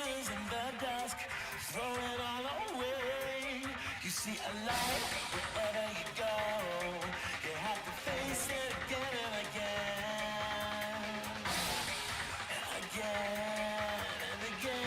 dozes in the dusk, throw it all away. You see a light wherever you go. You have to face it again and again, and again and again.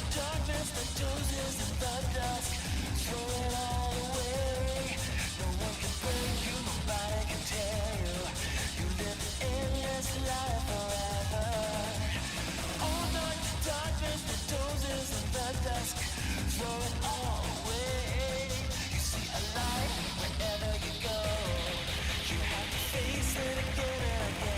Darkness that dozes in the dusk, throw it all away. No one can break you, nobody can tear you. You live an endless life forever. All night, darkness that dozes in the dusk, throw it all away. You see a light wherever you go. You have to face it again and again.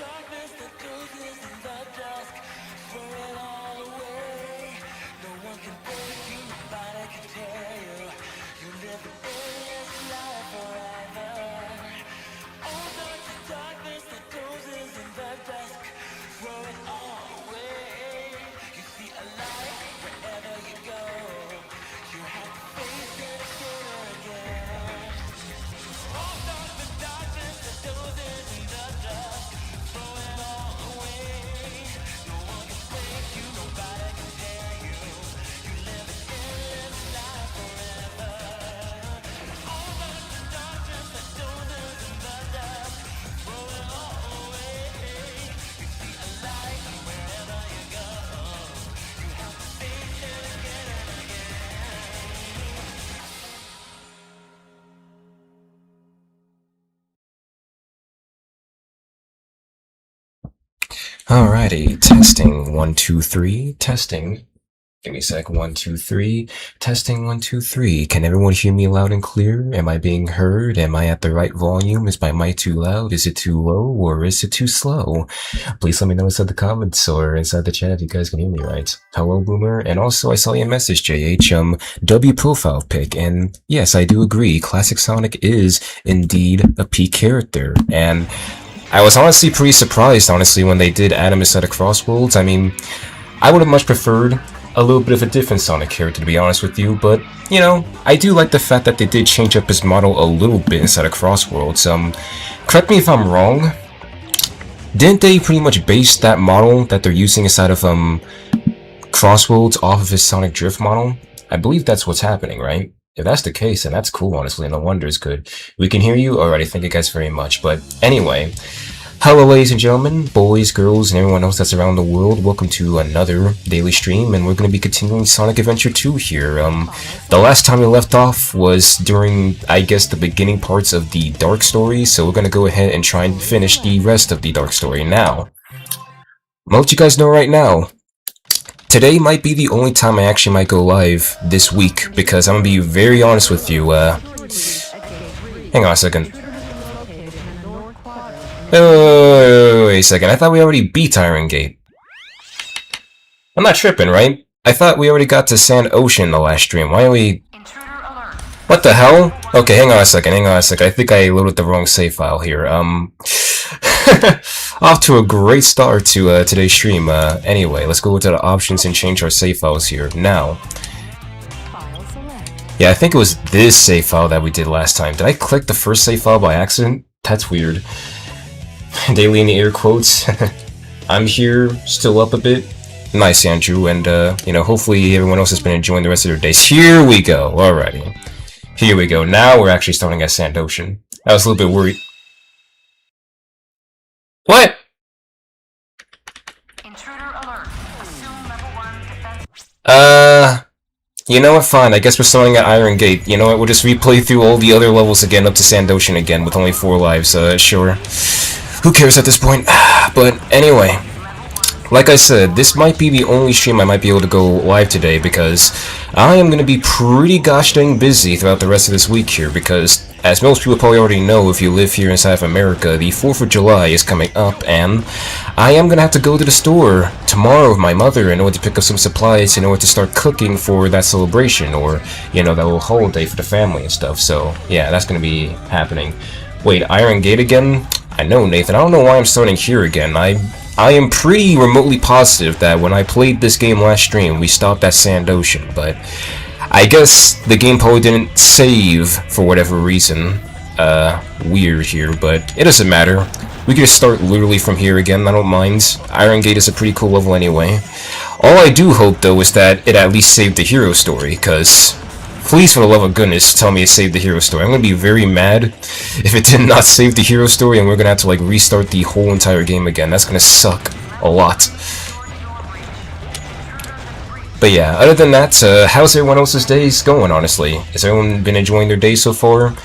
Darkness that dozes in the dusk, throw it all away. No one can break you, nobody can tear you. You live an endless life forever. All night, the darkness that dozes in the dusk, throw it all away. You see a light wherever you go. You have to face it again and again. All night, the darkness that dozes in the dusk, throw it all away. No one can break you, nobody can tear you. You live an endless life forever. All night, the darkness that dozes in the dusk, throw it all away. You see a light wherever you go. You have to face it again and again. Alrighty, testing 1 2 3, testing. Give me a sec. 1 2 3, testing 1 2 3. Can everyone hear me loud and clear? Am I being heard? Am I at the right volume? Is my mic too loud? Is it too low? Or is it too slow? Please let me know inside the comments or inside the chat if you guys can hear me right. Hello, Boomer. And also, I saw your message, JH. W profile pic. And yes, I do agree. Classic Sonic is indeed a peak character. And I was honestly pretty surprised, honestly, when they did add him inside of Crossworlds. I mean, I would have much preferred a little bit of a different Sonic character, to be honest with you, but, you know, I do like the fact that they did change up his model a little bit inside of Crossworlds. Correct me if I'm wrong, didn't they pretty much base that model that they're using inside of, Crossworlds off of his Sonic Drift model? I believe that's what's happening, right? If that's the case, then that's cool, honestly, no wonder it's good. We can hear you? Alrighty, thank you guys very much, but anyway... Hello ladies and gentlemen, boys, girls, and everyone else that's around the world. Welcome to another daily stream, and we're going to be continuing Sonic Adventure 2 here. The last time we left off was during, I guess, the beginning parts of the Dark Story, so we're going to go ahead and try and finish the rest of the Dark Story now. I'll let you guys know right now, today might be the only time I actually might go live this week, because I'm going to be very honest with you, hang on a second. Wait a second, I thought we already beat Iron Gate. I'm not tripping, right? I thought we already got to Sand Ocean the last stream. Why are we... What the hell? Okay, hang on a second. I think I loaded the wrong save file here. Off to a great start to today's stream. Anyway, let's go to the options and change our save files here. Now, Yeah, I think it was this save file that we did last time. Did I click the first save file by accident? That's weird. Daily in the air quotes. I'm here, still up a bit. Nice, Andrew, and, you know, hopefully everyone else has been enjoying the rest of their days. Here we go, alrighty. Here we go, now we're actually starting at Sand Ocean. I was a little bit worried. What? Intruder alert. Assume level 1 defense. You know what, fine, I guess we're starting at Iron Gate. You know what, we'll just replay through all the other levels again up to Sand Ocean again with only 4 lives, sure. Who cares at this point? But anyway, like I said, this might be the only stream I might be able to go live today because I am going to be pretty gosh dang busy throughout the rest of this week here because, as most people probably already know if you live here inside of America, the 4th of July is coming up and I am going to have to go to the store tomorrow with my mother in order to pick up some supplies in order to start cooking for that celebration or, you know, that little holiday for the family and stuff. So, yeah, that's going to be happening. Wait, Iron Gate again? I know, Nathan. I don't know why I'm starting here again. I am pretty remotely positive that when I played this game last stream, we stopped at Sand Ocean, but I guess the game probably didn't save for whatever reason. Weird here, but it doesn't matter. We can just start literally from here again, I don't mind. Iron Gate is a pretty cool level anyway. All I do hope, though, is that it at least saved the hero story, because please, for the love of goodness, tell me it saved the hero story. I'm gonna be very mad if it did not save the hero story and we're gonna have to, like, restart the whole entire game again. That's gonna suck a lot. But yeah, other than that, how's everyone else's days going, honestly? Has everyone been enjoying their day so far?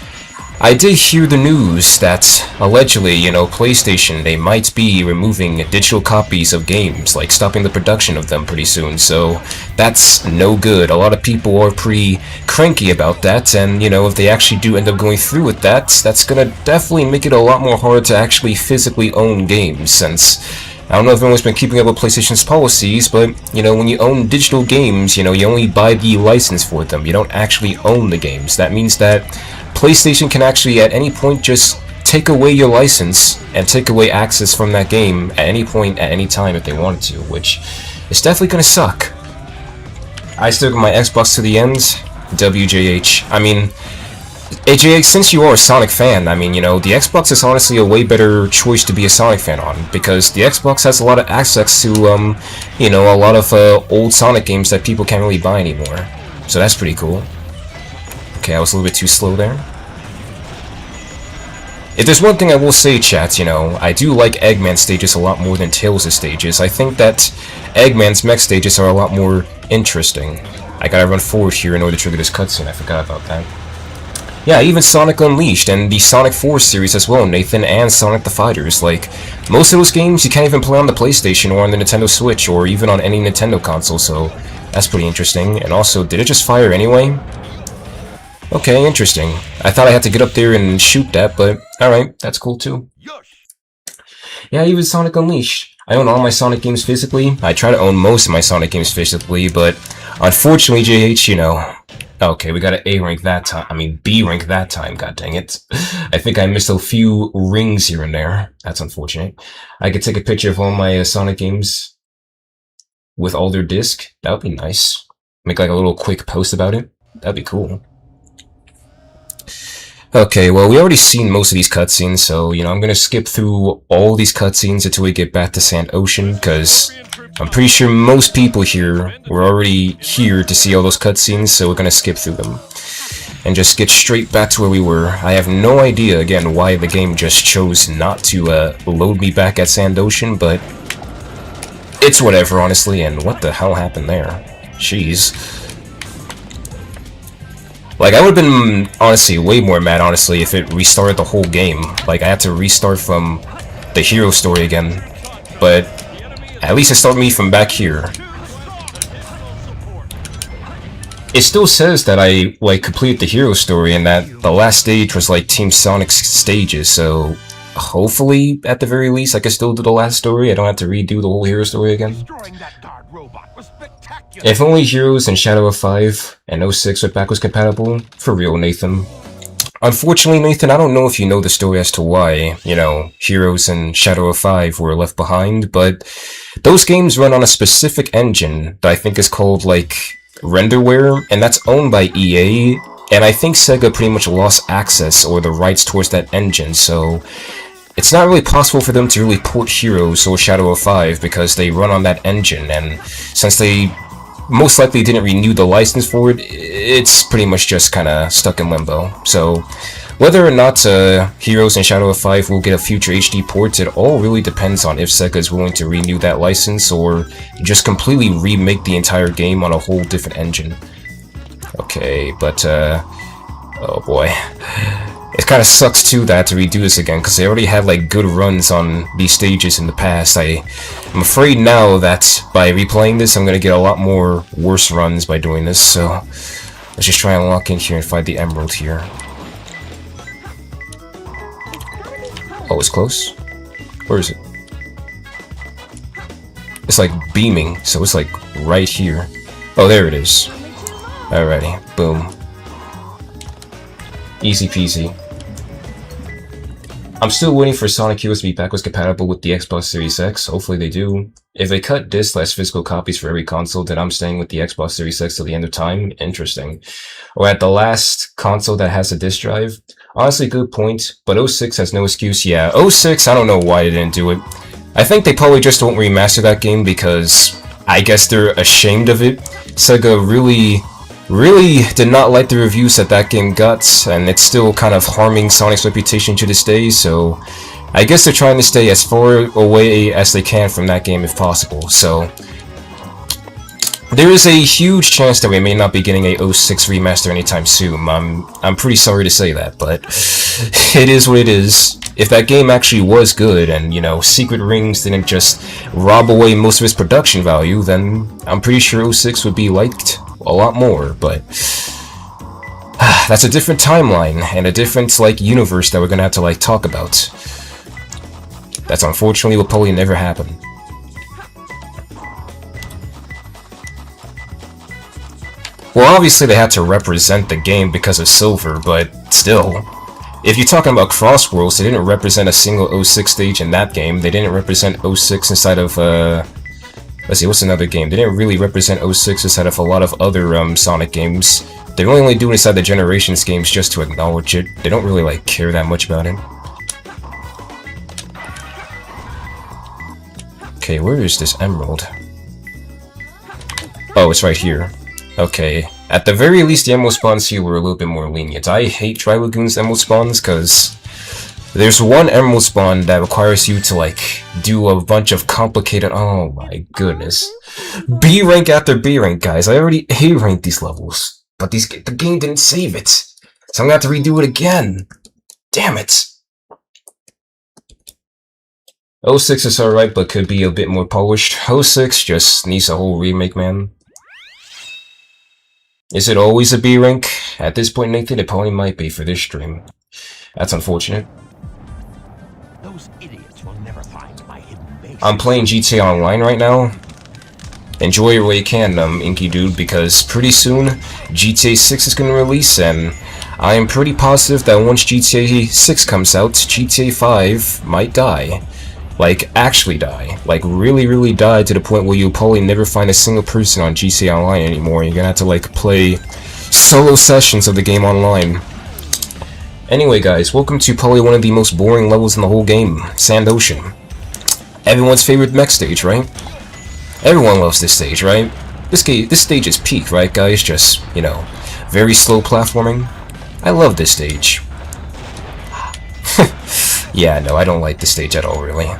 I did hear the news that, allegedly, you know, PlayStation, they might be removing digital copies of games, like stopping the production of them pretty soon, so that's no good. A lot of people are pretty cranky about that, and, you know, if they actually do end up going through with that, that's gonna definitely make it a lot more hard to actually physically own games, since I don't know if everyone's been keeping up with PlayStation's policies, but, you know, when you own digital games, you know, you only buy the license for them. You don't actually own the games. That means that PlayStation can actually at any point just take away your license and take away access from that game at any point, at any time if they wanted to, which is definitely gonna suck. I still got my Xbox to the end. WJH. I mean, AJ, since you are a Sonic fan, I mean, you know, the Xbox is honestly a way better choice to be a Sonic fan on, because the Xbox has a lot of access to, you know, a lot of old Sonic games that people can't really buy anymore. So that's pretty cool. Okay, I was a little bit too slow there. If there's one thing I will say, chat, you know, I do like Eggman's stages a lot more than Tails' stages. I think that Eggman's mech stages are a lot more interesting. I gotta run forward here in order to trigger this cutscene, I forgot about that. Yeah, even Sonic Unleashed and the Sonic 4 series as well, Nathan, and Sonic the Fighters. Like, most of those games you can't even play on the PlayStation or on the Nintendo Switch or even on any Nintendo console, so that's pretty interesting. And also, did it just fire anyway? Okay, interesting. I thought I had to get up there and shoot that, but alright, that's cool too. Yeah, even Sonic Unleashed. I own all my Sonic games physically. I try to own most of my Sonic games physically, but unfortunately, JH, you know... Okay, we got an A rank that time. I mean, B rank that time, god dang it. I think I missed a few rings here and there. That's unfortunate. I could take a picture of all my Sonic games with all their disc. That would be nice. Make like a little quick post about it. That'd be cool. Okay, well, we already seen most of these cutscenes, so, you know, I'm gonna skip through all these cutscenes until we get back to Sand Ocean, because I'm pretty sure most people here were already here to see all those cutscenes, so we're gonna skip through them. And just get straight back to where we were. I have no idea, again, why the game just chose not to, load me back at Sand Ocean, but it's whatever, honestly, and what the hell happened there? Jeez. Like, I would've been, honestly, way more mad, honestly, if it restarted the whole game. Like, I had to restart from the hero story again. But at least it started me from back here. It still says that I, like, completed the hero story and that the last stage was, like, Team Sonic's stages, so hopefully, at the very least, I can still do the last story. I don't have to redo the whole hero story again. If only Heroes and Shadow of 5 and 06 were backwards compatible, for real, Nathan. Unfortunately, Nathan, I don't know if you know the story as to why, you know, Heroes and Shadow of 5 were left behind, but those games run on a specific engine that I think is called, like, renderware, and that's owned by EA, and I think Sega pretty much lost access or the rights towards that engine, so it's not really possible for them to really port Heroes or Shadow of 5 because they run on that engine, and since they most likely didn't renew the license for it, it's pretty much just kinda stuck in limbo. So whether or not Heroes and Shadow of 5 will get a future HD port, it all really depends on if Sega is willing to renew that license or just completely remake the entire game on a whole different engine. Okay, but oh boy. It kind of sucks too that I have to redo this again, because I already had like good runs on these stages in the past. I'm afraid now that by replaying this, I'm going to get a lot more worse runs by doing this, so let's just try and lock in here and find the emerald here. Oh, it's close? Where is it? It's like beaming, so it's like right here. Oh, there it is. Alrighty, boom. Easy peasy. I'm still waiting for Sonic Heroes to be backwards compatible with the Xbox Series X. Hopefully they do. If they cut disc/physical copies for every console, then I'm staying with the Xbox Series X till the end of time. Interesting. Or at the last console that has a disc drive. Honestly, good point, but 06 has no excuse. Yeah, 06, I don't know why they didn't do it. I think they probably just won't remaster that game because I guess they're ashamed of it. Sega really did not like the reviews that game got, and it's still kind of harming Sonic's reputation to this day, so I guess they're trying to stay as far away as they can from that game if possible. So there is a huge chance that we may not be getting a 06 remaster anytime soon. I'm pretty sorry to say that, but it is what it is. If that game actually was good and, you know, Secret Rings didn't just rob away most of its production value, then I'm pretty sure 06 would be liked a lot more, but that's a different timeline and a different, like, universe that we're gonna have to, like, talk about. That's unfortunately will probably never happen. Well, obviously they had to represent the game because of Silver, but still. If you're talking about Crossworlds, they didn't represent a single 06 stage in that game. They didn't represent 06 inside of, let's see, what's another game? They didn't really represent 06 inside of a lot of other Sonic games. They only do it inside the Generations games just to acknowledge it. They don't really, like, care that much about it. Okay, where is this emerald? Oh, it's right here. Okay. At the very least, the emerald spawns here were a little bit more lenient. I hate Dry Lagoon's emerald spawns, because there's one emerald spawn that requires you to, like, do a bunch of complicated— oh my goodness. B rank after B rank, guys. I already A-ranked these levels, but the game didn't save it. So I'm gonna have to redo it again. Damn it. 06 is alright, but could be a bit more polished. 06 just needs a whole remake, man. Is it always a B rank? At this point, Nathan, it probably might be for this stream. That's unfortunate. Those idiots will never find my hidden base. I'm playing GTA Online right now. Enjoy it while you can, Inky Dude, because pretty soon GTA 6 is going to release, and I am pretty positive that once GTA 6 comes out, GTA 5 might die. Like, actually die. Like, really die to the point where you'll probably never find a single person on GTA Online anymore. You're gonna have to, like, play solo sessions of the game online. Anyway, guys, welcome to probably one of the most boring levels in the whole game, Sand Ocean. Everyone's favorite mech stage, right? Everyone loves this stage, right? This stage is peak, right, guys? Just, you know, very slow platforming. I love this stage. Yeah, no, I don't like this stage at all, really.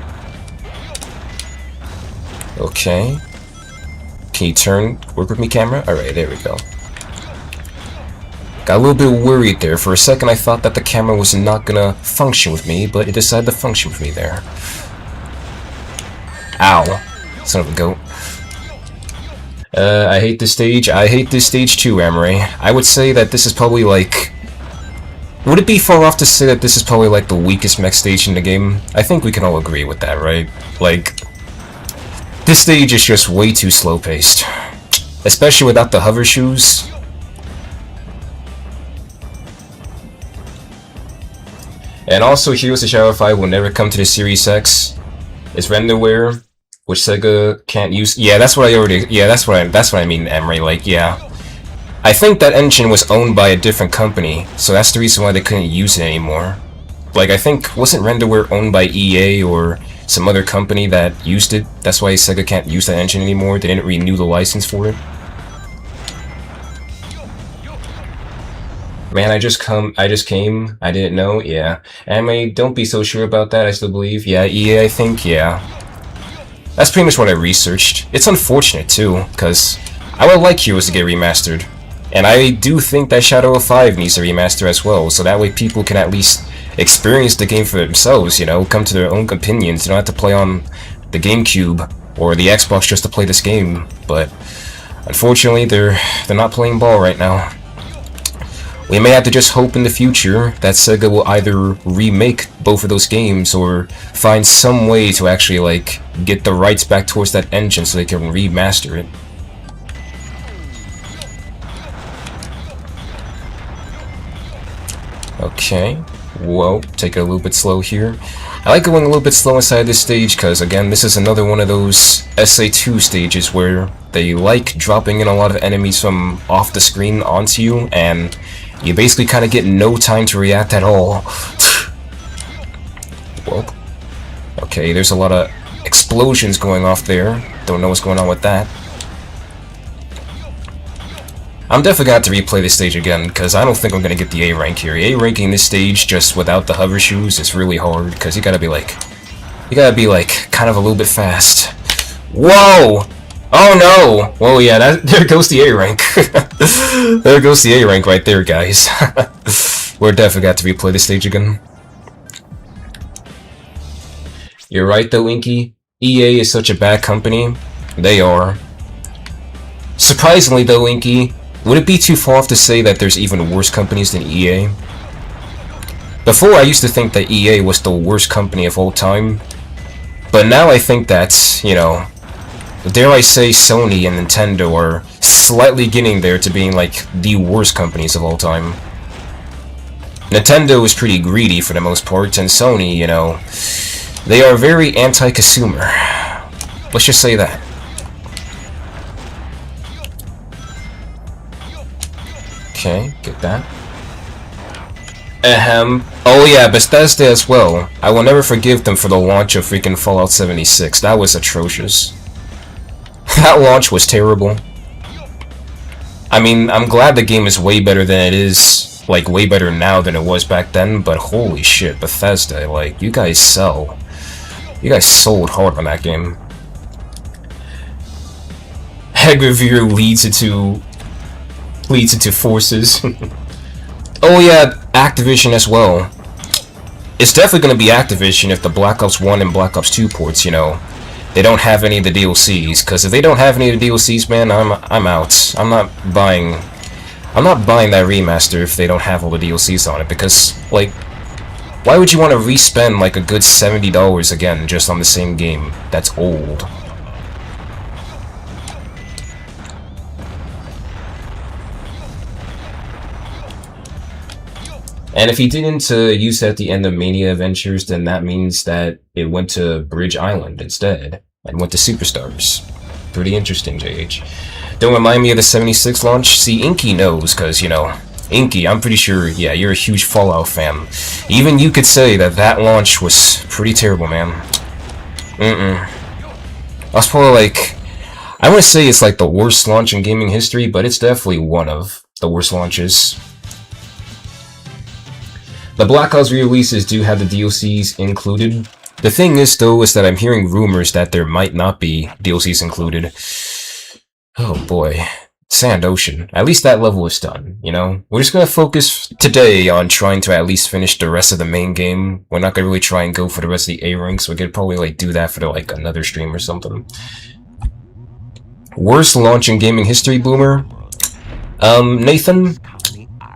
Okay. Can you work with me, camera? Alright, there we go. Got a little bit worried there. For a second, I thought that the camera was not gonna function with me, but it decided to function with me there. Ow. Son of a goat. I hate this stage. I hate this stage too, Amory. I would say that this is probably, like— would it be far off to say that this is probably, like, the weakest mech stage in the game? I think we can all agree with that, right? Like, this stage is just way too slow-paced. Especially without the hover shoes. And also, Heroes of Shadow 5 will never come to the Series X. It's renderware, which Sega can't use. Yeah, that's what I already— yeah, that's what I mean, Emery. Like, yeah. I think that engine was owned by a different company, so that's the reason why they couldn't use it anymore. Like, I think, wasn't Renderware owned by EA or some other company that used it? That's why Sega can't use that engine anymore. They didn't renew the license for it. Man, I just came. I didn't know. Yeah. Anime, don't be so sure about that. I still believe. Yeah, EA, I think. Yeah. That's pretty much what I researched. It's unfortunate too, because I would like Heroes to get remastered. And I do think that Shadow of 5 needs a remaster as well, so that way people can at least experience the game for themselves, you know, come to their own opinions. You don't have to play on the GameCube or the Xbox just to play this game. But unfortunately, they're not playing ball right now. We may have to just hope in the future that Sega will either remake both of those games or find some way to actually, like, get the rights back towards that engine so they can remaster it. Okay. Whoa, take it a little bit slow here. I like going a little bit slow inside this stage because, again, this is another one of those SA2 stages where they like dropping in a lot of enemies from off the screen onto you, and you basically kind of get no time to react at all. Whoa. Okay, there's a lot of explosions going off there. Don't know what's going on with that. I'm definitely gonna have to replay this stage again, because I don't think I'm gonna get the A rank here. A ranking this stage just without the hover shoes is really hard, because you gotta be like, kind of a little bit fast. Whoa! Oh no! Well, yeah, there goes the A rank. There goes the A rank right there, guys. We're definitely got to replay this stage again. You're right though, Inky. EA is such a bad company. They are. Surprisingly though, Inky, would it be too far off to say that there's even worse companies than EA? Before, I used to think that EA was the worst company of all time, but now I think that, you know, dare I say Sony and Nintendo are slightly getting there to being like the worst companies of all time. Nintendo is pretty greedy for the most part, and Sony, you know, they are very anti-consumer. Let's just say that. Okay, get that. Ahem. Oh yeah, Bethesda as well. I will never forgive them for the launch of freaking Fallout 76. That was atrocious. That launch was terrible. I mean, I'm glad the game is way better than it is, like, way better now than it was back then, but holy shit, Bethesda, like, you guys sold hard on that game. Hegbivere leads into forces. Oh yeah, Activision as well. It's definitely gonna be Activision if the Black Ops 1 and Black Ops 2 ports, you know, they don't have any of the DLCs, because if they don't have any of the DLCs, man, I'm out. I'm not buying that remaster if they don't have all the DLCs on it, because, like, why would you want to re-spend like a good $70 again just on the same game that's old? And if he didn't use it at the end of Mania Adventures, then that means that it went to Bridge Island instead, and went to Superstars. Pretty interesting, JH. Don't remind me of the 76 launch? See, Inky knows, because, you know, Inky, I'm pretty sure, yeah, you're a huge Fallout fan. Even you could say that that launch was pretty terrible, man. I was probably like, I wouldn't say it's like the worst launch in gaming history, but it's definitely one of the worst launches. The Black Ops re-releases do have the DLCs included. The thing is, though, is that I'm hearing rumors that there might not be DLCs included. Oh boy. Sand Ocean. At least that level is done, you know? We're just gonna focus today on trying to at least finish the rest of the main game. We're not gonna really try and go for the rest of the A ranks. We could probably like do that for like another stream or something. Worst launch in gaming history, Boomer? Nathan?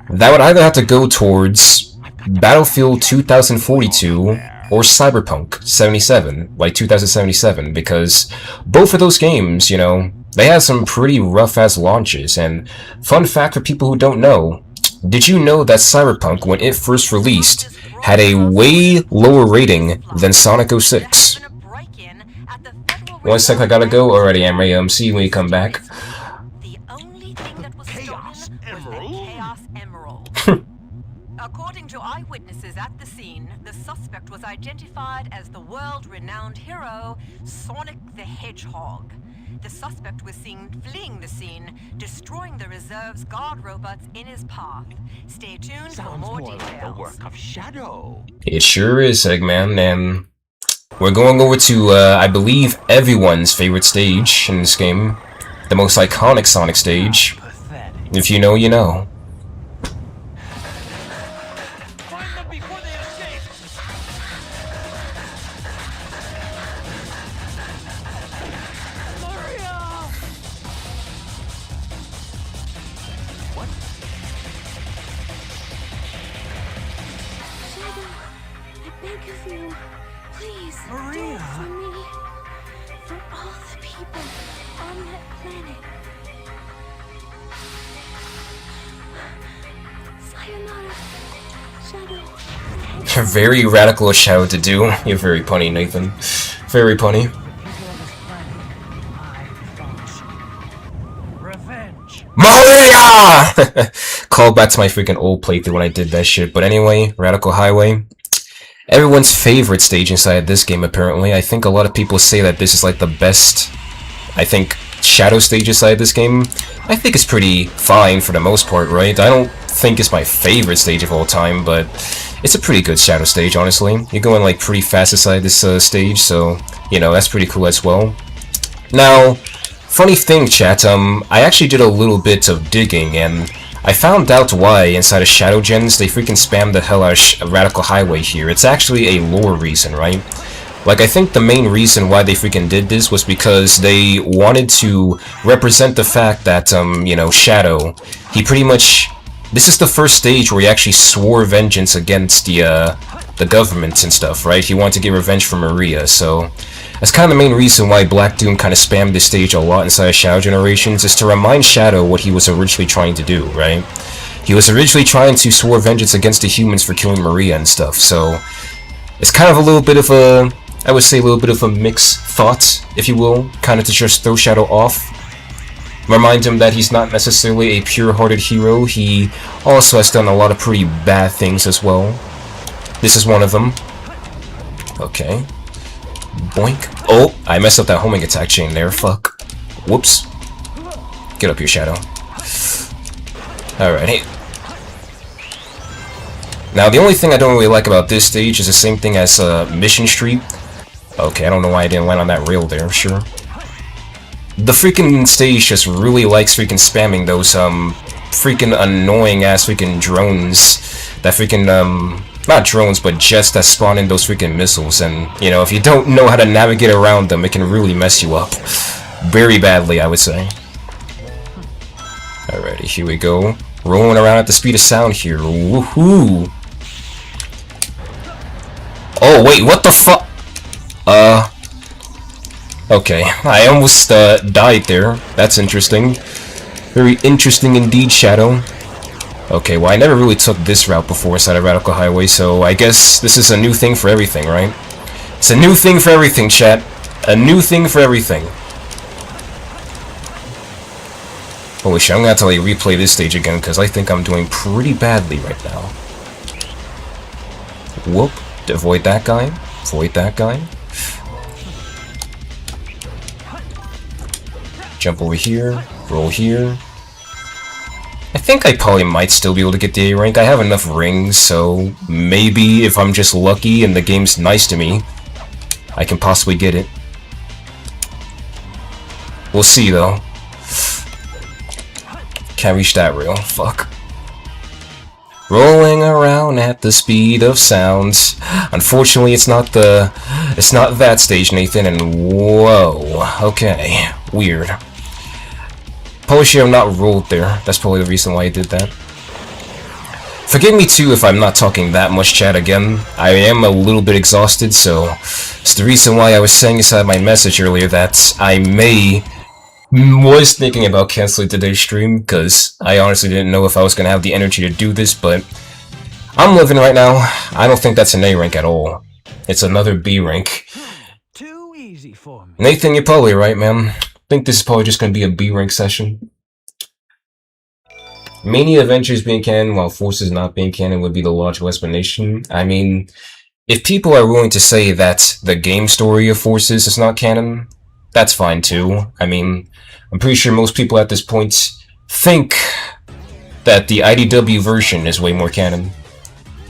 That would either have to go towards Battlefield 2042 or Cyberpunk 77, like 2077, because both of those games, you know, they had some pretty rough-ass launches. And fun fact for people who don't know, did you know that Cyberpunk, when it first released, had a way lower rating than Sonic 06? 1 sec, I gotta go. Alrighty, Amray, see you when you come back. The only thing that was stolen According to eyewitnesses at the scene, the suspect was identified as the world-renowned hero, Sonic the Hedgehog. The suspect was seen fleeing the scene, destroying the reserve's guard robots in his path. Stay tuned for Sounds more more like the details. work of Shadow. It sure is, Eggman, and we're going over to, I believe, everyone's favorite stage in this game. The most iconic Sonic stage. Pathetic. If you know, you know. Find them before they escape. Maria! What? Shadow, I beg of you, please do Maria. it for me. For all the people on that planet. Sayonara, Shadow. Very radical Shadow to do. You're very punny, Nathan. Very punny. Revenge. Maria! Call back to my freaking old playthrough when I did that shit. But anyway, Radical Highway. Everyone's favorite stage inside this game, apparently. I think a lot of people say that this is like the best, I think, Shadow stage inside this game. I think it's pretty fine for the most part, right? I don't think it's my favorite stage of all time, but it's a pretty good Shadow stage, honestly. You're going like pretty fast inside this stage, so, you know, that's pretty cool as well. Now, funny thing, chat, I actually did a little bit of digging, and I found out why inside of Shadow Gens they freaking spam the hell out of Radical Highway here. It's actually a lore reason, right? Like, I think the main reason why they freaking did this was because they wanted to represent the fact that, you know, Shadow, he pretty much... This is the first stage where he actually swore vengeance against the government and stuff, right? He wanted to get revenge for Maria, so... That's kind of the main reason why Black Doom kind of spammed this stage a lot inside of Shadow Generations, is to remind Shadow what he was originally trying to do, right? He was originally trying to swear vengeance against the humans for killing Maria and stuff, so... It's kind of a little bit of a... I would say a little bit of a mixed thought, if you will, kind of to just throw Shadow off. Remind him that he's not necessarily a pure-hearted hero, he also has done a lot of pretty bad things as well. This is one of them. Okay. Boink. Oh, I messed up that homing attack chain there, fuck. Whoops. Get up here, Shadow. Alright, hey. Now, the only thing I don't really like about this stage is the same thing as Mission Street. Okay, I don't know why I didn't land on that rail there, sure. The freaking stage just really likes freaking spamming those, freaking annoying-ass freaking drones. That freaking, not drones, but jets that spawn in those freaking missiles. And, you know, if you don't know how to navigate around them, it can really mess you up. Very badly, I would say. Alrighty, here we go. Rolling around at the speed of sound here. Woohoo! Oh, wait, what the fuck? Okay, I almost, died there. That's interesting. Very interesting indeed, Shadow. Okay, well, I never really took this route before inside of Radical Highway, so I guess this is a new thing for everything, right? It's a new thing for everything, chat. A new thing for everything. Holy shit, I'm gonna have to, like, replay this stage again, because I think I'm doing pretty badly right now. Whoop. Avoid that guy. Avoid that guy. Jump over here. Roll here. I think I probably might still be able to get the A rank. I have enough rings, so maybe if I'm just lucky and the game's nice to me, I can possibly get it. We'll see, though. Can't reach that rail. Fuck. Rolling around at the speed of sound. Unfortunately, it's not that stage, Nathan, and whoa. Okay. Weird. Probably should have not rolled there. That's probably the reason why I did that. Forgive me too if I'm not talking that much chat again. I am a little bit exhausted, so it's the reason why I was saying inside my message earlier that I was thinking about canceling today's stream, because I honestly didn't know if I was going to have the energy to do this, but I'm living right now. I don't think that's an A rank at all. It's another B rank. Too easy for me. Nathan, you're probably right, man. I think this is probably just going to be a B rank session. Mania Adventures being canon while Forces not being canon would be the logical explanation. I mean, if people are willing to say that the game story of Forces is not canon, that's fine too. I mean, I'm pretty sure most people at this point think that the IDW version is way more canon.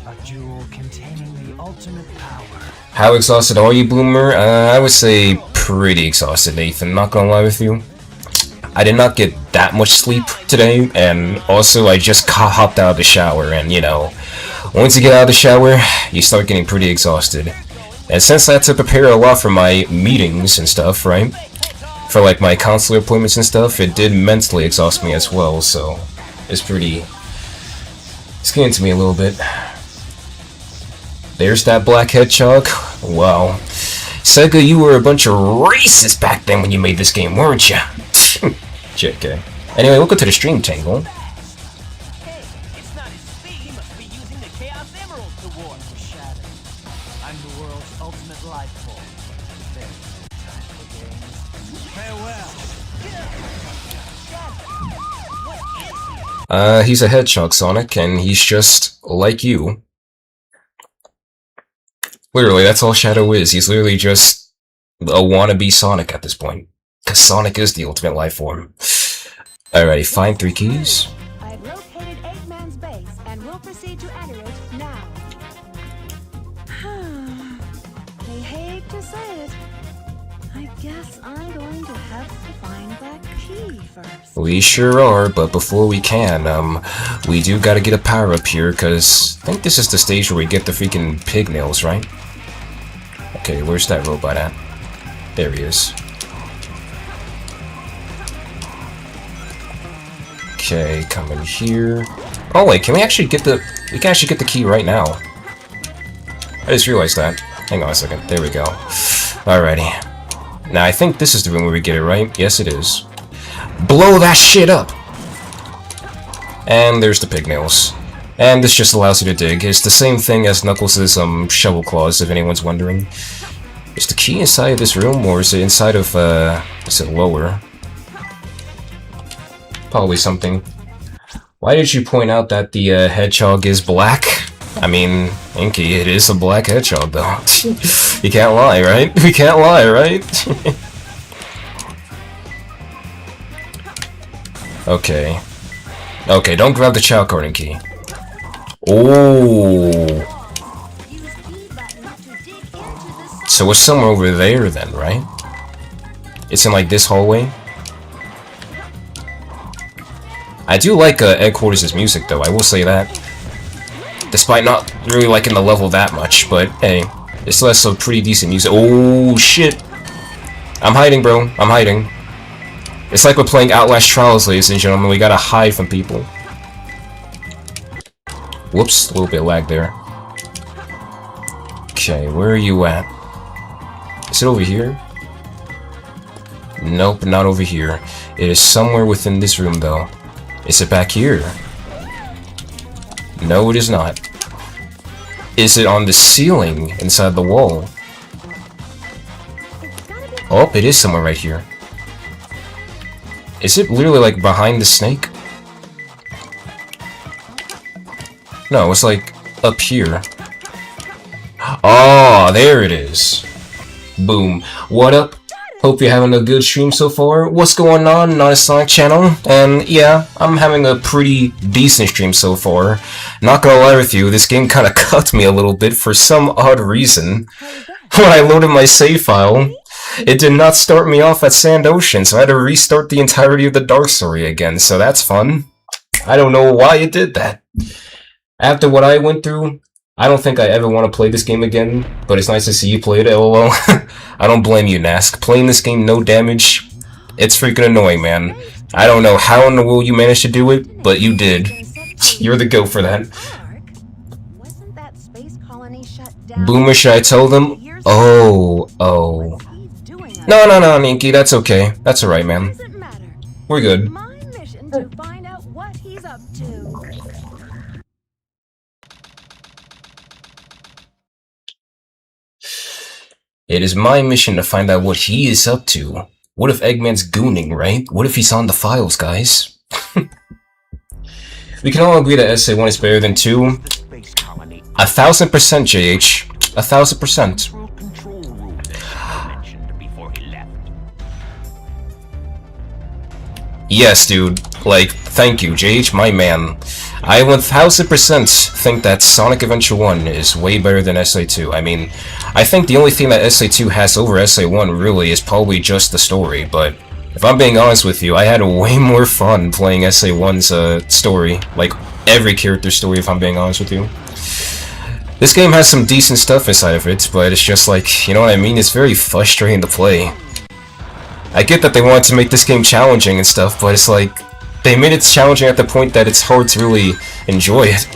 A jewel containing the ultimate power. How exhausted are you, Bloomer? I would say pretty exhausted, Nathan, not gonna lie with you. I did not get that much sleep today, and also I just hopped out of the shower, and you know, once you get out of the shower, you start getting pretty exhausted. And since I had to prepare a lot for my meetings and stuff, right? For like my counselor appointments and stuff, it did mentally exhaust me as well, so it's getting to me a little bit. There's that black hedgehog. Wow. Sega, you were a bunch of racists back then when you made this game, weren't you? JK. Anyway, welcome to the stream, Tangle. Hey, it's not his speed. He must be using the Chaos Emerald to warp the shadow. I'm the world's ultimate life form. There's no time for games. Farewell. What is he? He's a hedgehog, Sonic, and he's just like you. Literally, that's all Shadow is. He's literally just a wannabe Sonic at this point. Because Sonic is the ultimate life form. Alrighty, find 3 keys. I've located Eggman's base and will proceed to enter it now. I hate to say it. I guess I'm going to have to find that key first. We sure are, but before we can, we do gotta get a power up here, because I think this is the stage where we get the freaking pig nails, right? Okay, where's that robot at? There he is. Okay, come in here. Oh wait, can we actually get the... We can actually get the key right now. I just realized that. Hang on a second. There we go. Alrighty. Now, I think this is the room where we get it, right? Yes, it is. Blow that shit up! And there's the pig nails. And this just allows you to dig. It's the same thing as Knuckles' shovel claws, if anyone's wondering. Is the key inside of this room, or is it inside of, is it lower? Probably something. Why did you point out that the hedgehog is black? I mean, Inky, it is a black hedgehog, though. You can't lie, right? We can't lie, right? Okay. Okay, don't grab the chow card, Inky. Oh. So it's somewhere over there then, right? It's in like this hallway? I do like Headquarters' music though, I will say that. Despite not really liking the level that much, but hey, it still has some pretty decent music. Oh shit! I'm hiding, bro. I'm hiding. It's like we're playing Outlast Trials, ladies and gentlemen. We gotta hide from people. Whoops, a little bit of lag there. Okay, where are you at? Is it over here? Nope, not over here. It is somewhere within this room though. Is it back here? No, it is not. Is it on the ceiling inside the wall? Oh, it is somewhere right here. Is it literally like behind the snake? No, it's like up here. Oh, there it is. Boom. What up? Hope you're having a good stream so far. What's going on a Sonic channel? And yeah, I'm having a pretty decent stream so far. Not gonna lie with you, this game kinda cut me a little bit for some odd reason. When I loaded my save file, it did not start me off at Sand Ocean, so I had to restart the entirety of the Dark Story again, so that's fun. I don't know why it did that. After what I went through, I don't think I ever want to play this game again, but it's nice to see you play it, lol. I don't blame you, Nask. Playing this game no damage, it's freaking annoying, man. I don't know how in the world you managed to do it, but you did. You're the goat for that. Boomer, should I tell them? Oh. No, Ninky, that's okay. That's alright, man. We're good. My mission to find out what he's up to. It is my mission to find out what he is up to. What if Eggman's gooning, right? What if he's on the files, guys? We can all agree that SA1 is better than 2. The space colony 1000%, JH. 1000%. control room I mentioned before he left. Yes, dude. Like, thank you, JH, my man. I 1000% think that Sonic Adventure 1 is way better than SA2. I mean, I think the only thing that SA2 has over SA1 really is probably just the story, but if I'm being honest with you, I had way more fun playing SA1's story. Like, every character's story, if I'm being honest with you. This game has some decent stuff inside of it, but it's just like, you know what I mean? It's very frustrating to play. I get that they wanted to make this game challenging and stuff, but it's like, they made it challenging at the point that it's hard to really enjoy it.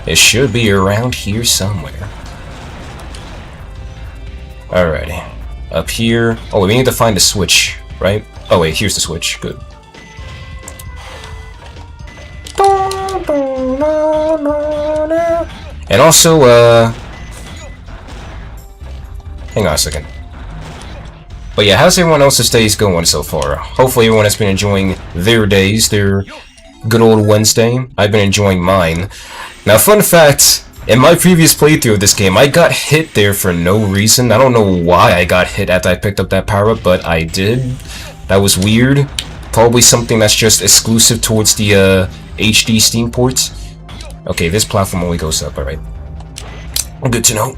It should be around here somewhere. Alrighty. Up here. Oh, we need to find the switch, right? Oh wait, here's the switch. Good. And also, hang on a second. But yeah, how's everyone else's days going so far? Hopefully everyone has been enjoying their days, their good old Wednesday. I've been enjoying mine. Now, fun fact, in my previous playthrough of this game, I got hit there for no reason. I don't know why I got hit after I picked up that power-up, but I did. That was weird. Probably something that's just exclusive towards the HD Steam ports. Okay, this platform only goes up, alright. Good to know.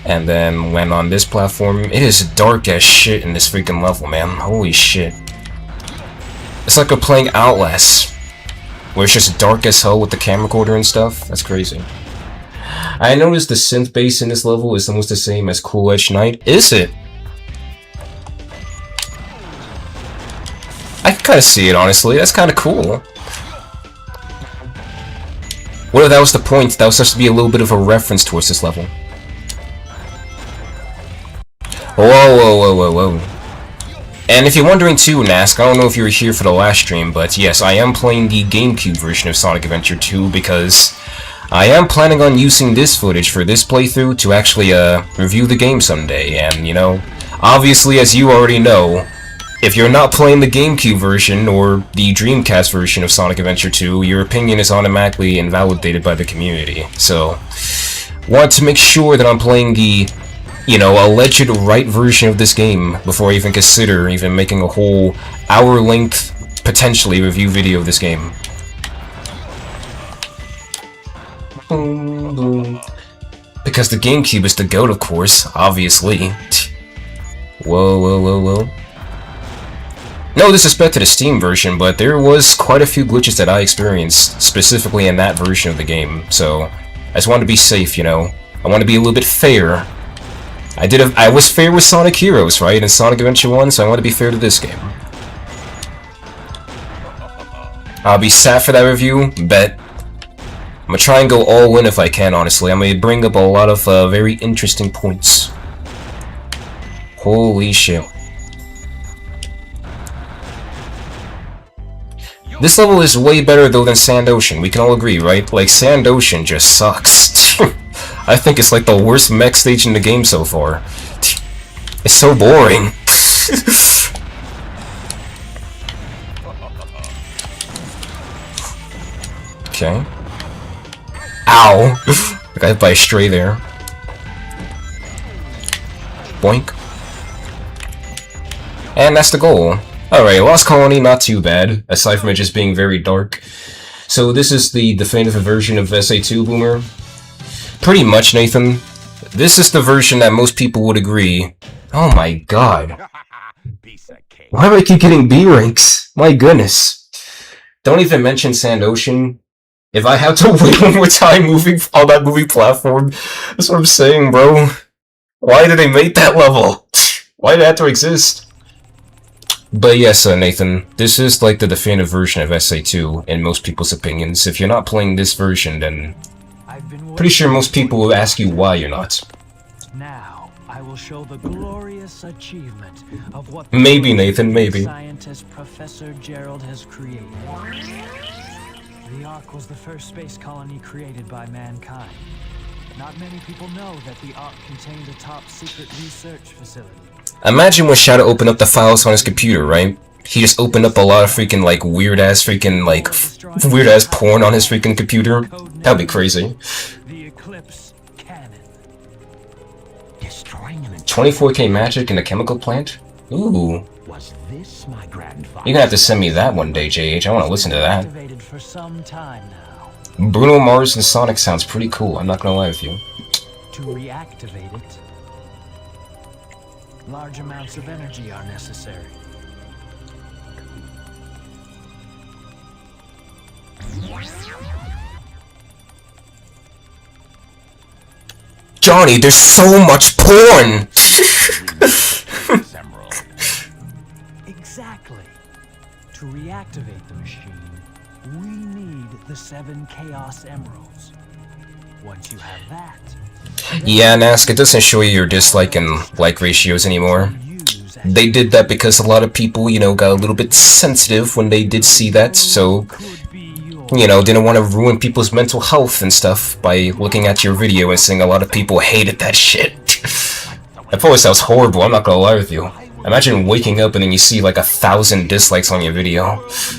And then when on this platform, it is dark as shit in this freaking level, man. Holy shit. It's like we're playing Outlast, where it's just dark as hell with the camera recorder and stuff. That's crazy. I noticed the synth bass in this level is almost the same as Cool Edge Night. Is it? I can kind of see it, honestly. That's kind of cool. What if that was the point? That was supposed to be a little bit of a reference towards this level. Whoa, whoa, whoa, whoa, whoa. And if you're wondering too, Nask, I don't know if you were here for the last stream, but yes, I am playing the GameCube version of Sonic Adventure 2 because I am planning on using this footage for this playthrough to actually review the game someday. And, you know, obviously, as you already know, if you're not playing the GameCube version or the Dreamcast version of Sonic Adventure 2, your opinion is automatically invalidated by the community. So, want to make sure that I'm playing the, you know, alleged right version of this game before I even consider even making a whole hour-length, potentially, review video of this game. Because the GameCube is the GOAT, of course, obviously. Whoa, whoa, whoa, whoa. No disrespect to the Steam version, but there was quite a few glitches that I experienced, specifically in that version of the game, so I just wanted to be safe, you know. I want to be a little bit fair. I was fair with Sonic Heroes, right, in Sonic Adventure 1, so I want to be fair to this game. I'll be sad for that review, bet. I'm gonna try and go all in if I can, honestly. I'm gonna bring up a lot of very interesting points. Holy shit. This level is way better though than Sand Ocean, we can all agree, right? Like, Sand Ocean just sucks. I think it's like the worst mech stage in the game so far. It's so boring. Okay. Ow! I got hit by a stray there. Boink. And that's the goal. Alright, Lost Colony, not too bad, aside from it just being very dark. So this is the definitive version of SA2, Boomer. Pretty much, Nathan. This is the version that most people would agree. Oh my god. Piece of cake. Why do I keep getting B ranks? My goodness. Don't even mention Sand Ocean. If I have to wait one more time moving on that moving platform, that's what I'm saying, bro. Why did they make that level? Why did it have to exist? But yes, Nathan, this is like the definitive version of SA2 in most people's opinions. If you're not playing this version, then pretty sure most people will ask you why you're not. Now, I will show the glorious achievement of what Maybe, Nathan, maybe. Scientist Professor Gerald has created. The Ark was the first space colony created by mankind. Not many people know that the Ark contained a top-secret research facility. Imagine when Shadow opened up the files on his computer, right? he just opened up a lot of freaking like weird ass porn on his freaking computer. That'd be crazy. The Eclipse Cannon. Destroying an 24K magic in a chemical plant? Ooh. Was this my grandfather? You're gonna have to send me that one day, JH. I wanna listen to that. Activated for some time now. Bruno Mars and Sonic sounds pretty cool, I'm not gonna lie with you. To reactivate it, large amounts of energy are necessary. Johnny, there's so much porn! Exactly. To reactivate the machine, we need the 7 Chaos Emeralds. Once you have that, Yeah, Nask, it doesn't show you your dislike and like ratios anymore. use They did that because a lot of people, you know, got a little bit sensitive when they did see that, so, could be your you know, didn't want to ruin people's mental health and stuff by looking at your video and seeing a lot of people hated that shit. That probably sounds horrible, I'm not gonna lie with you. Imagine waking up and then you see like 1,000 dislikes on your video.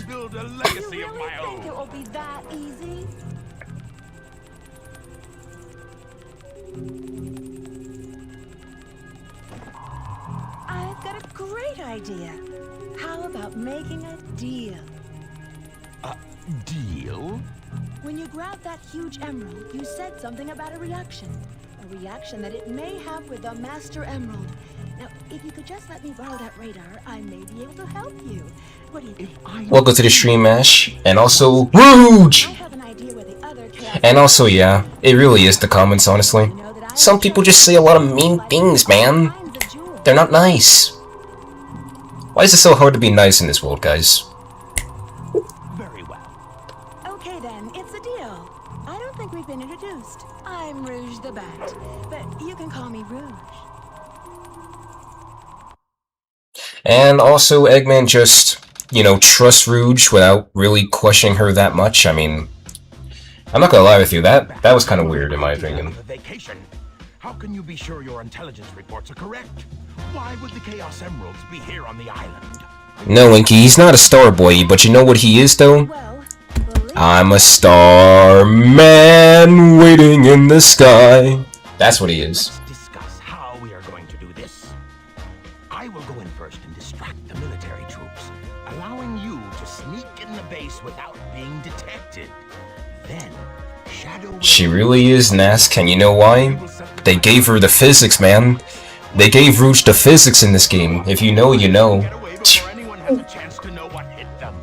Build a You legacy of really my think it own. will be that easy? I've got a great idea. How about making a deal? Deal? When you grabbed that huge emerald, you said something about a reaction. A reaction that it may have with the Master Emerald. Now, if you could just let me borrow that radar, I may be able to help you. What do you think? Welcome to the stream, Ash. And also, Rouge! I have an idea where the other chaos And also, yeah, it really is the comments, honestly. know that I Some people just say a lot of mean things, man. finds a jewel. They're not nice. Why is it so hard to be nice in this world, guys? Very well. Okay then, it's a deal. I don't think we've been introduced. I'm Rouge the Bat, but you can call me Rouge. And also, Eggman just, you know, trusts Rouge without really questioning her that much. I mean, I'm not gonna lie with you, that was kind of weird in my opinion. The vacation. How can you be sure your intelligence reports are correct? Why would the Chaos Emeralds be here on the island? No, Inky, he's not a star boy, but you know what he is, though? Well, believe I'm a star man waiting in the sky. That's what he is. Let's discuss how we are going to do this. I will go in first and distract the military troops, allowing you to sneak in the base without being detected. Then, Shadow will... She really is, Nask, and you know why? They gave her the physics, man. They gave Rouge the physics in this game. If you know, you know. Get away before anyone has a chance to know what hit them.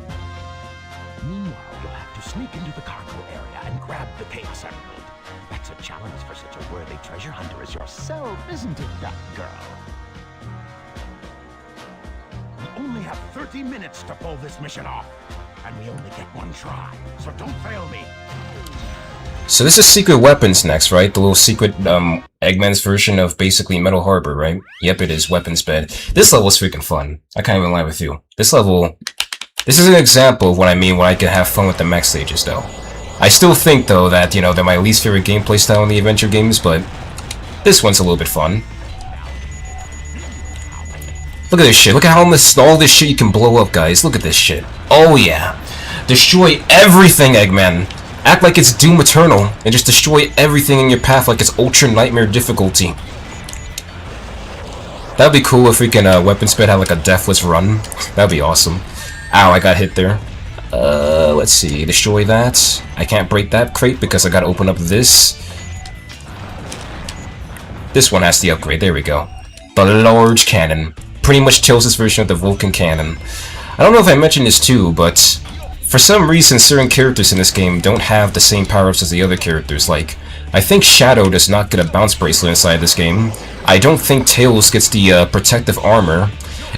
Meanwhile, you'll have to sneak into the cargo area and grab the Chaos Emerald. That's a challenge for such a worthy treasure hunter as yourself, isn't it, Duck Girl? We only have 30 minutes to pull this mission off, and we only get one try, so don't fail me. So this is Secret Weapons next, right? The little secret, Eggman's version of basically Metal Harbor, right? Yep, it is Weapons Bed. This level is freaking fun. I can't even lie with you. This level... This is an example of what I mean when I can have fun with the mech stages, though. I still think, though, that, you know, they're my least favorite gameplay style in the adventure games, but... This one's a little bit fun. Look at this shit. Look at how much all this shit you can blow up, guys. Look at this shit. Oh, yeah. Destroy everything, Eggman. Act like it's Doom Eternal, and just destroy everything in your path like it's Ultra Nightmare difficulty. That'd be cool if we can, Weapon Spit had like a deathless run. That'd be awesome. Ow, I got hit there. Let's see. Destroy that. I can't break that crate because I gotta open up this. This one has the upgrade. There we go. The large cannon. Pretty much Tails' version of the Vulcan cannon. I don't know if I mentioned this too, but... For some reason, certain characters in this game don't have the same power-ups as the other characters, like, I think Shadow does not get a bounce bracelet inside this game, I don't think Tails gets the, protective armor,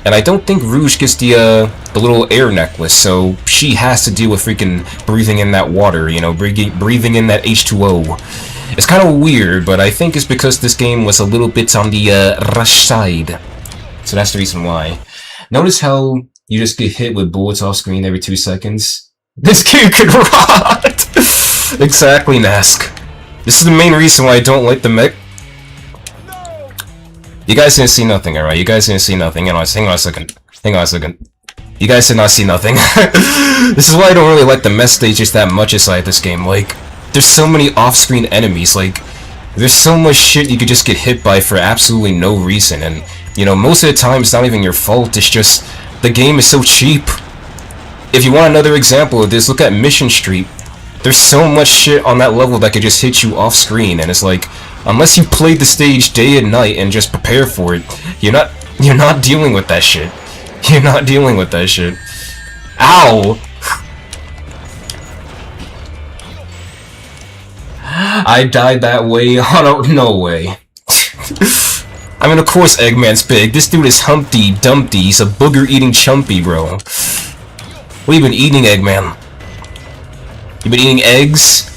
and I don't think Rouge gets the little air necklace, so she has to deal with freaking breathing in that water, you know, breathing in that H2O. It's kind of weird, but I think it's because this game was a little bit on the, rush side. So that's the reason why. Notice how you just get hit with bullets off screen every 2 seconds. This game could rot! Exactly, Nask. This is the main reason why I don't like the mech. You guys didn't see nothing, alright? You guys didn't see nothing. Hang on a second. Hang on a second. You guys did not see nothing. This is why I don't really like the mess stages that much inside this game. Like, there's so many off-screen enemies. Like, there's so much shit you could just get hit by for absolutely no reason. And, you know, most of the time it's not even your fault. It's just, the game is so cheap. If you want another example of this, look at Mission Street. There's so much shit on that level that could just hit you off-screen. And it's like, unless you played the stage day and night and just prepare for it, you're not dealing with that shit. You're not dealing with that shit. Ow! I died that way on a... no way. I mean, of course Eggman's big. This dude is Humpty Dumpty. He's a booger-eating chumpy, bro. What have you been eating, Eggman? You been eating eggs?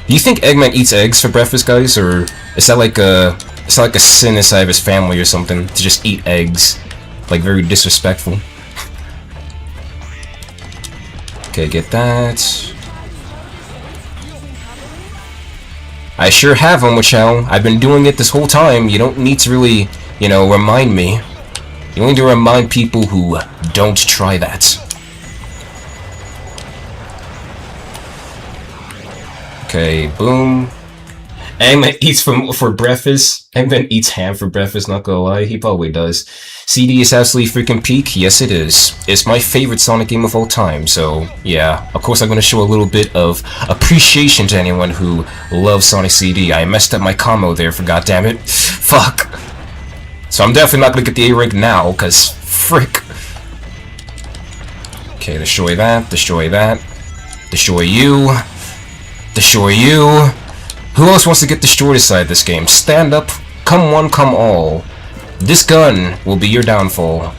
Do you think Eggman eats eggs for breakfast, guys? Or is that like a... it's not like a sin inside of his family or something to just eat eggs? Like, very disrespectful. Okay, get that. I sure have, Omochao. I've been doing it this whole time. You don't need to really, you know, remind me. You need to remind people who don't try that. Okay, boom. Eggman eats for breakfast. Eggman eats ham for breakfast, not gonna lie. He probably does. CD is absolutely freaking peak. Yes, it is. It's my favorite Sonic game of all time, so yeah. Of course, I'm gonna show a little bit of appreciation to anyone who loves Sonic CD. I messed up my combo there, for goddammit. Fuck. So I'm definitely not gonna get the A rank now, cause frick. Okay, destroy that, destroy that. Destroy you. Destroy you. Who else wants to get destroyed inside this game? Stand up, come one, come all. This gun will be your downfall.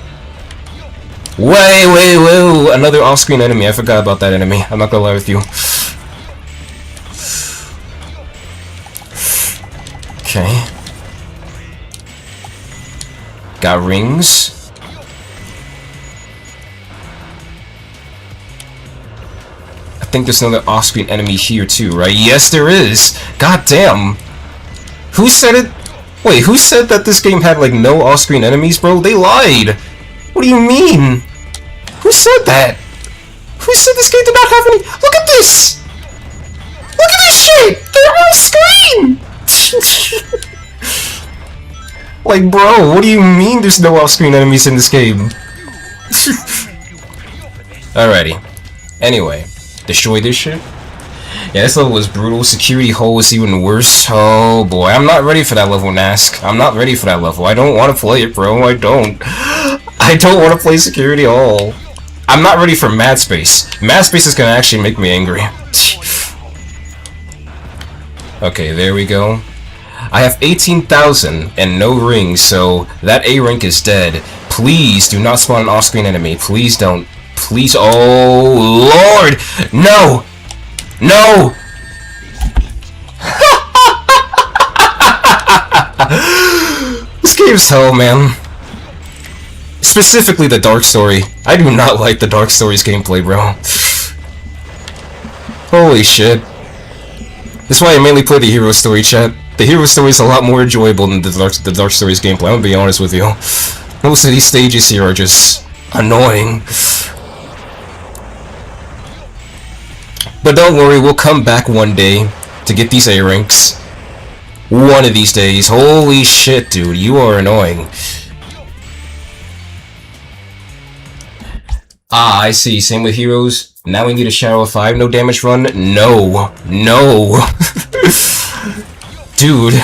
Wait, another off-screen enemy. I forgot about that enemy. I'm not gonna lie with you. Okay. Got rings. I think there's another off-screen enemy here too, right? Yes, there is! God damn! Who said it? Wait, who said that this game had, like, no off-screen enemies, bro? They lied! What do you mean? Who said that? Who said this game did not have any- Look at this! Look at this shit! They're off-screen! Like, bro, what do you mean there's no off-screen enemies in this game? Alrighty. Anyway. Destroy this shit? Yeah, this level was brutal. Security hole was even worse. Oh boy, I'm not ready for that level, Nask. I'm not ready for that level. I don't want to play it, bro. I don't want to play security at all. I'm not ready for Mad Space. Mad Space is gonna actually make me angry. Okay, there we go. I have 18,000 and no rings, so that A rank is dead. Please do not spawn an off-screen enemy. Please don't. Please, oh lord! No! No! This game's hell, man. Specifically the Dark Story. I do not like the Dark Story's gameplay, bro. Holy shit. That's why I mainly play the Hero Story, chat. The Hero Story is a lot more enjoyable than the Dark Story's gameplay, I'm gonna be honest with you. Most of these stages here are just annoying. But don't worry, we'll come back one day to get these A ranks. One of these days. Holy shit, dude, you are annoying. Ah, I see. Same with heroes. Now we need a Shadow of 5, no damage run? No. No. Dude.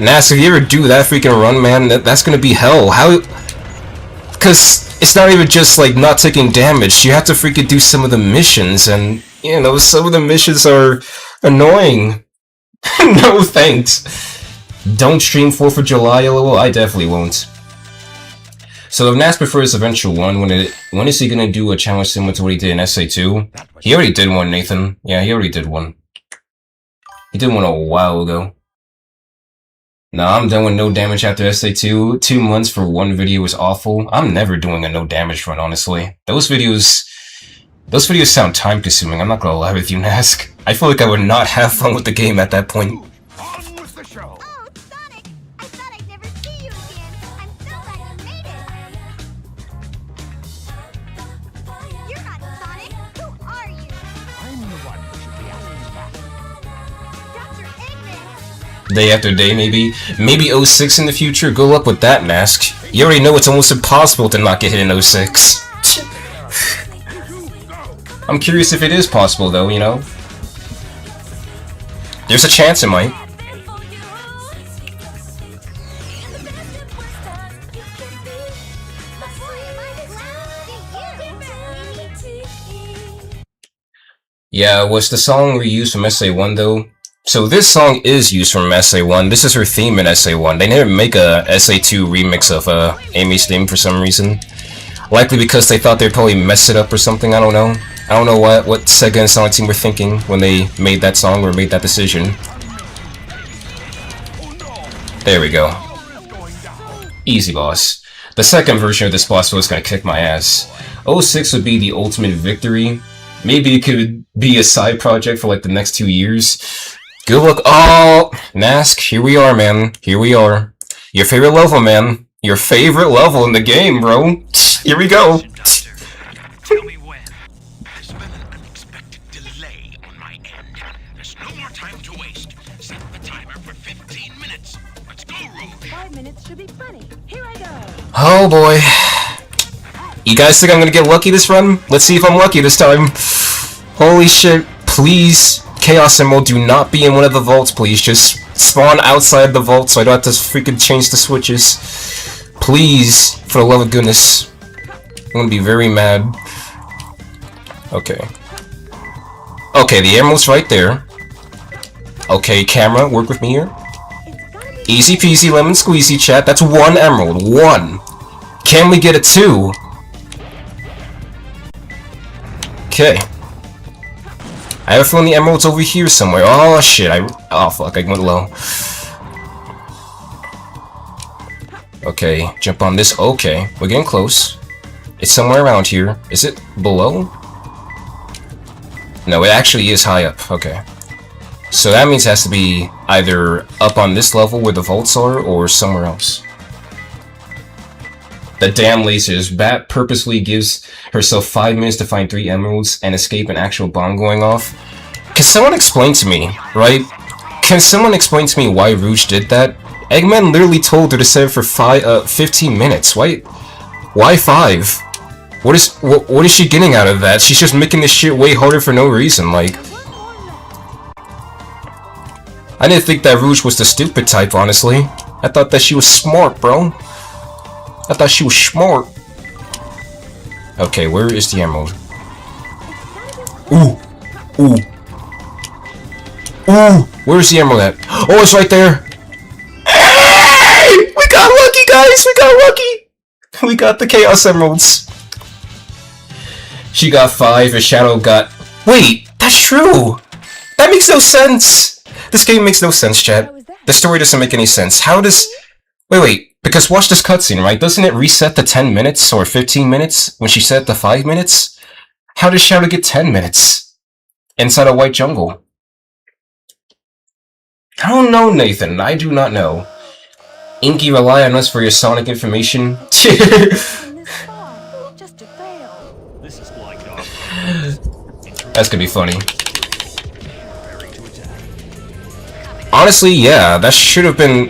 Nas, if you ever do that freaking run, man, that's gonna be hell. How... Because it's not even just, like, not taking damage. You have to freaking do some of the missions, and... You know, some of the missions are annoying. No thanks. Don't stream 4th of July, lol. I definitely won't. So if Nas prefers Eventual 1, when is he gonna do a challenge similar to what he did in SA2? He already did one, Nathan. Yeah, he already did one. He did one a while ago. Nah, I'm done with no damage after SA2. 2 months for one video was awful. I'm never doing a no damage run, honestly. Those videos sound time-consuming, I'm not gonna lie with you, Nask. I feel like I would not have fun with the game at that point. On with the show. Oh, Sonic! I thought I'd never see you again. I'm so glad you made it. Day after day, maybe. Maybe 06 in the future? Good luck with that, Mask. You already know it's almost impossible to not get hit in 06. I'm curious if it is possible, though, you know? There's a chance it might. Yeah, was the song reused from SA1 though? So this song is used from SA1. This is her theme in SA1. They didn't make a SA2 remix of Amy's theme for some reason. Likely because they thought they'd probably mess it up or something, I don't know. I don't know what Sega and Sonic Team were thinking when they made that song or made that decision. There we go. Easy boss. The second version of this boss was gonna kick my ass. 06 would be the ultimate victory. Maybe it could be a side project for like the next 2 years. Good luck. Oh, Mask, here we are, man. Here we are. Your favorite level, man. Your favorite level in the game, bro. Here we go. Tell me when. There's been an unexpected delay on my end. There's no more time to waste. Set the timer for 15 minutes. Let's go, Rouge. 5 minutes should be plenty. Here I go. Oh boy. You guys think I'm gonna get lucky this run? Let's see if I'm lucky this time. Holy shit. Please, Chaos Emerald, do not be in one of the vaults, please. Just spawn outside the vault so I don't have to freaking change the switches. Please, for the love of goodness. I'm gonna be very mad. Okay. Okay, the emerald's right there. Okay, camera, work with me here. Easy peasy lemon squeezy, chat. That's 1 emerald. 1. Can we get a 2? Okay. I have a feeling the emerald's over here somewhere. Oh shit, oh fuck, I went low. Okay, jump on this. Okay, we're getting close. It's somewhere around here. Is it below? No, it actually is high up. Okay. So that means it has to be either up on this level where the vaults are, or somewhere else. The damn lasers. Bat purposely gives herself 5 minutes to find 3 emeralds and escape an actual bomb going off. Can someone explain to me, right? Can someone explain to me why Rouge did that? Eggman literally told her to set it for 15 minutes. Why 5? What is she getting out of that? She's just making this shit way harder for no reason, like. I didn't think that Rouge was the stupid type, honestly. I thought that she was smart, bro. I thought she was smart. Okay, where is the emerald? Ooh. Ooh. Ooh. Where's the emerald at? Oh, it's right there. Hey! We got lucky, guys! We got lucky! We got the Chaos Emeralds. She got 5, and Shadow got... Wait! That's true! That makes no sense! This game makes no sense, chat. The story doesn't make any sense. How does... Wait. Because watch this cutscene, right? Doesn't it reset to 10 minutes or 15 minutes when she set to 5 minutes? How does Shadow get 10 minutes inside a white jungle? I don't know, Nathan. I do not know. Inky, rely on us for your Sonic information. That's gonna be funny. Honestly, yeah, that should have been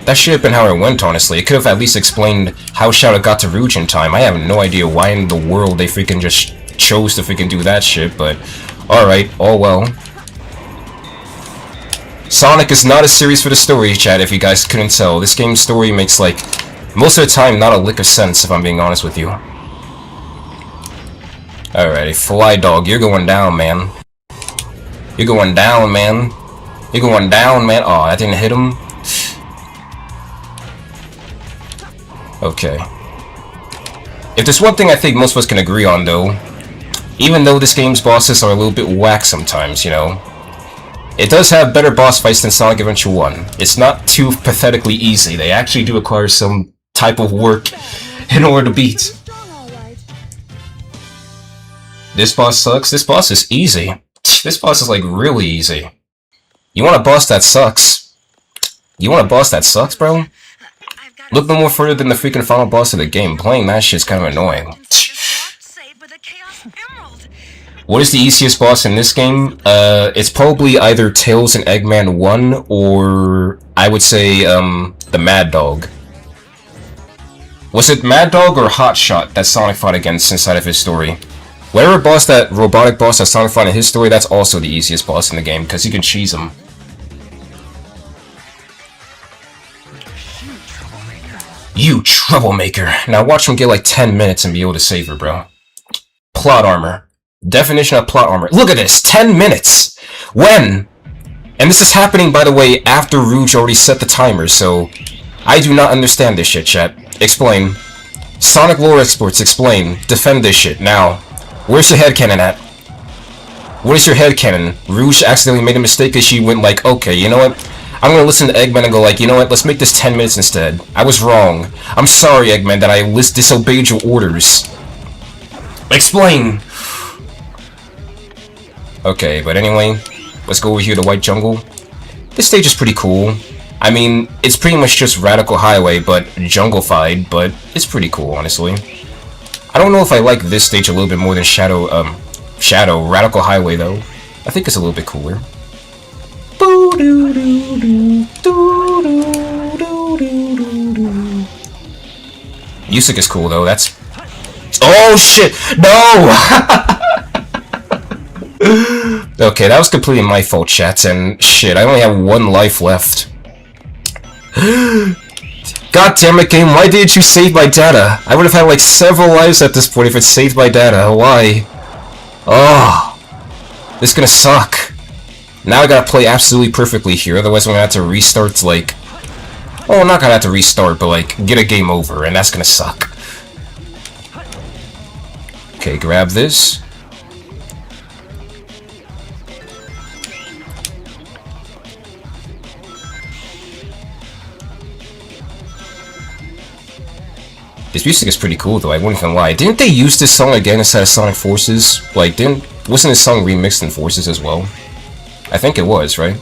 how it went, honestly. It could have at least explained how Shadow got to Rouge in time. I have no idea why in the world they freaking just chose to freaking do that shit, but alright, all well. Sonic is not a series for the story, chat, if you guys couldn't tell. This game's story makes, like, most of the time not a lick of sense, if I'm being honest with you. Alrighty, Fly Dog, you're going down, man. You're going down, man. You're going down, man. Oh, that didn't hit him. Okay. If there's one thing I think most of us can agree on, though, even though this game's bosses are a little bit whack sometimes, you know, it does have better boss fights than Sonic Adventure 1. It's not too pathetically easy. They actually do require some type of work in order to beat. This boss sucks. This boss is easy. This boss is, like, really easy. You want a boss that sucks? You want a boss that sucks, bro? Look no more further than the freaking final boss of the game. Playing that shit's kind of annoying. What is the easiest boss in this game? It's probably either Tails and Eggman 1 or I would say, the Mad Dog. Was it Mad Dog or Hot Shot that Sonic fought against inside of his story? Whatever boss, that robotic boss that Sonic fought in his story, that's also the easiest boss in the game, because you can cheese him. You troublemaker. Now watch him get like 10 minutes and be able to save her, bro. Plot armor. Definition of plot armor. Look at this! 10 minutes! When? And this is happening, by the way, after Rouge already set the timer, so... I do not understand this shit, chat. Explain. Sonic lore experts, explain. Defend this shit, now. Where's your headcanon at? What is your headcanon? Rouge accidentally made a mistake because she went like, okay, you know what? I'm gonna listen to Eggman and go like, you know what? Let's make this 10 minutes instead. I was wrong. I'm sorry, Eggman, that I disobeyed your orders. Explain! Okay, but anyway, let's go over here to White Jungle. This stage is pretty cool. I mean, it's pretty much just Radical Highway, but jungle-fied, but it's pretty cool, honestly. I don't know if I like this stage a little bit more than Radical Highway, though. I think it's a little bit cooler. Music is cool, though, that's... Oh, shit! No! Okay, that was completely my fault, chat, and shit, I only have 1 life left. God damn it, game, why didn't you save my data? I would have had like several lives at this point if it saved my data. Why? Oh, this is gonna suck. Now I gotta play absolutely perfectly here, otherwise I'm gonna have to restart, like... Oh, I'm not gonna have to restart, but like, get a game over, and that's gonna suck. Okay, grab this. This music is pretty cool, though, I wouldn't even lie. Didn't they use this song again inside of Sonic Forces? Like, wasn't this song remixed in Forces as well? I think it was, right?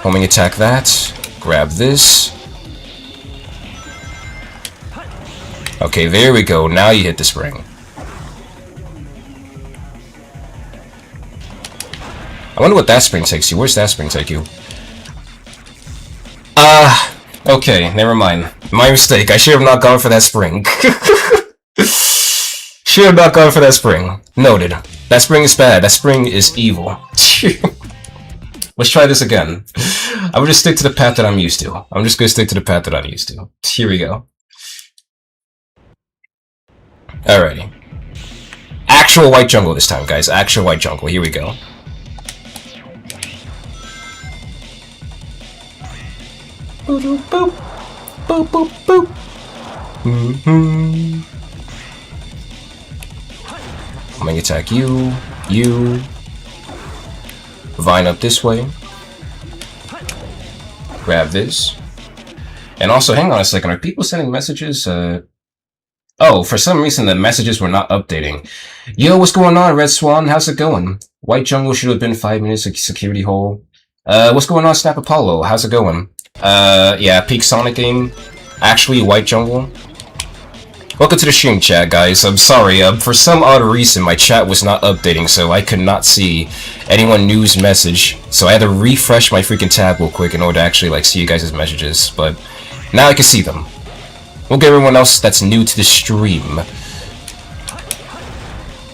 Homing attack that. Grab this. Okay, there we go. Now you hit the spring. I wonder what that spring takes you. Where's that spring take you? Okay, never mind. My mistake. I should have not gone for that spring. Should have not gone for that spring. Noted. That spring is bad. That spring is evil. Let's try this again. I would just stick to the path that I'm used to. I'm just gonna stick to the path that I'm used to. Here we go. Alrighty. Actual White Jungle this time, guys. Actual White Jungle. Here we go. Boop, boop, boop, boop, boop. I'm gonna attack you. Vine up this way. Grab this. And also, hang on a second. Are people sending messages? Oh, for some reason the messages were not updating. Yo, what's going on, Red Swan? How's it going? White Jungle should have been 5 minutes of security hole. What's going on, Snap Apollo? How's it going? Yeah, Peak Sonic game. Actually, White Jungle. Welcome to the stream, chat, guys. I'm sorry, for some odd reason, my chat was not updating, so I could not see anyone new's message. So I had to refresh my freaking tab real quick in order to actually, like, see you guys' messages. But now I can see them. We'll get everyone else that's new to the stream.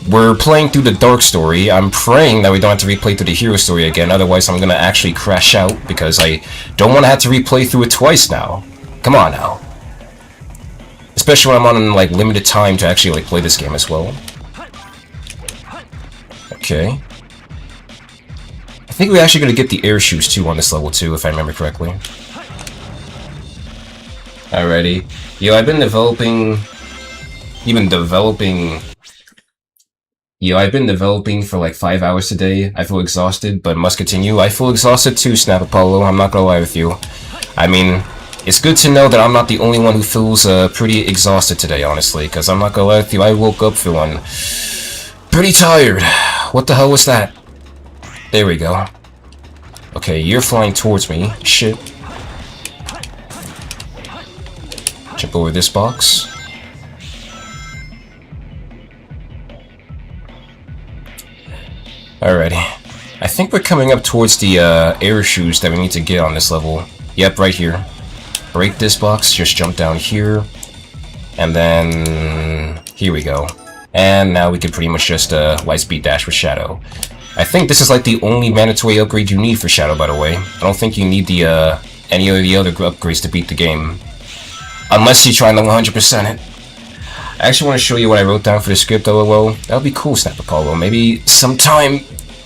We're playing through the Dark Story. I'm praying that we don't have to replay through the Hero Story again, otherwise I'm gonna actually crash out, because I don't want to have to replay through it twice now. Come on now. Especially when I'm on, like, limited time to actually, like, play this game as well. Okay. I think we're actually gonna get the air shoes too on this level too, if I remember correctly. Alrighty. Yo, I've been developing for like 5 hours today. I feel exhausted, but must continue. I feel exhausted too, Snap Apollo. I'm not gonna lie with you. I mean, it's good to know that I'm not the only one who feels pretty exhausted today, honestly, because I'm not gonna lie with you, I woke up feeling pretty tired. What the hell was that? There we go. Okay, you're flying towards me. Shit. Jump over this box. Alrighty. I think we're coming up towards the air shoes that we need to get on this level. Yep, right here. Break this box, just jump down here. And then... here we go. And now we can pretty much just light speed dash with Shadow. I think this is like the only mandatory upgrade you need for Shadow, by the way. I don't think you need the any of the other upgrades to beat the game. Unless you're trying to 100% it. I actually want to show you what I wrote down for the script, LOL. That would be cool, Snap Apollo. Maybe sometime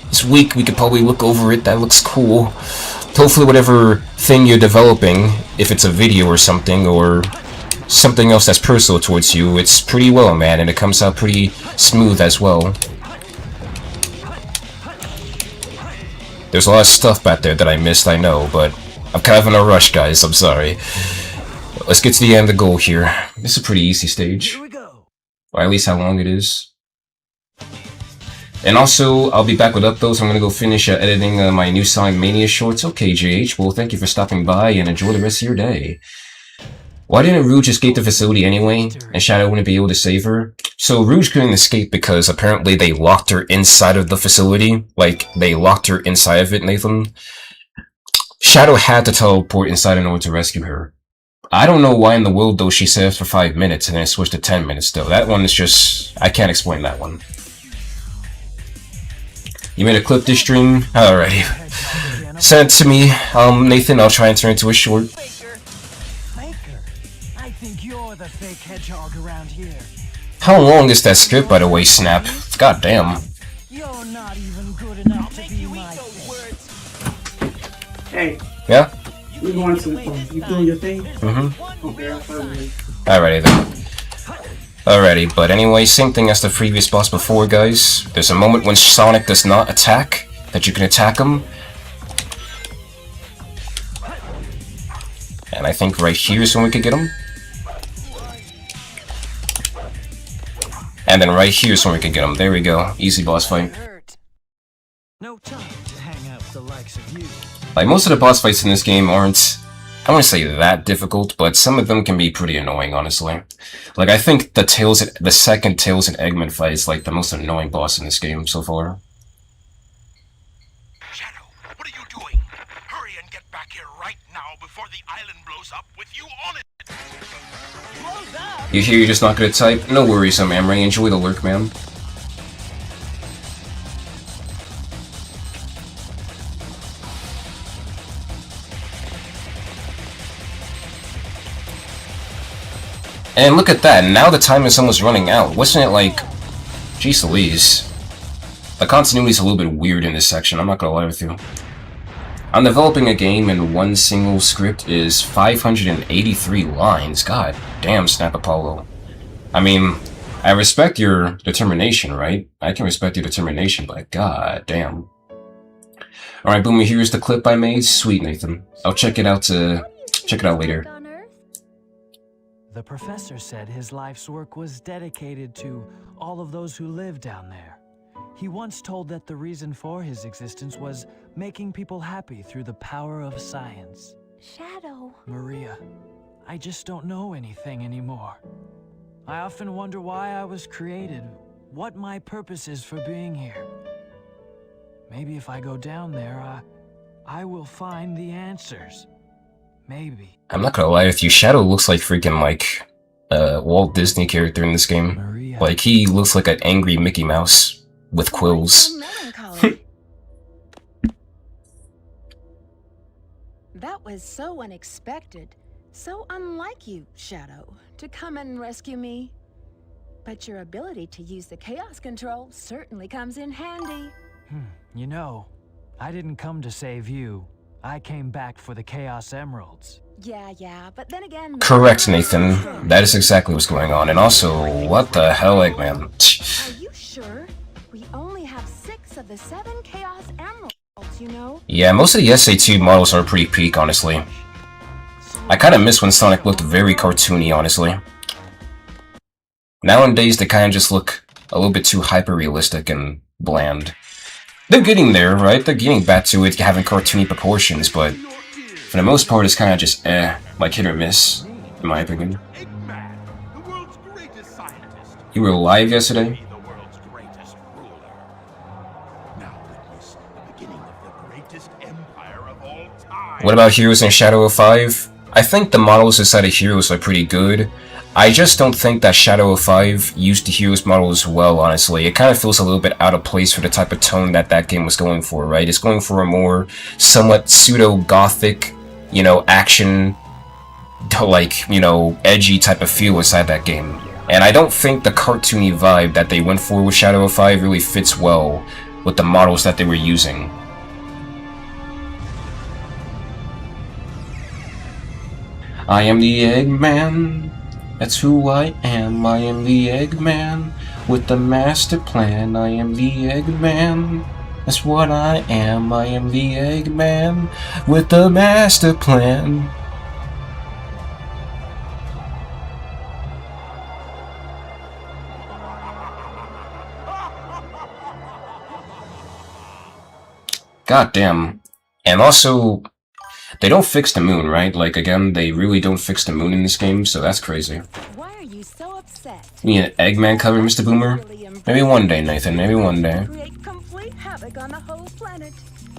this week we could probably look over it. That looks cool. Hopefully whatever thing you're developing, if it's a video or something else that's personal towards you, it's pretty well, man, and it comes out pretty smooth as well. There's a lot of stuff back there that I missed, I know, but I'm kind of in a rush, guys. I'm sorry. Let's get to the end of the goal here. This is a pretty easy stage. Or at least how long it is. And also, I'll be back with uploads. I'm gonna go finish editing my new Sonic Mania shorts. Okay, JH, well, thank you for stopping by and enjoy the rest of your day. Why didn't Rouge escape the facility anyway, and Shadow wouldn't be able to save her? So Rouge couldn't escape because apparently they locked her inside of the facility. Like, they locked her inside of it, Nathan. Shadow had to teleport inside in order to rescue her. I don't know why in the world, though, she saved for 5 minutes and then switched to 10 minutes, though. That one is just... I can't explain that one. You made a clip this stream? Alrighty. Send it to me, Nathan. I'll try and turn it into a short. I think you're the fake hedgehog around here. How long is that script, by the way, Snap? God damn. You're not even good enough to be my Hey. Yeah? We're going to you doing your thing? Mm-hmm. Okay, I'll follow you. Alrighty then. Alrighty, but anyway, same thing as the previous boss before, guys. There's a moment when Sonic does not attack, that you can attack him. And I think right here is when we could get him. And then right here is when we can get him. There we go. Easy boss fight. No time to hang out with the likes of you. Like, most of the boss fights in this game aren't, I wouldn't say that difficult, but some of them can be pretty annoying, honestly. Like, I think the second Tails and Eggman fight is like the most annoying boss in this game so far. Shadow, what are you doing? Hurry and get back here right now before the island blows up with you on it! You hear you're just not gonna type? No worries, I'm Amray. Enjoy the lurk, man. And look at that, now the time is almost running out. Wasn't it like... Jeez Louise. The continuity's a little bit weird in this section, I'm not gonna lie with you. I'm developing a game and one single script is 583 lines. God damn, Snap Apollo. I mean, I respect your determination, right? I can respect your determination, but god damn. Alright, Boomy, here's the clip I made. Sweet, Nathan. I'll check it out later. The professor said his life's work was dedicated to all of those who live down there. He once told that the reason for his existence was making people happy through the power of science. Shadow. Maria, I just don't know anything anymore. I often wonder why I was created, what my purpose is for being here. Maybe if I go down there, I will find the answers. Maybe. I'm not gonna lie with you, Shadow looks like freaking like a Walt Disney character in this game. Maria. Like, he looks like an angry Mickey Mouse with quills. That was so unexpected. So unlike you, Shadow, to come and rescue me. But your ability to use the chaos control certainly comes in handy. You know, I didn't come to save you. I came back for the Chaos Emeralds. Yeah, but then again... Correct, Nathan. That is exactly what's going on. And also, what the hell, Eggman? Are you sure? We only have 6 of the 7 Chaos Emeralds, you know? Yeah, most of the SA2 models are pretty peak, honestly. I kinda miss when Sonic looked very cartoony, honestly. Nowadays, they kinda just look a little bit too hyper-realistic and bland. They're getting there, right? They're getting back to it having cartoony proportions, but for the most part, it's kinda just like hit or miss, in my opinion. Eggman, the world's greatest scientist. You were live yesterday? Be the world's greatest ruler. Now witness the beginning of the greatest empire of all time. What about Heroes in Shadow of 5? I think the models inside of Heroes are pretty good. I just don't think that Shadow of 5 used the Heroes models well, honestly. It kind of feels a little bit out of place for the type of tone that that game was going for, right? It's going for a more somewhat pseudo-gothic, you know, action, like, you know, edgy type of feel inside that game. And I don't think the cartoony vibe that they went for with Shadow of 5 really fits well with the models that they were using. I am the Eggman. That's who I am. I am the Eggman with the master plan. I am the Eggman. That's what I am. I am the Eggman with the master plan. God damn. And also, they don't fix the moon, right? Like, again, they really don't fix the moon in this game, so that's crazy. Why are you so upset? You need an Eggman cover, Mr. Boomer? Maybe one day, Nathan, maybe one day. Create complete havoc on the whole planet.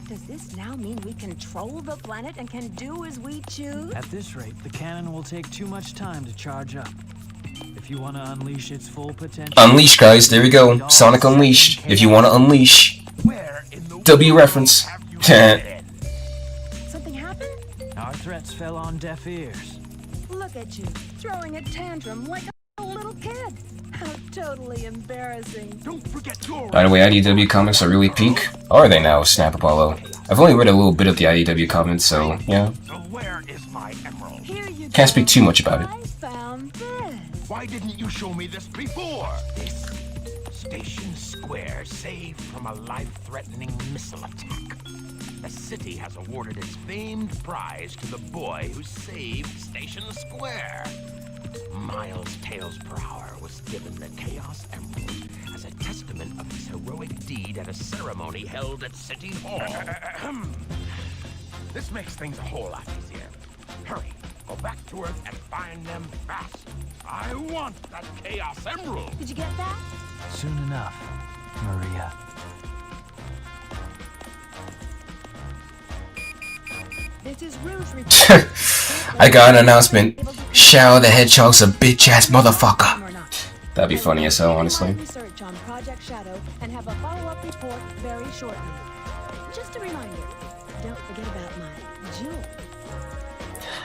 Does this now mean we control the planet and can do as we choose? At this rate, the cannon will take too much time to charge up. If you want to unleash its full potential... Unleash, guys, there we go. Sonic Unleashed. If you want to unleash. Where in the W reference. Something happened? Our threats fell on deaf ears. Look at you, throwing a tantrum like a little kid. How totally embarrassing. Don't forget your... By the way, IDW comics are really peak. Are they now, Snap Apollo? I've only read a little bit of the IDW comments, so, yeah. So where is my emerald? Here you Can't go. speak too much about it. I found this. Why didn't you show me this before? This Station Square saved from a life-threatening missile attack. The city has awarded its famed prize to the boy who saved Station Square. Miles Tails per hour was given the Chaos Emerald as a testament of his heroic deed at a ceremony held at City Hall. This makes things a whole lot easier. Hurry, go back to Earth and find them fast. I want that Chaos Emerald! Did you get that? Soon enough, Maria. This is Rouge report. I got an announcement. Shadow the Hedgehog's a bitch-ass motherfucker. That'd be funny as hell, honestly. Research on Project Shadow and have a follow-up report very shortly. Just a reminder, don't forget about my jewel.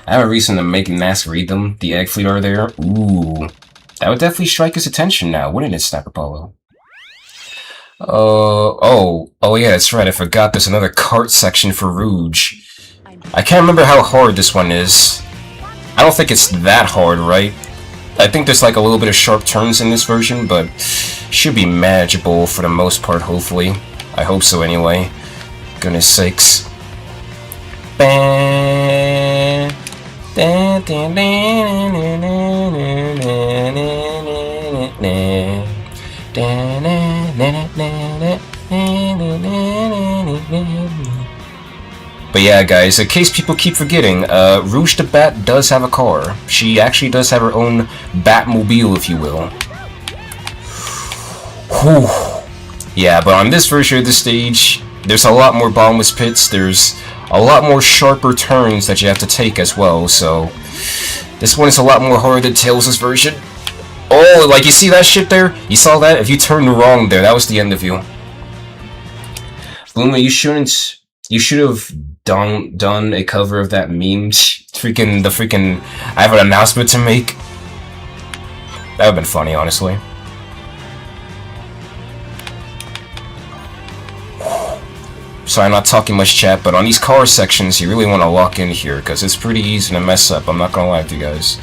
I have a reason to make Nask read them. The Egg Fleet are there. Ooh. That would definitely strike his attention now, wouldn't it, Snap Apollo? Oh yeah, that's right. I forgot there's another cart section for Rouge. I can't remember how hard this one is. I don't think it's that hard, right? I think there's like a little bit of sharp turns in this version, but should be manageable for the most part, hopefully. I hope so anyway. Goodness sakes. But yeah, guys, in case people keep forgetting, Rouge the Bat does have a car. She actually does have her own Batmobile, if you will. Whew. Yeah, but on this version of the stage, there's a lot more bottomless pits, there's a lot more sharper turns that you have to take as well, so this one is a lot more harder than Tails' version. Oh, like you see that shit there? You saw that? If you turned wrong there, that was the end of you. Boomer, you should have done a cover of that meme. I have an announcement to make. That would have been funny, honestly. Sorry, I'm not talking much chat, but on these car sections, you really want to lock in here, because it's pretty easy to mess up. I'm not gonna lie to you guys.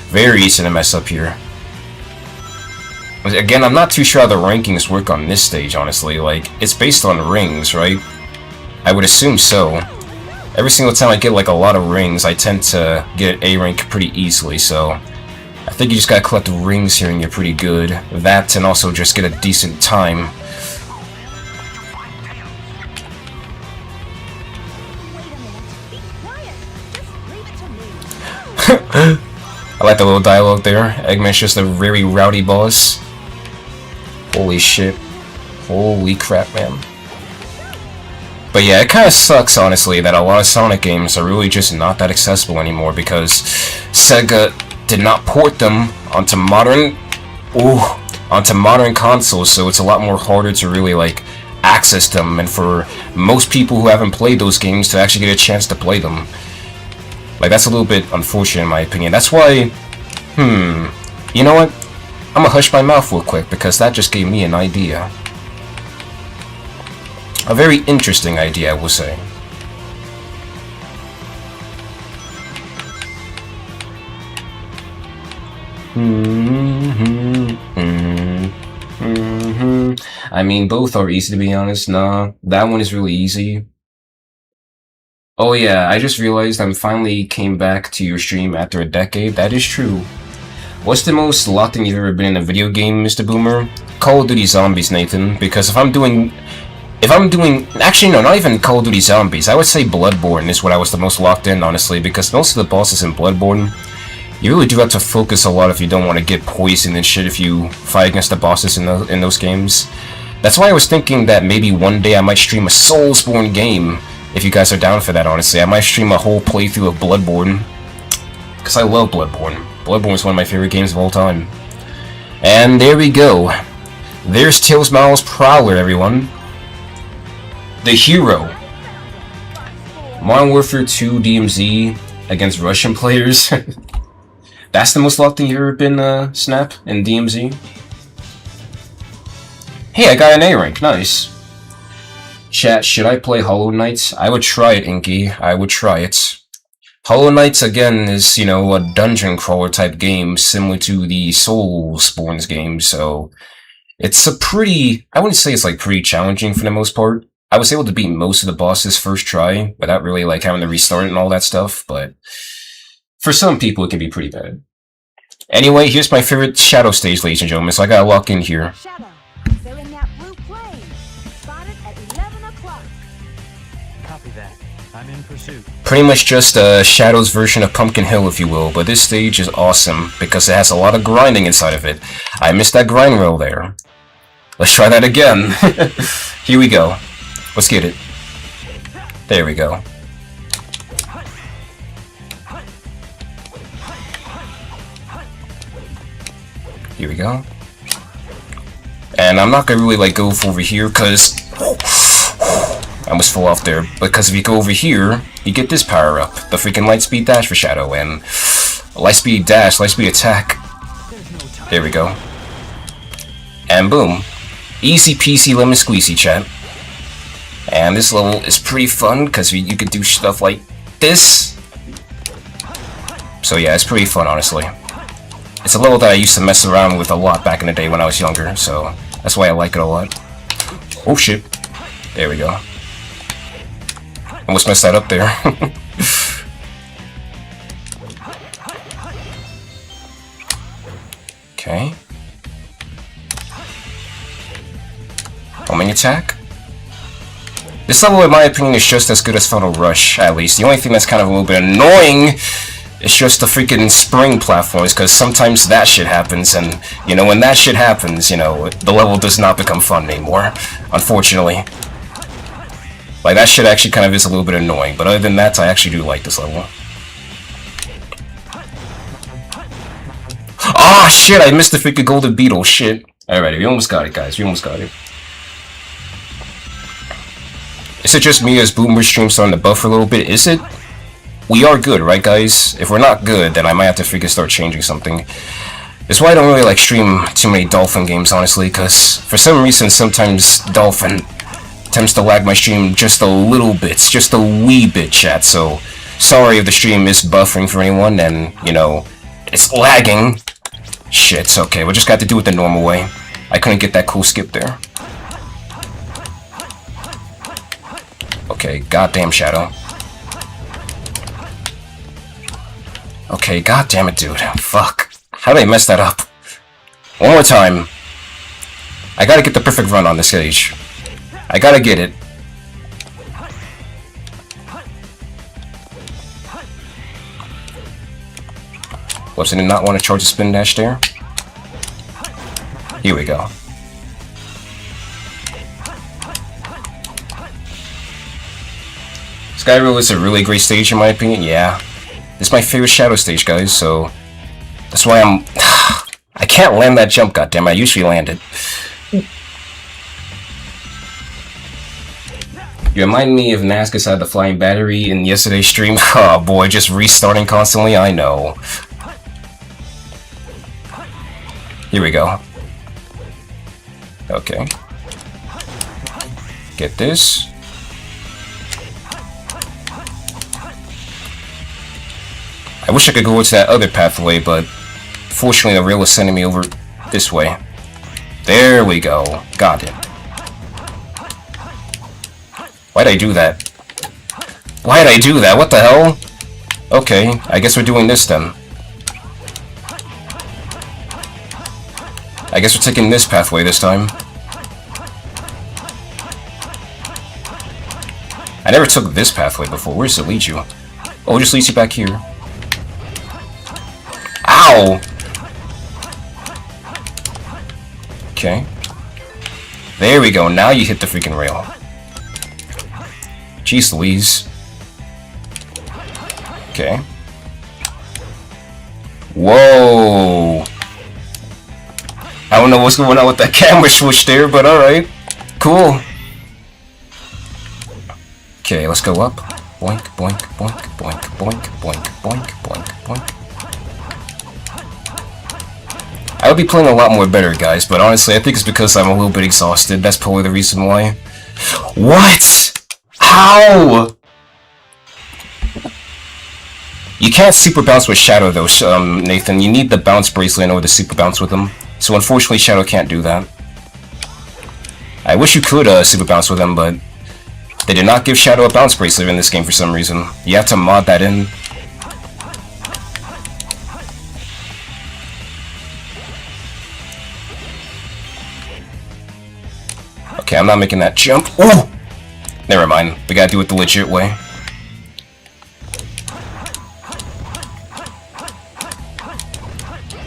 Very easy to mess up here. Again, I'm not too sure how the rankings work on this stage, honestly. Like, it's based on rings, right? I would assume so. Every single time I get like a lot of rings, I tend to get an A rank pretty easily, so I think you just gotta collect rings here and you're pretty good. That, and also just get a decent time. I like the little dialogue there. Eggman's just a very rowdy boss. Holy shit. Holy crap, man. But yeah, it kind of sucks, honestly, that a lot of Sonic games are really just not that accessible anymore because Sega did not port them onto modern consoles, so it's a lot more harder to really like access them, and for most people who haven't played those games to actually get a chance to play them. Like, that's a little bit unfortunate in my opinion. That's why, you know what? I'm gonna hush my mouth real quick because that just gave me an idea. A very interesting idea, I will say. I mean, both are easy to be honest. Nah, that one is really easy. Oh yeah, I just realized I finally came back to your stream after a decade. That is true. What's the most locked in you've ever been in a video game, Mr. Boomer? Call of Duty Zombies, Nathan. Because if I'm doing, actually no, not even Call of Duty Zombies. I would say Bloodborne is what I was the most locked in, honestly, because most of the bosses in Bloodborne, you really do have to focus a lot if you don't want to get poisoned and shit if you fight against the bosses in those games. That's why I was thinking that maybe one day I might stream a Soulsborne game, if you guys are down for that, honestly. I might stream a whole playthrough of Bloodborne, because I love Bloodborne. Bloodborne is one of my favorite games of all time. And there we go. There's Tails Miles Prowler, everyone. The hero. Modern Warfare 2 DMZ against Russian players. That's the most locked in you've ever been, Snap, in DMZ? Hey, I got an A rank, nice. Chat, should I play Hollow Knight? I would try it, Inky. I would try it. Hollow Knight, again, is, you know, a dungeon crawler type game, similar to the Soulsborne game, so it's a pretty, I wouldn't say it's like pretty challenging for the most part. I was able to beat most of the bosses first try, without really like having to restart it and all that stuff, but for some people it can be pretty bad. Anyway, here's my favorite Shadow stage, ladies and gentlemen, so I gotta walk in here. Shadow, they're in that blue plane. Spotted at 11 o'clock. Copy that. I'm in pursuit. Pretty much just Shadow's version of Pumpkin Hill, if you will, but this stage is awesome because it has a lot of grinding inside of it. I missed that grind roll there. Let's try that again. Here we go. Let's get it. There we go. Here we go. And I'm not gonna really like go over here because I almost fall off there. Because if you go over here, you get this power up, the freaking Lightspeed Dash for Shadow, and Lightspeed Dash, Lightspeed Attack. There we go. And boom. Easy peasy lemon squeezy, chat. And this level is pretty fun because you can do stuff like this. So yeah, it's pretty fun, honestly. It's a level that I used to mess around with a lot back in the day when I was younger, so that's why I like it a lot. Oh shit. There we go. Almost messed that up there. Okay. Homing attack. This level, in my opinion, is just as good as Final Rush, at least. The only thing that's kind of a little bit annoying is just the freaking spring platforms, because sometimes that shit happens, and, you know, when that shit happens, you know, the level does not become fun anymore, unfortunately. Like, that shit actually kind of is a little bit annoying, but other than that, I actually do like this level. Ah, shit, I missed the freaking golden beetle, shit. Alright, we almost got it, guys, we almost got it. Is it just me as Boomer stream starting to buffer a little bit? Is it? We are good, right, guys? If we're not good, then I might have to freaking start changing something. That's why I don't really like stream too many Dolphin games, honestly, because for some reason, sometimes Dolphin tends to lag my stream just a little bit, just a wee bit, chat, so sorry if the stream is buffering for anyone, and, you know, it's lagging. Shit, it's okay, we'll just got to do it the normal way. I couldn't get that cool skip there. Okay, goddamn Shadow. Okay, goddamn it, dude. Fuck. How did I mess that up? One more time. I gotta get the perfect run on this stage. I gotta get it. Whoops, I did not want to charge the spin dash there. Here we go. Skyrim is a really great stage in my opinion, yeah. This is my favorite Shadow stage, guys, so... That's why I'm... I can't land that jump, goddammit, I usually land it. You remind me of Nazcus had the flying battery in yesterday's stream. Oh boy, just restarting constantly, I know. Here we go. Okay. Get this. I wish I could go to that other pathway, but fortunately the rail is sending me over this way. There we go. Got it. Why'd I do that? Why'd I do that? What the hell? Okay, I guess we're doing this then. I guess we're taking this pathway this time. I never took this pathway before. Where does it lead you? Oh, it just leads you back here. Ow! Okay. There we go. Now you hit the freaking rail. Jeez Louise. Okay. Whoa! I don't know what's going on with that camera switch there, but alright. Cool. Okay, let's go up. Boink, boink, boink, boink, boink, boink, boink, boink, boink. I would be playing a lot more better, guys, but honestly, I think it's because I'm a little bit exhausted. That's probably the reason why. What? How? You can't super bounce with Shadow, though, Nathan. You need the bounce bracelet in order to super bounce with him. So unfortunately, Shadow can't do that. I wish you could super bounce with him, but they did not give Shadow a bounce bracelet in this game for some reason. You have to mod that in. Okay, I'm not making that jump. Oh! Never mind. We gotta do it the legit way.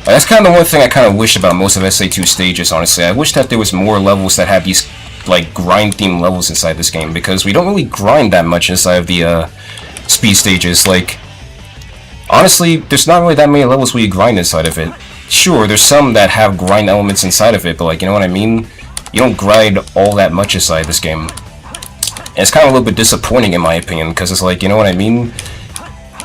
That's kind of the one thing I kind of wish about most of SA2 stages, honestly. I wish that there was more levels that have these, like, grind-themed levels inside this game, because we don't really grind that much inside of the, speed stages. Like, honestly, there's not really that many levels where you grind inside of it. Sure, there's some that have grind elements inside of it, but, like, you know what I mean? You don't grind all that much inside this game. And it's kind of a little bit disappointing in my opinion, because it's like, you know what I mean?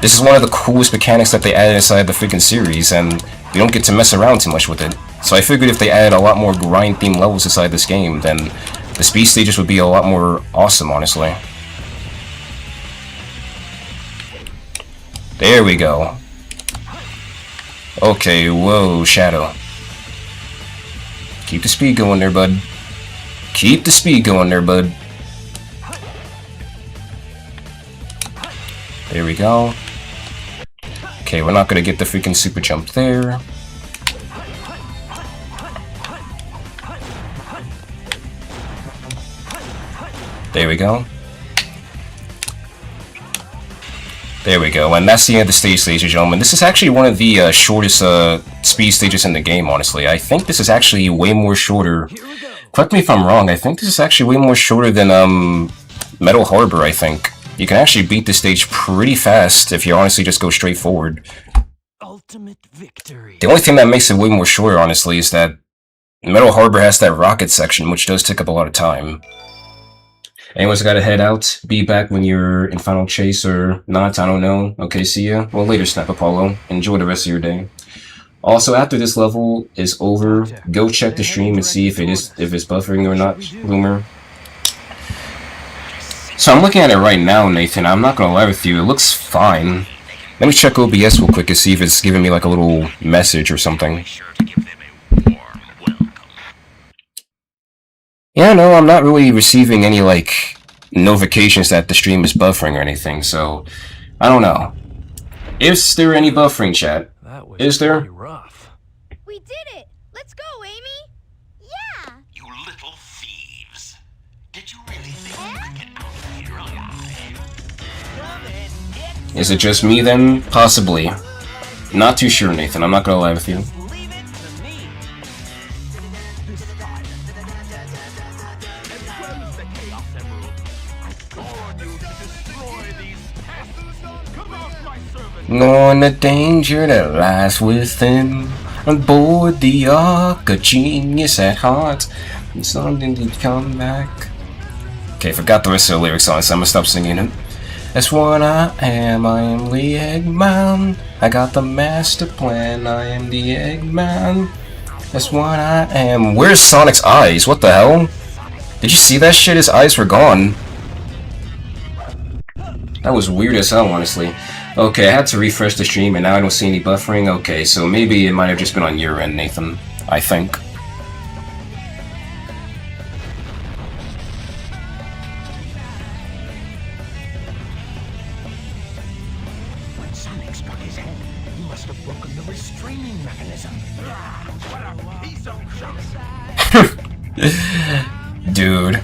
This is one of the coolest mechanics that they added inside the freaking series, and we don't get to mess around too much with it. So I figured if they added a lot more grind-themed levels inside this game, then the speed stages would be a lot more awesome, honestly. There we go. Okay, whoa, Shadow. Keep the speed going there, bud. Keep the speed going there, bud. There we go. Okay, we're not gonna get the freaking super jump there. There we go. There we go, and that's the end of the stage, ladies and gentlemen. This is actually one of the shortest speed stages in the game, honestly. I think this is actually way more shorter. Correct me if I'm wrong, I think this is actually way more shorter than Metal Harbor, I think. You can actually beat this stage pretty fast if you honestly just go straight forward. Ultimate victory. The only thing that makes it way more shorter, honestly, is that Metal Harbor has that rocket section, which does take up a lot of time. Anyone's gotta head out. Be back when you're in Final Chase or not, I don't know. Okay, see ya. Well, later, Snap Apollo. Enjoy the rest of your day. Also, after this level is over, go check the stream and see if it's buffering or not, Bloomer. So I'm looking at it right now, Nathan. I'm not gonna lie with you, it looks fine. Let me check OBS real quick and see if it's giving me like a little message or something. Yeah, no, I'm not really receiving any like notifications that the stream is buffering or anything, so I don't know. Is there any buffering, chat? Is there? Rough. We did it! Let's go, Amy! Yeah! You little thieves. Did you really think you could get out of here alive? Is it just me then? Possibly. Not too sure, Nathan. I'm not gonna lie with you. Leave it to me. Enclose the Chaos Emerald. I call on you to destroy the Knowing the danger that lies within, on board the ark, a genius at heart, and something to come back. Okay, forgot the rest of the lyrics on it, so I'm gonna stop singing it. That's what I am the Eggman. I got the master plan, I am the Eggman. That's what I am. Where's Sonic's eyes? What the hell? Did you see that shit? His eyes were gone. That was weird as hell, honestly. Okay, I had to refresh the stream and now I don't see any buffering. Okay, so maybe it might have just been on your end, Nathan. I think. When Sonic struck his head, he must have broken the restraining mechanism. What a piece of junk! Dude.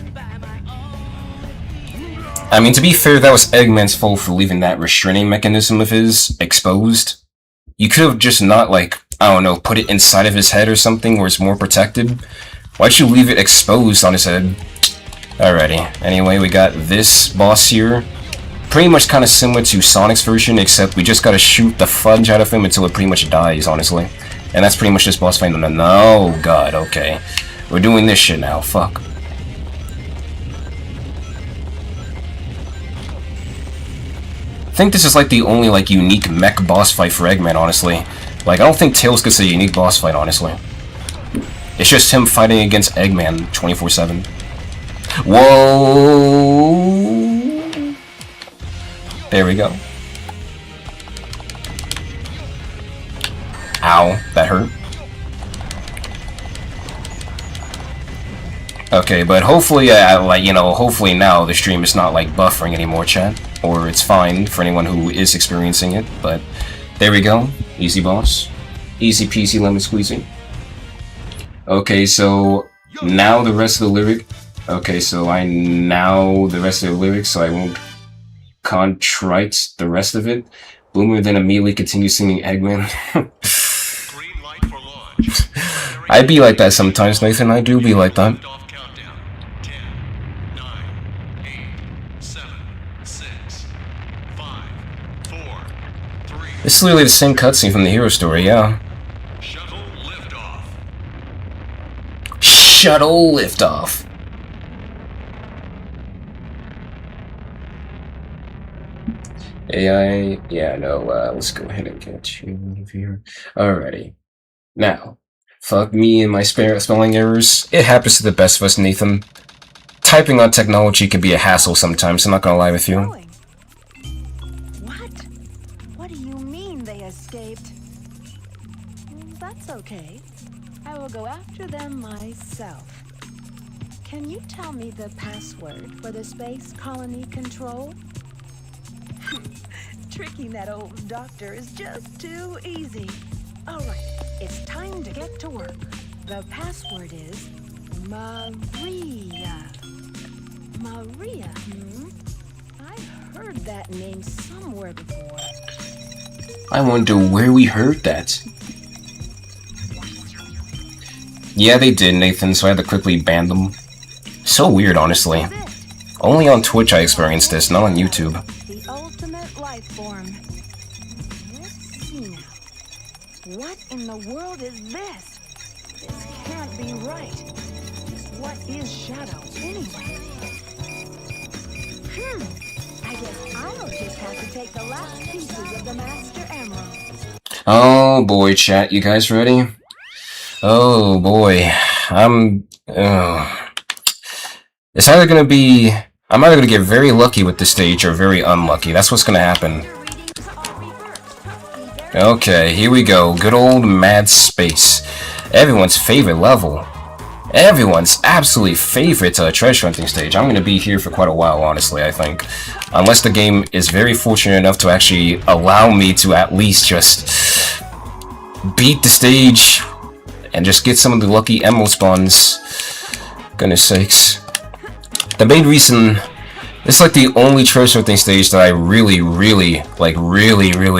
I mean, to be fair, that was Eggman's fault for leaving that restraining mechanism of his exposed. You could have just not, like, I don't know, put it inside of his head or something where it's more protected. Why'd you leave it exposed on his head? Alrighty. Anyway, we got this boss here. Pretty much kind of similar to Sonic's version, except we just gotta shoot the fudge out of him until it pretty much dies, honestly. And that's pretty much this boss fight. No, God, okay. We're doing this shit now, fuck. I think this is like the only like unique mech boss fight for Eggman, honestly. Like, I don't think Tails gets a unique boss fight, honestly. It's just him fighting against Eggman 24/7. Whoa! There we go. Ow, that hurt. Okay, but hopefully, like, you know, hopefully now the stream is not like buffering anymore, chat. Or it's fine for anyone who is experiencing it, but there we go. Easy boss. Easy peasy lemon squeezy. Okay, so now the rest of the lyric. Okay, so I know the rest of the lyrics, so I won't contrite the rest of it. Boomer then immediately continues singing Eggman. I be like that sometimes, Nathan. I do be like that. It's literally the same cutscene from the hero story, yeah. Shuttle liftoff. AI, yeah, no, let's go ahead and get you over here. Alrighty. Now, fuck me and my spelling errors. It happens to the best of us, Nathan. Typing on technology can be a hassle sometimes, I'm not gonna lie with you. That's okay. I will go after them myself. Can you tell me the password for the space colony control? Tricking that old doctor is just too easy. All right, it's time to get to work. The password is Maria. Maria, I've heard that name somewhere before. I wonder where we heard that. Yeah, they did, Nathan, so I had to quickly ban them. So weird, honestly. Only on Twitch I experienced this, not on YouTube. The ultimate life form. Let's see now. What in the world is this? This can't be right. What is Shadow, anyway? I guess I'll just have to take the last pieces of the Master Emerald. Oh boy, chat, you guys ready? Oh boy, it's either gonna be, I'm either gonna get very lucky with this stage or very unlucky. That's what's gonna happen. Okay, here we go. Good old Mad Space. Everyone's favorite level. Everyone's absolutely favorite treasure hunting stage. I'm gonna be here for quite a while, honestly, I think. Unless the game is very fortunate enough to actually allow me to at least just beat the stage and just get some of the lucky emerald spawns. Goodness sakes. The main reason, it's like the only treasure hunting stage that I really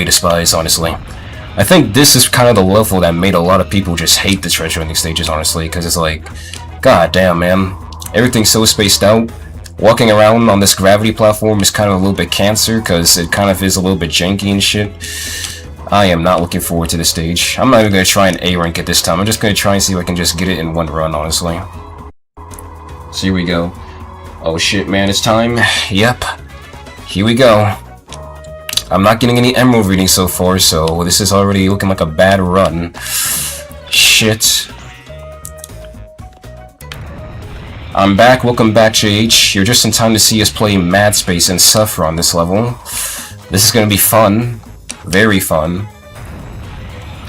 despise, honestly. I think this is kind of the level that made a lot of people just hate the treasure hunting stages, honestly, because it's like, god damn, man. Everything's so spaced out. walking around on this gravity platform is kind of a little bit cancer, because it kind of is a little bit janky and shit. I am not looking forward to this stage. I'm not even going to try and A-rank it this time. I'm just going to try and see if I can just get it in one run, honestly. So here we go. Oh shit, man, it's time. Yep. Here we go. I'm not getting any emerald readings so far, so this is already looking like a bad run. Shit. I'm back. Welcome back, JH. You're just in time to see us play Mad Space and suffer on this level. This is gonna be fun. Very fun.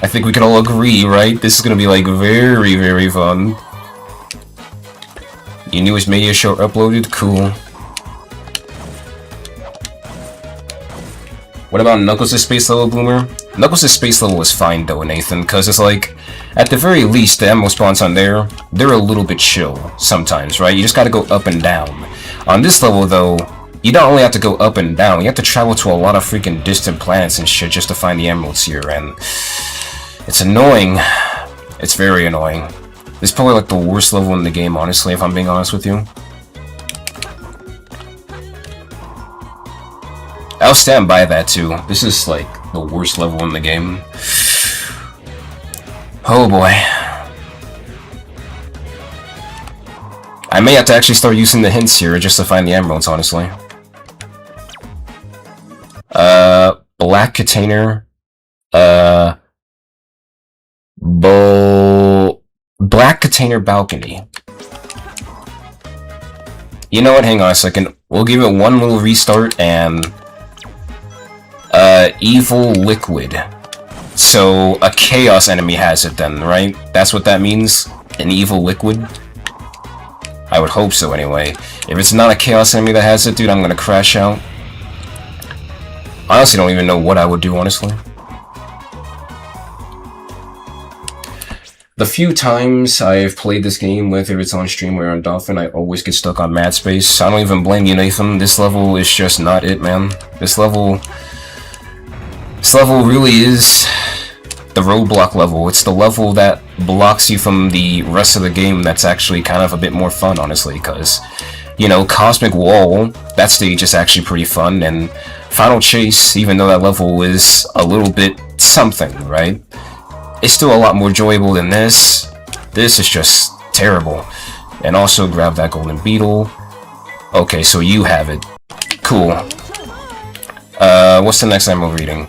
I think we can all agree, right? This is gonna be, like, very, very fun. Your newest media show uploaded? Cool. What about Knuckles' space level, Bloomer? Knuckles' space level is fine though, Nathan, because it's like, at the very least, the emerald spawns on there, they're a little bit chill sometimes, right? You just gotta go up and down. On this level though, you don't only have to go up and down, you have to travel to a lot of freaking distant planets and shit just to find the emeralds here, and it's annoying. It's very annoying. This is probably like the worst level in the game, honestly, if I'm being honest with you. I'll stand by that too. This is like the worst level in the game. Oh boy. I may have to actually start using the hints here just to find the emeralds, honestly. Black container. Black container balcony. You know what? Hang on a second. We'll give it one little restart and... evil liquid. So, a chaos enemy has it then, right? That's what that means? An evil liquid? I would hope so anyway. If it's not a chaos enemy that has it, dude, I'm gonna crash out. I honestly don't even know what I would do, honestly. The few times I've played this game, whether it's on stream or on Dolphin, I always get stuck on Mad Space. I don't even blame you, Nathan. This level is just not it, man. This level really is the roadblock level. It's the level that blocks you from the rest of the game that's actually kind of a bit more fun, honestly, because, you know, Cosmic Wall, that stage is actually pretty fun, and Final Chase, even though that level is a little bit something, right? It's still a lot more enjoyable than this. This is just terrible. And also grab that golden beetle. Okay, so you have it. Cool. What's the next emerald reading?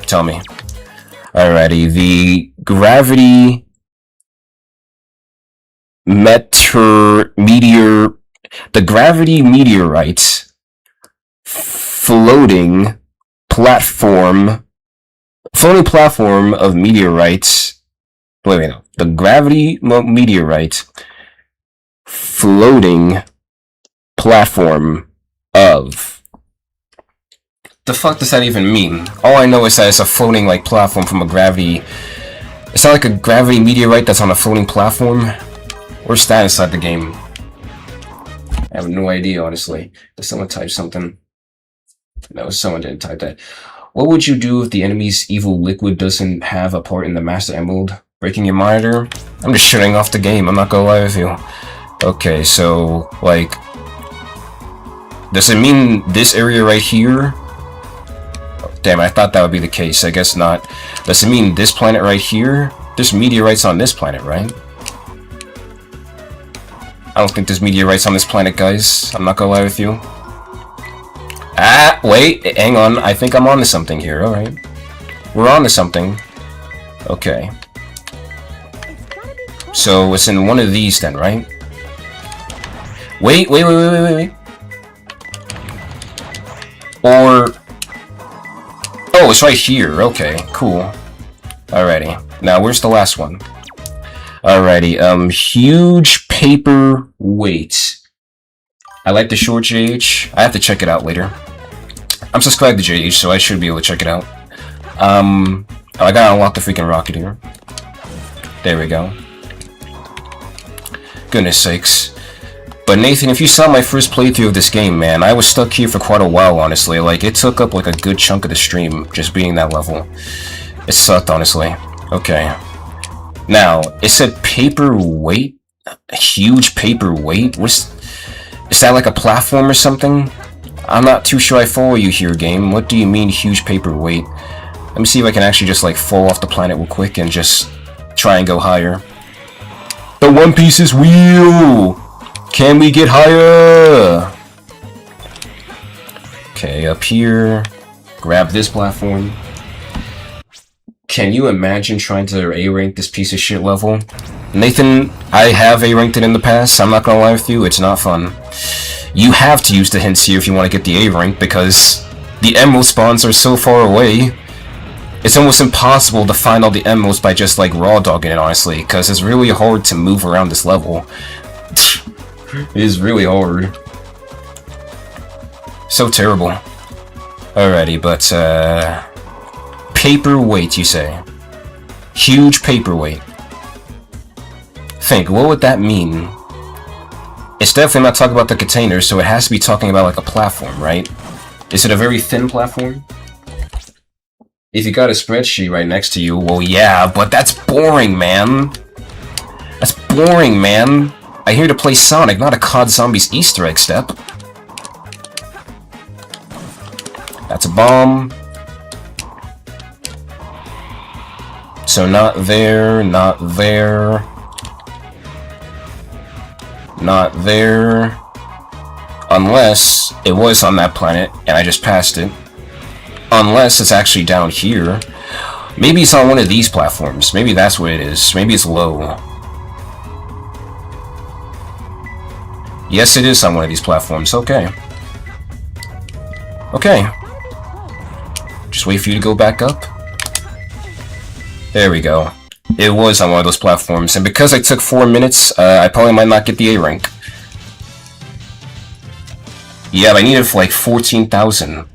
Tell me. Alrighty, the gravity meteorite floating platform of meteorites. Wait, no. The gravity meteorite floating platform of. The fuck does that even mean? All I know is that it's a floating, like, platform from a gravity... It's not like a gravity meteorite that's on a floating platform? Where's that inside the game? I have no idea, honestly. Did someone type something? No, someone didn't type that. What would you do if the enemy's evil liquid doesn't have a part in the Master Emerald? Breaking your monitor? I'm just shutting off the game, I'm not gonna lie with you. Okay, so, like... Does it mean this area right here? Damn, I thought that would be the case. I guess not. Does it mean this planet right here? There's meteorites on this planet, right? I don't think there's meteorites on this planet, guys. I'm not gonna lie with you. Ah, wait. Hang on. I think I'm onto something here. Alright. We're onto something. Okay. So, it's in one of these then, right? Wait. Or... Oh, it's right here. Okay, cool. Alrighty. Now, where's the last one? Alrighty, huge paper weight. I like the short JH. I have to check it out later. I'm subscribed to JH, so I should be able to check it out. Oh, I gotta unlock the freaking rocket here. There we go. Goodness sakes. But Nathan, if you saw my first playthrough of this game, man, I was stuck here for quite a while, honestly. Like, it took up like a good chunk of the stream, just being that level. It sucked, honestly. Okay. Now, it said paper weight? A huge paper weight? Is that like a platform or something? I'm not too sure I follow you here, game. What do you mean, huge paperweight? Let me see if I can actually just like fall off the planet real quick and just try and go higher. The One Piece's wheel! Can we get higher? Okay, up here. Grab this platform. Can you imagine trying to A-rank this piece of shit level? Nathan, I have A-ranked it in the past. I'm not gonna lie with you, it's not fun. You have to use the hints here if you want to get the A-rank because the emerald spawns are so far away. It's almost impossible to find all the emeralds by just like raw dogging it, honestly, because it's really hard to move around this level. It is really hard. So terrible. Alrighty, but paperweight, you say? Huge paperweight. Think, what would that mean? It's definitely not talking about the container, so it has to be talking about like a platform, right? Is it a very thin platform? If you got a spreadsheet right next to you, well yeah, but that's boring, man. That's boring, man. I'm here to play Sonic, not a COD Zombies Easter egg step. That's a bomb. So not there, not there. Not there. Unless it was on that planet and I just passed it. Unless it's actually down here. Maybe it's on one of these platforms. Maybe that's what it is. Maybe it's low. Yes, it is on one of these platforms. Okay. Okay. Just wait for you to go back up. There we go. It was on one of those platforms, and because I took 4 minutes, I probably might not get the A rank. Yeah, but I needed for like 14,000.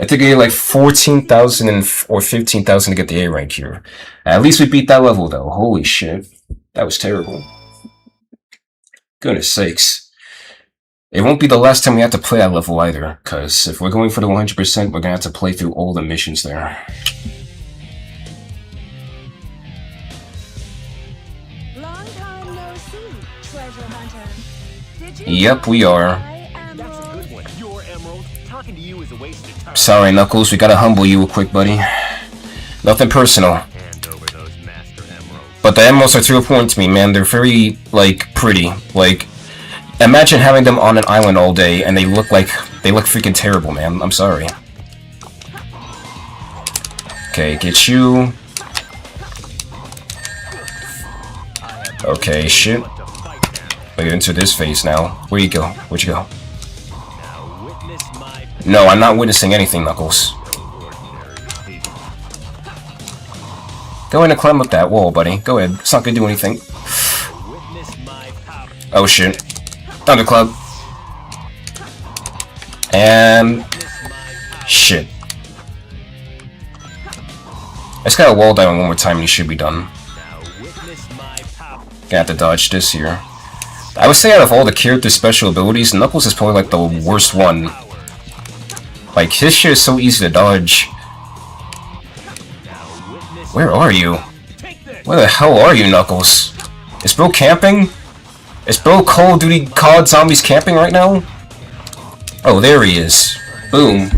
I think I need like 14,000 or 15,000 to get the A rank here. At least we beat that level though. Holy shit. That was terrible. Goodness sakes. It won't be the last time we have to play that level either, because if we're going for the 100%, we're gonna have to play through all the missions there. Long time no see, treasure hunter. Did you Yep, we are. That's a good one. Your emerald. Talking to you is a waste of time. Sorry, Knuckles, we gotta humble you real quick, buddy. Nothing personal. Hand over those master emeralds. But the emeralds are too important to me, man. They're very, like, pretty. Like, imagine having them on an island all day and they look freaking terrible, man. I'm sorry. Okay, get you. Okay, shit. We'll get into this phase now. Where you go? Where'd you go? Now witness my No, I'm not witnessing anything, Knuckles. ordinary people. Go ahead and climb up that wall, buddy. Go ahead. It's not gonna do anything. Witness my power. Oh shit. Thunderclub. And... shit. I just got a wall down one more time and he should be done. Now witness my power. Gonna have to dodge this here. I would say out of all the characters' special abilities, Knuckles is probably like the worst one. Like, his shit is so easy to dodge. Where are you? Where the hell are you, Knuckles? Is bro camping? Is bro Call of Duty COD Zombies camping right now? Oh, there he is. Boom.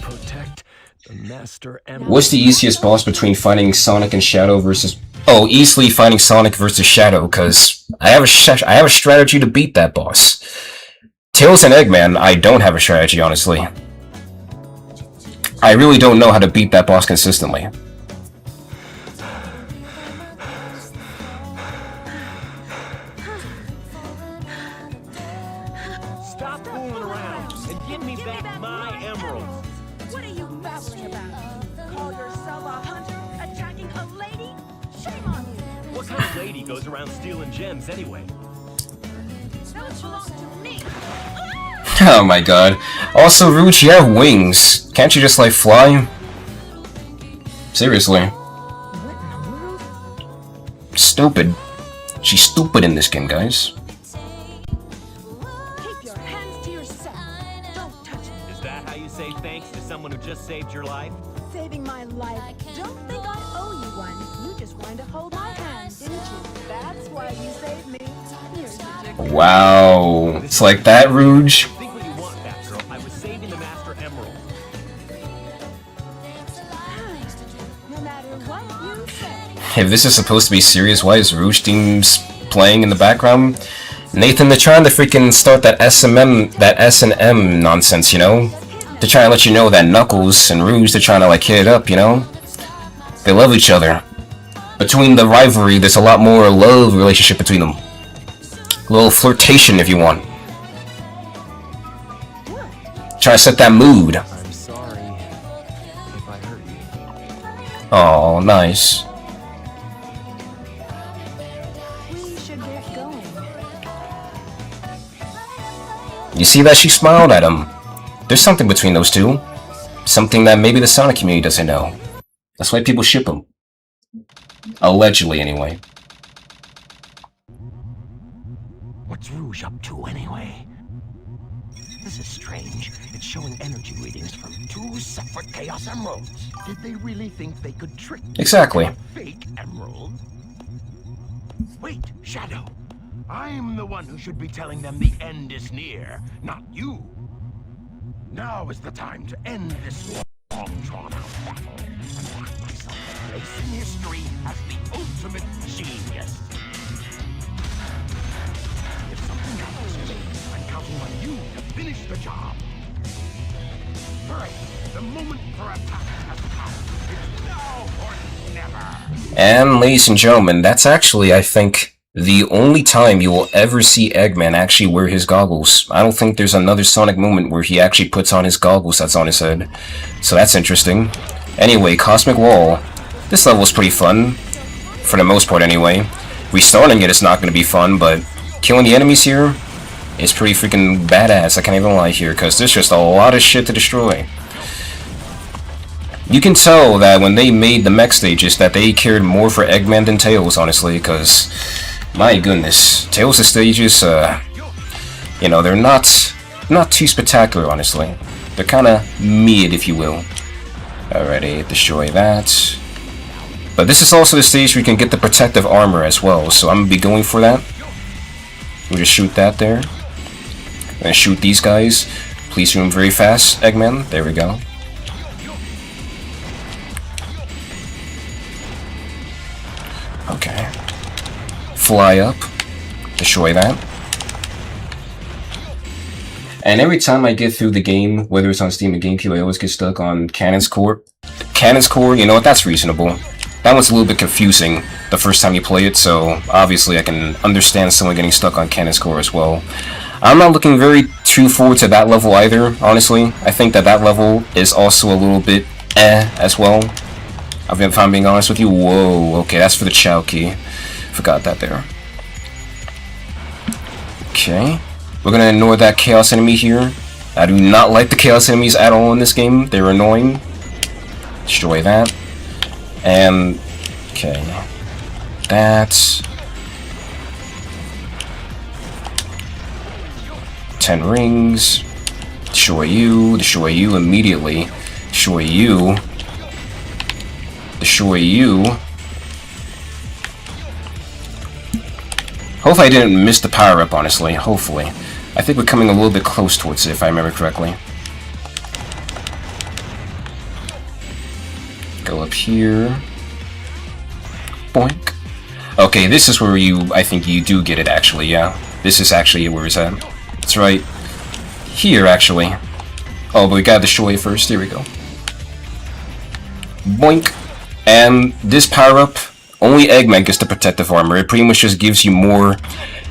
Protect the master emerald. What's the easiest boss between fighting Sonic and Shadow versus... Oh, easily fighting Sonic versus Shadow, because I have a strategy to beat that boss. Tails and Eggman, I don't have a strategy, honestly. I really don't know how to beat that boss consistently. Stop fooling around and give me back my emeralds. What are you babbling about? Call yourself a hunter, attacking a lady? Shame on you. What kind of lady goes around stealing gems anyway? Those belong to me. Oh my god. Also, Rouge, you have wings. Can't you just, like, fly? Seriously. Stupid. She's stupid in this game, guys. Keep your hands to yourself. Don't touch me. Is that how you say thanks to someone who just saved your life? Saving my life. Don't think I owe owe you one. You just wanted to hold my hand, didn't you? That's why you saved me. You're such a Wow. It's like that, Rouge? Think what you want, Batgirl. I was saving the Master Emerald. no matter what you say. If this is supposed to be serious, why is Rouge themes playing in the background? Nathan, they're trying to freaking start that S&M nonsense, you know? They're trying to let you know that Knuckles and Rouge, they're trying to like hit it up, you know? They love each other. Between the rivalry, there's a lot more love relationship between them. A little flirtation, if you want. Try to set that mood. I'm sorry if I hurt you. Oh, nice. We should get going. You see that? She smiled at him. There's something between those two. Something that maybe the Sonic community doesn't know. That's why people ship them. Allegedly, anyway. What's Rouge up to, anyway? This is strange. It's showing energy readings from 2 separate Chaos Emeralds. Did they really think they could trick me Exactly. with a fake emerald? Wait, Shadow. I'm the one who should be telling them the end is near, not you. Now is the time to end this long drawn-out battle and mark myself a place in history as the ultimate genius. If something happens to me, I'm counting on you to finish the job. Hurry! The moment for attack has come. It's now or never. And ladies and gentlemen, that's actually, I think, the only time you will ever see Eggman actually wear his goggles. I don't think there's another Sonic moment where he actually puts on his goggles that's on his head. So that's interesting. Anyway, Cosmic Wall. This level's pretty fun. For the most part, anyway. Restarting it is not going to be fun, but killing the enemies here is pretty freaking badass. I can't even lie here, because there's just a lot of shit to destroy. You can tell that when they made the mech stages that they cared more for Eggman than Tails, honestly, because my goodness, Tails' stages, you know, they're not too spectacular, honestly. They're kind of mid, if you will. Alrighty, destroy that. But this is also the stage where you can get the protective armor as well, so I'm gonna be going for that. We'll just shoot that there. And shoot these guys. Please shoot them very fast, Eggman. There we go. Okay. Fly up. Destroy that. And every time I get through the game, whether it's on Steam or GameCube, I always get stuck on Cannon's Core. Cannon's Core, you know what, that's reasonable. That one's a little bit confusing the first time you play it, so obviously I can understand someone getting stuck on Cannon's Core as well. I'm not looking very too forward to that level either, honestly. I think that that level is also a little bit as well. If I'm being honest with you. Whoa, okay, that's for the Chao key. Forgot that there. Okay. We're gonna ignore that Chaos enemy here. I do not like the Chaos enemies at all in this game. They're annoying. Destroy that. And, okay. That's 10 rings. Destroy you immediately. Destroy you. Destroy you. Hopefully I didn't miss the power-up, honestly. Hopefully. I think we're coming a little bit close towards it, if I remember correctly. Go up here. Boink. Okay, this is where I think you do get it, actually, yeah. This is actually where it's at. That's right. Here, actually. Oh, but we gotta destroy it first. Here we go. Boink. And this power-up, only Eggman gets the protective armor. It pretty much just gives you more,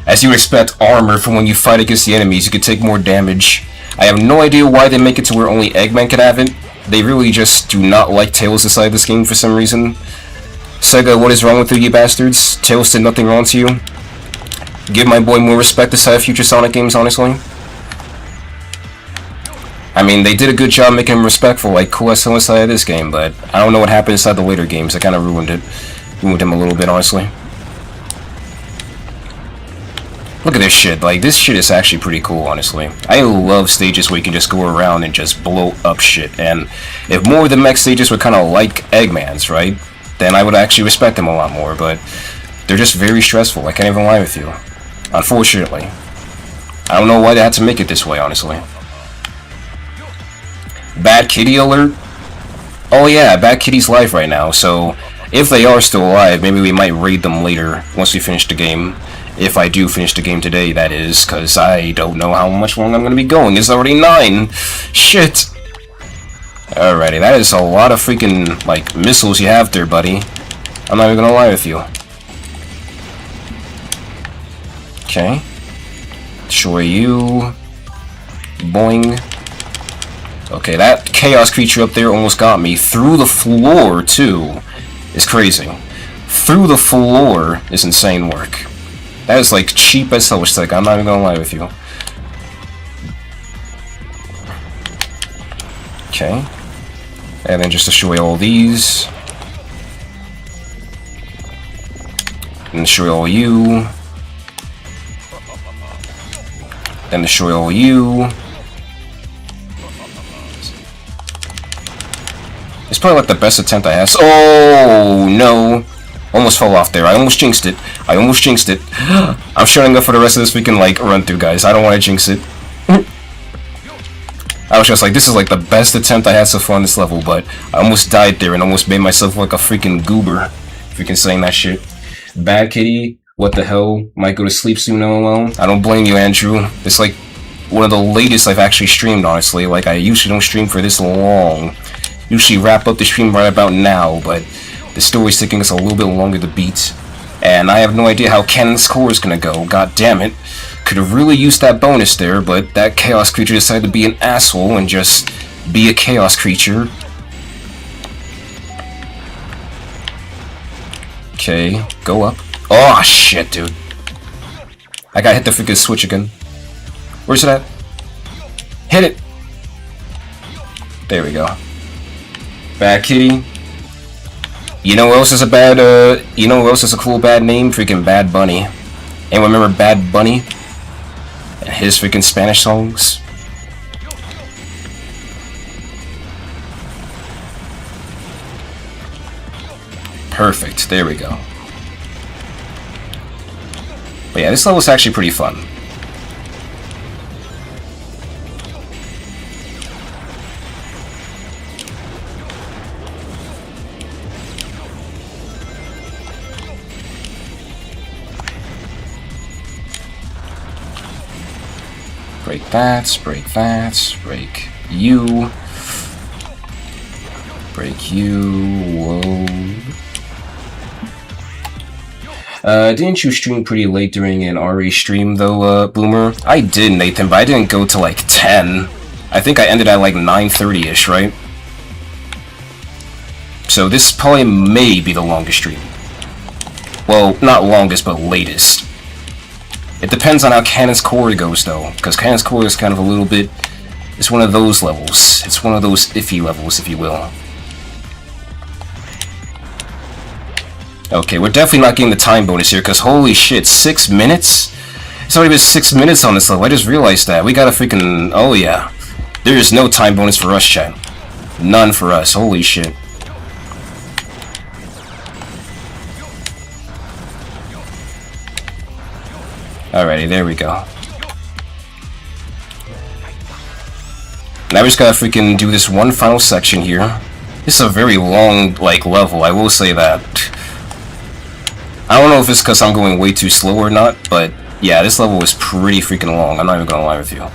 as you expect, armor for when you fight against the enemies. You can take more damage. I have no idea why they make it to where only Eggman can have it. They really just do not like Tails inside this game for some reason. Sega, what is wrong with you bastards? Tails did nothing wrong to you. Give my boy more respect inside future Sonic games, honestly. I mean, they did a good job making him respectful, like cool as hell inside of this game, but I don't know what happened inside the later games. That kind of ruined it. Ruined him a little bit, honestly. Look at this shit. Like, this shit is actually pretty cool, honestly. I love stages where you can just go around and just blow up shit. And if more of the mech stages were kind of like Eggman's, right? then I would actually respect them a lot more, but they're just very stressful. I can't even lie with you. Unfortunately. I don't know why they had to make it this way, honestly. Bad Kitty alert? Oh yeah, Bad Kitty's live right now, so if they are still alive, maybe we might raid them later once we finish the game. If I do finish the game today, that is, because I don't know how much longer I'm going to be going. It's already 9! Shit! Alrighty, that is a lot of freaking, like, missiles you have there, buddy. I'm not even going to lie with you. Okay. Destroy you. Boing. Okay, that chaos creature up there almost got me. Through the floor, too. It's crazy. Through the floor is insane work. That is like cheap as hell, which, like, I'm not even gonna lie with you. Okay. And then just destroy all these. And destroy all you. Then destroy all you. It's probably like the best attempt I have. Oh no! Almost fell off there. I almost jinxed it. I almost jinxed it. I'm shutting up for the rest of this freaking like run through, guys. I don't want to jinx it. I was just like, this is like the best attempt I had so far on this level, but I almost died there and almost made myself like a freaking goober. Freaking saying that shit. Bad Kitty, what the hell? Might go to sleep soon, LOL. I don't blame you, Andrew. It's like one of the latest I've actually streamed, honestly. Like, I usually don't stream for this long. Usually wrap up the stream right about now, but the story's taking us a little bit longer to beat. And I have no idea how Canon's core is gonna go. God damn it. Could have really used that bonus there, but that chaos creature decided to be an asshole and just be a chaos creature. Okay, go up. Oh shit, dude. I gotta hit the freaking switch again. Where's it at? Hit it! There we go. Bad Kitty. You know what else is a bad, you know what else is a cool bad name? Freaking Bad Bunny. Anyone remember Bad Bunny? And his freaking Spanish songs? Perfect, there we go. But yeah, this level's actually pretty fun. Break that, break that, break you. Break you, whoa. Didn't you stream pretty late during an RE stream though, Boomer? I did, Nathan, but I didn't go to like 10. I think I ended at like 9:30ish, right? So this probably may be the longest stream. Well, not longest, but latest. It depends on how Canon's core goes though, because Canon's core is kind of a little bit... It's one of those levels. It's one of those iffy levels, if you will. Okay, we're definitely not getting the time bonus here, because holy shit, 6 minutes? It's already been 6 minutes on this level, I just realized that. We gotta freaking... Oh yeah. There is no time bonus for us, chat. None for us, holy shit. Alrighty, there we go. Now we just gotta freaking do this one final section here. This is a very long, like, level, I will say that. I don't know if it's because I'm going way too slow or not, but yeah, this level is pretty freaking long. I'm not even gonna lie with you.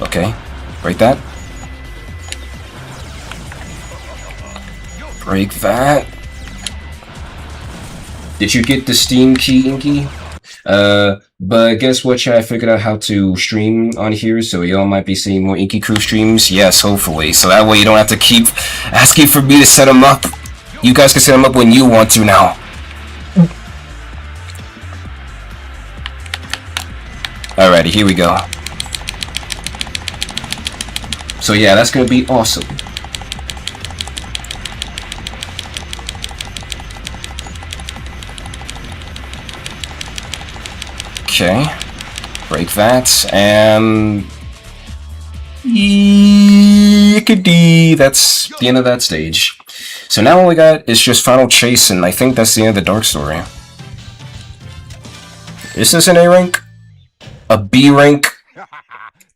Okay, break that. Break that. Did you get the Steam key, Inky? But guess what, chat? I figured out how to stream on here, so y'all might be seeing more Inky Crew streams. Yes, hopefully. So that way you don't have to keep asking for me to set them up. You guys can set them up when you want to now. Alrighty, here we go. So yeah, that's gonna be awesome. Okay, break that, and Yickety. That's the end of that stage. So now all we got is just Final Chase, and I think that's the end of the Dark Story. Is this an A rank? A B rank?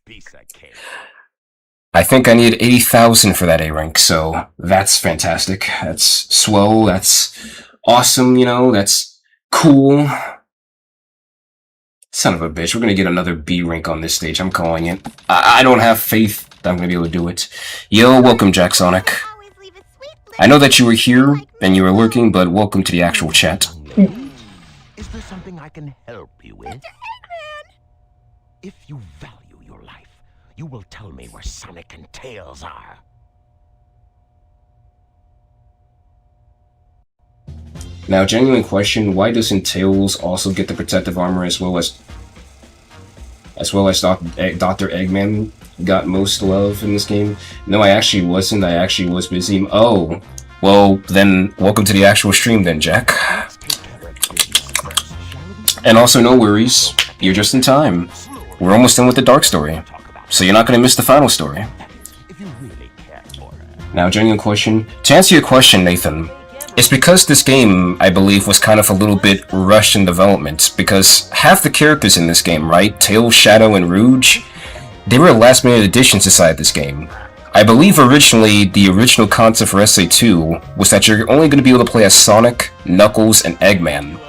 Piece of cake. I think I need 80,000 for that A rank, so that's fantastic. That's swell, that's awesome, you know, that's cool. Son of a bitch, we're gonna get another B rank on this stage, I'm calling it. I don't have faith that I'm gonna be able to do it. Yo, welcome, Jack Sonic. I know that you were here, and you were lurking, but welcome to the actual chat. Is there something I can help you with? If you value your life, you will tell me where Sonic and Tails are. Now, genuine question, why doesn't Tails also get the protective armor as well as Dr. Eggman got most love in this game? No, I actually wasn't. I actually was busy. Oh, well, then welcome to the actual stream then, Jack. And also, no worries. You're just in time. We're almost done with the Dark Story, so you're not going to miss the final story. Now, genuine question. To answer your question, Nathan, it's because this game, I believe, was kind of a little bit rushed in development, because half the characters in this game, right, Tails, Shadow, and Rouge, they were last-minute additions inside this game. I believe originally, the original concept for SA2 was that you're only going to be able to play as Sonic, Knuckles, and Eggman.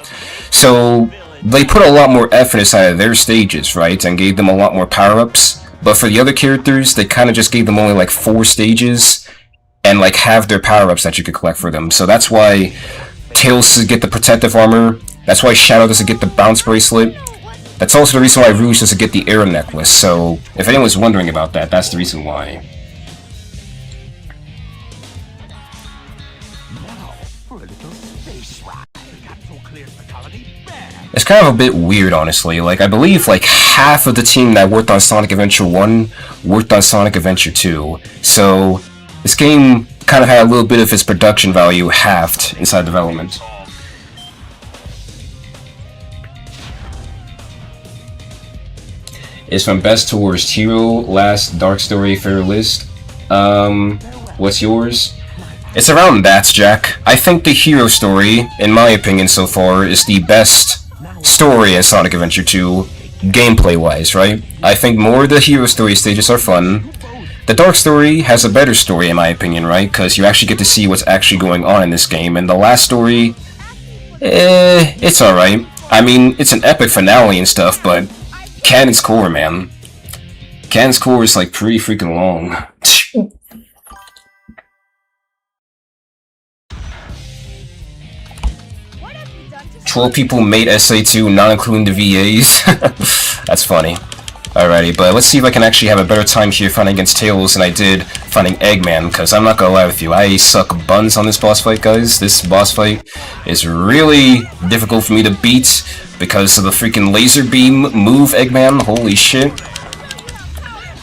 So they put a lot more effort inside of their stages, right, and gave them a lot more power-ups, but for the other characters, they kind of just gave them only like 4 stages, and like have their power-ups that you could collect for them. So that's why Tails doesn't get the protective armor, that's why Shadow doesn't get the bounce bracelet, that's also the reason why Rouge doesn't get the air necklace. So if anyone's wondering about that, that's the reason why. It's kind of a bit weird, honestly. Like, I believe like half of the team that worked on Sonic Adventure 1 worked on Sonic Adventure 2. So this game kind of had a little bit of its production value halved inside development. It's from best to worst. Hero, last, Dark Story, fair list. What's yours? It's around that, Jack. I think the Hero story, in my opinion so far, is the best story in Sonic Adventure 2, gameplay-wise, right? I think more of the Hero story stages are fun. The Dark Story has a better story, in my opinion, right? Because you actually get to see what's actually going on in this game. And the last story, it's alright. I mean, it's an epic finale and stuff, but Canon's core, man. Canon's core is like pretty freaking long. 12 people made SA2, not including the VAs. That's funny. Alrighty, but let's see if I can actually have a better time here fighting against Tails than I did fighting Eggman, because I'm not gonna lie with you, I suck buns on this boss fight, guys. This boss fight is really difficult for me to beat because of the freaking laser beam move, Eggman. Holy shit.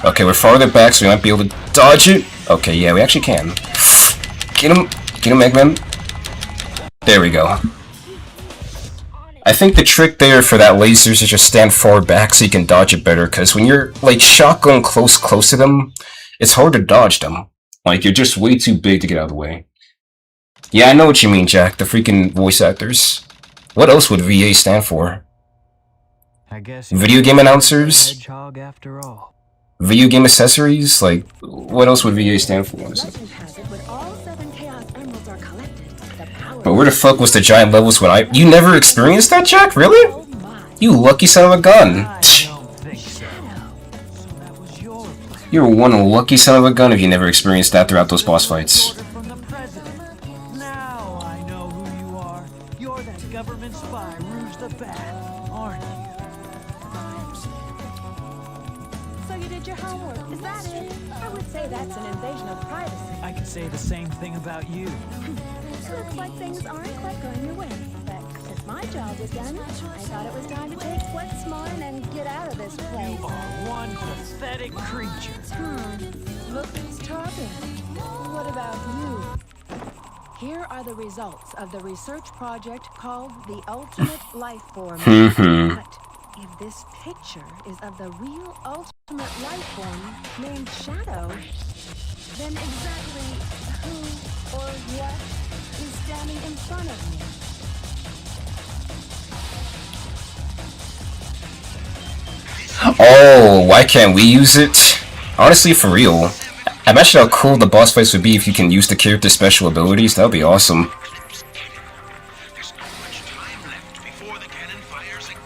Okay, we're farther back, so we might be able to dodge it. Okay, yeah, we actually can. Get him, Eggman. There we go. I think the trick there for that laser is to just stand far back so you can dodge it better, because when you're, like, shotgun close to them, it's hard to dodge them. Like, you're just way too big to get out of the way. Yeah, I know what you mean, Jack, the freaking voice actors. What else would VA stand for? I guess video game announcers? Hedgehog after all. Video game accessories? Like, what else would VA stand for, honestly? But where the fuck was the giant levels when you never experienced that, Jack? Really? You lucky son of a gun. You're one lucky son of a gun if you never experienced that throughout those boss fights. Now I know who you are. You're that government spy, Rouge the Bat, aren't you? So you did your homework, is that it? I would say that's an invasion of privacy. I can say the same thing about you. Looks like things aren't quite going your way. But since my job was done, I thought it was time to take what's mine and get out of this place. You are one pathetic creature. Look who's talking. What about you? Here are the results of the research project called the Ultimate Life Form. But If this picture is of the real ultimate life form named Shadow, then exactly who or what is standing in front of me? Oh, why can't we use it? Honestly, for real. Imagine how cool the boss fights would be if you can use the character's special abilities. That would be awesome. There's not much time left before the cannon fires again.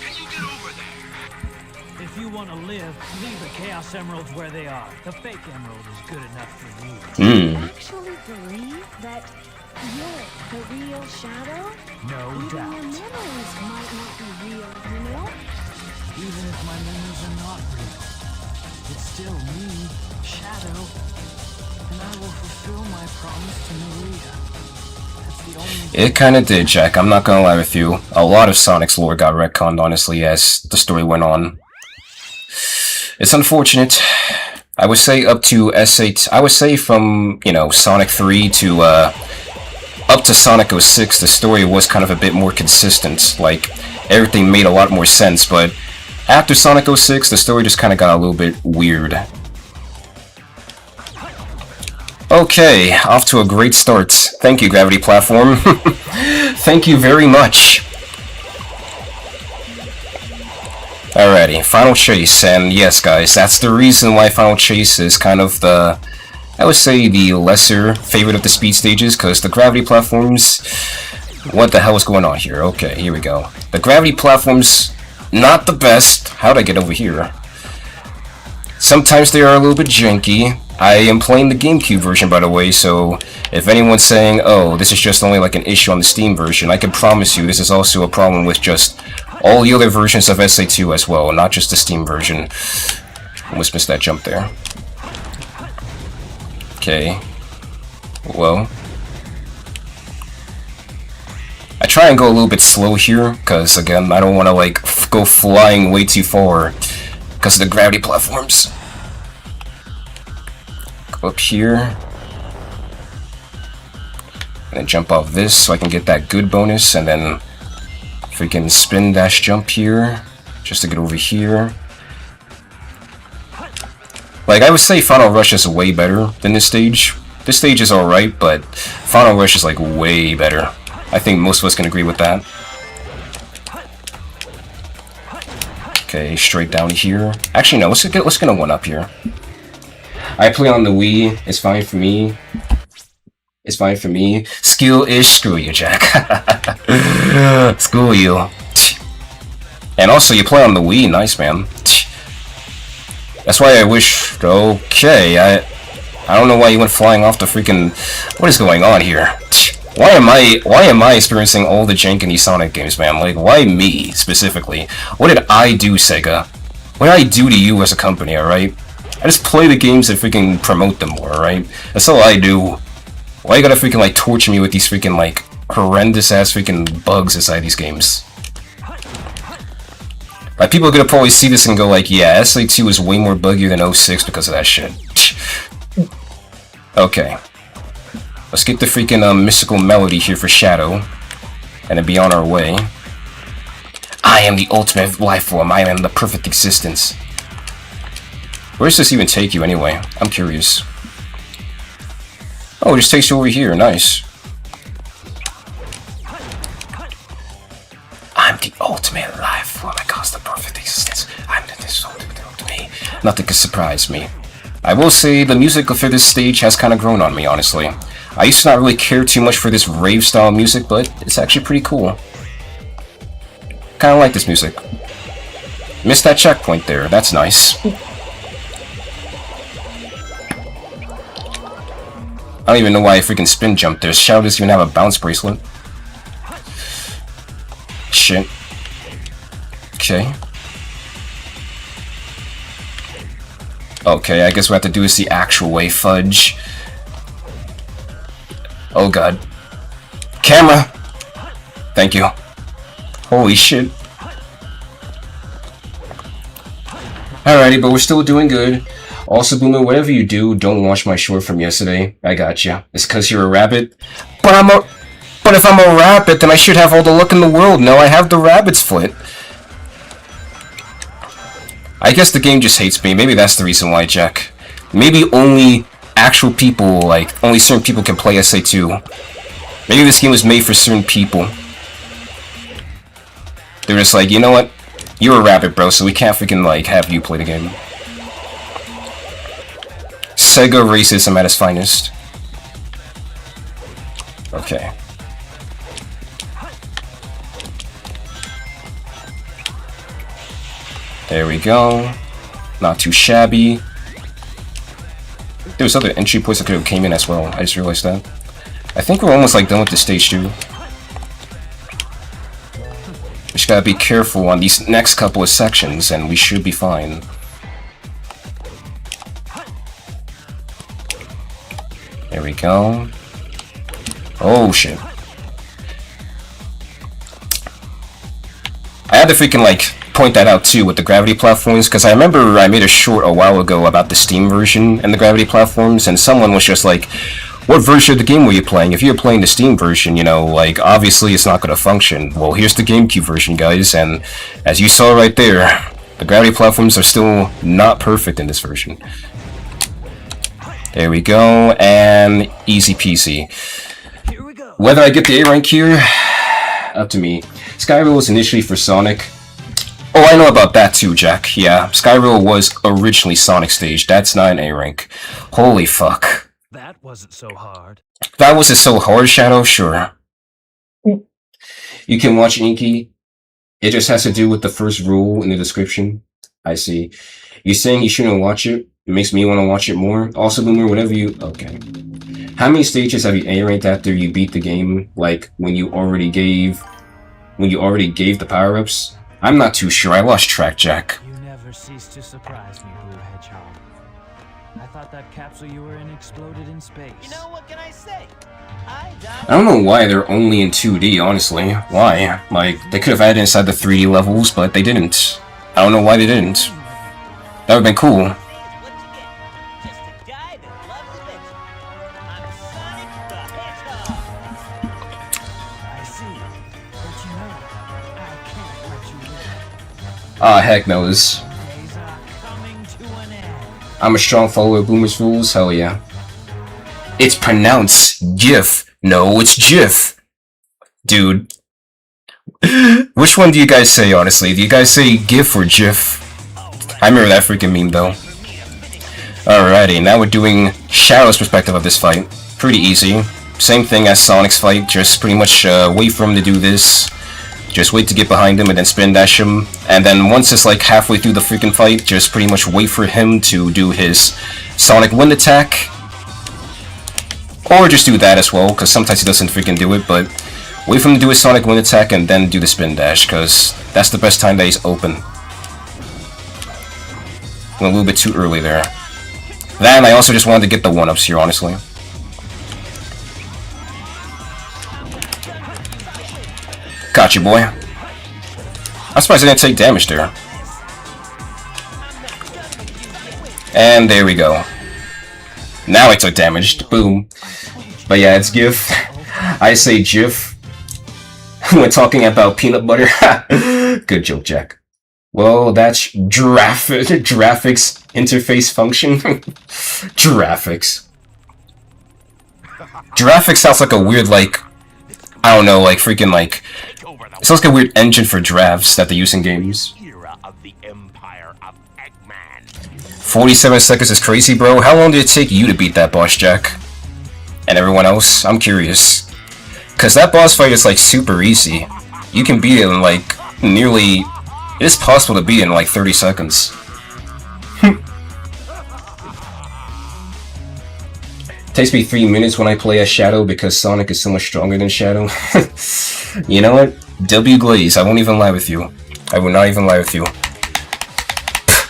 Can you get over there? If you want to live, leave the Chaos Emeralds where they are. The fake emerald is good enough for you. Actually believe that you're the real Shadow? No Even doubt. your memories might not be real, you know? Even if my memories are not real, it's still me, Shadow. And I will fulfill my promise to Maria. That's the only It kinda did, Jack. I'm not gonna lie with you. A lot of Sonic's lore got retconned, honestly, as the story went on. It's unfortunate. I would say up to S8... I would say from, you know, Sonic 3 to, up to Sonic 06, the story was kind of a bit more consistent. Like, everything made a lot more sense, but after Sonic 06, the story just kind of got a little bit weird. Okay, off to a great start. Thank you, Gravity Platform. Thank you very much. Alrighty, Final Chase, and yes guys, that's the reason why Final Chase is kind of the, I would say, the lesser favorite of the speed stages, because the Gravity Platforms... What the hell is going on here? Okay, here we go. The Gravity Platforms, not the best. How'd I get over here? Sometimes they are a little bit janky. I am playing the GameCube version, by the way, so if anyone's saying, oh, this is just only like an issue on the Steam version, I can promise you this is also a problem with just all the other versions of SA2 as well, not just the Steam version. Almost missed that jump there. Okay. Well. I try and go a little bit slow here, because again, I don't want to like go flying way too far because of the Gravity Platforms. Go up here. And then jump off this so I can get that good bonus, and then freaking spin dash jump here just to get over here. Like, I would say Final Rush is way better than this stage. This stage is alright, but Final Rush is like way better. I think most of us can agree with that. Okay, straight down here. Actually, no, let's get a one up here. I play on the Wii. It's fine for me. It's fine for me. Skill-ish. Screw you, Jack. Screw you. And also, you play on the Wii. Nice, man. That's why I wish... Okay, I don't know why you went flying off the freaking... What is going on here? Why am I experiencing all the jank in these Sonic games, man? Like, why me, specifically? What did I do, Sega? What did I do to you as a company, alright? I just play the games and freaking promote them more, alright? That's all I do. Why you gotta freaking, like, torture me with these freaking, like, horrendous-ass freaking bugs inside these games? Like, people are gonna probably see this and go like, yeah, SA2 is way more buggier than 06 because of that shit. Okay. Let's get the freaking mystical melody here for Shadow, and then be on our way. I am the ultimate life form. I am the perfect existence. Where does this even take you anyway? I'm curious. Oh, it just takes you over here. Nice. I'm the ultimate life form. I cause the perfect existence. I'm the to me. Nothing can surprise me. I will say the music for this stage has kind of grown on me, honestly. I used to not really care too much for this rave-style music, but it's actually pretty cool. Kinda like this music. Missed that checkpoint there, that's nice. I don't even know why I freaking spin jumped there. Shadow doesn't even have a bounce bracelet. Shit. Okay. Okay, I guess what I have to do is the actual way, fudge. Oh god. Camera! Thank you. Holy shit. Alrighty, but we're still doing good. Also, Boomer, whatever you do, don't watch my short from yesterday. I got you. It's because you're a rabbit. But if I'm a rabbit, then I should have all the luck in the world. No, I have the rabbit's foot. I guess the game just hates me. Maybe that's the reason why, Jack. Maybe only actual people, like, only certain people can play SA2. Maybe this game was made for certain people. They're just like, you know what? You're a rabbit, bro, so we can't freaking, like, have you play the game. Sega racism at its finest. Okay. There we go. Not too shabby. There was other entry points that could have came in as well. I just realized that. I think we're almost like done with the stage 2. We just gotta be careful on these next couple of sections, and we should be fine. There we go. Oh shit. I had to freaking like point that out too with the gravity platforms, because I remember I made a short a while ago about the Steam version and the gravity platforms, and someone was just like, what version of the game were you playing? If you're playing the Steam version, you know, like, obviously it's not going to function. Well, here's the GameCube version, guys, and as you saw right there, the gravity platforms are still not perfect in this version. There we go, and easy peasy. Whether I get the A rank here, up to me. Skyrim was initially for Sonic. Oh, I know about that too, Jack. Yeah, Skyrim was originally Sonic stage. That's not an A rank. Holy fuck. That wasn't so hard. That wasn't so hard, Shadow? Sure. You can watch Inky. It just has to do with the first rule in the description. I see. You're saying you shouldn't watch it? It makes me want to watch it more. Also, Boomer, whatever you... Okay. How many stages have you A-ranked after you beat the game? Like, when you already gave the power-ups? I'm not too sure. I lost track, Jack. You never cease to surprise me, Blue Hedgehog. I thought that capsule you were in exploded in space. You know, what can I say? I don't know why they're only in 2D, honestly. Why? Like, they could have added inside the 3D levels, but they didn't. I don't know why they didn't. That would've been cool. Ah, heck knows. I'm a strong follower of Boomer's rules, hell yeah. It's pronounced GIF. No, it's GIF. Dude. Which one do you guys say, honestly? Do you guys say GIF or GIF? I remember that freaking meme, though. Alrighty, now we're doing Shadow's perspective of this fight. Pretty easy. Same thing as Sonic's fight, just pretty much wait for him to do this. Just wait to get behind him and then spin dash him. And then once it's like halfway through the freaking fight, just pretty much wait for him to do his Sonic wind attack. Or just do that as well, because sometimes he doesn't freaking do it, but wait for him to do his Sonic wind attack and then do the spin dash, because that's the best time that he's open. Went a little bit too early there. That and I also just wanted to get the 1-ups here, honestly. Gotcha, boy. I'm surprised I didn't take damage there. And there we go. Now I took damage. Boom. But yeah, it's GIF. I say GIF when talking about peanut butter. Good joke, Jack. Well, that's graphics interface function. Graphics. Graphics sounds like a weird, like, I don't know, like freaking like. It sounds like a weird engine for drafts that they use in games. 47 seconds is crazy, bro. How long did it take you to beat that boss, Jack? And everyone else? I'm curious. Cause that boss fight is like super easy. You can beat it in like nearly... It is possible to beat it in like 30 seconds. Takes me 3 minutes when I play as Shadow because Sonic is so much stronger than Shadow. You know what? W Glaze, I won't even lie with you. I will not even lie with you.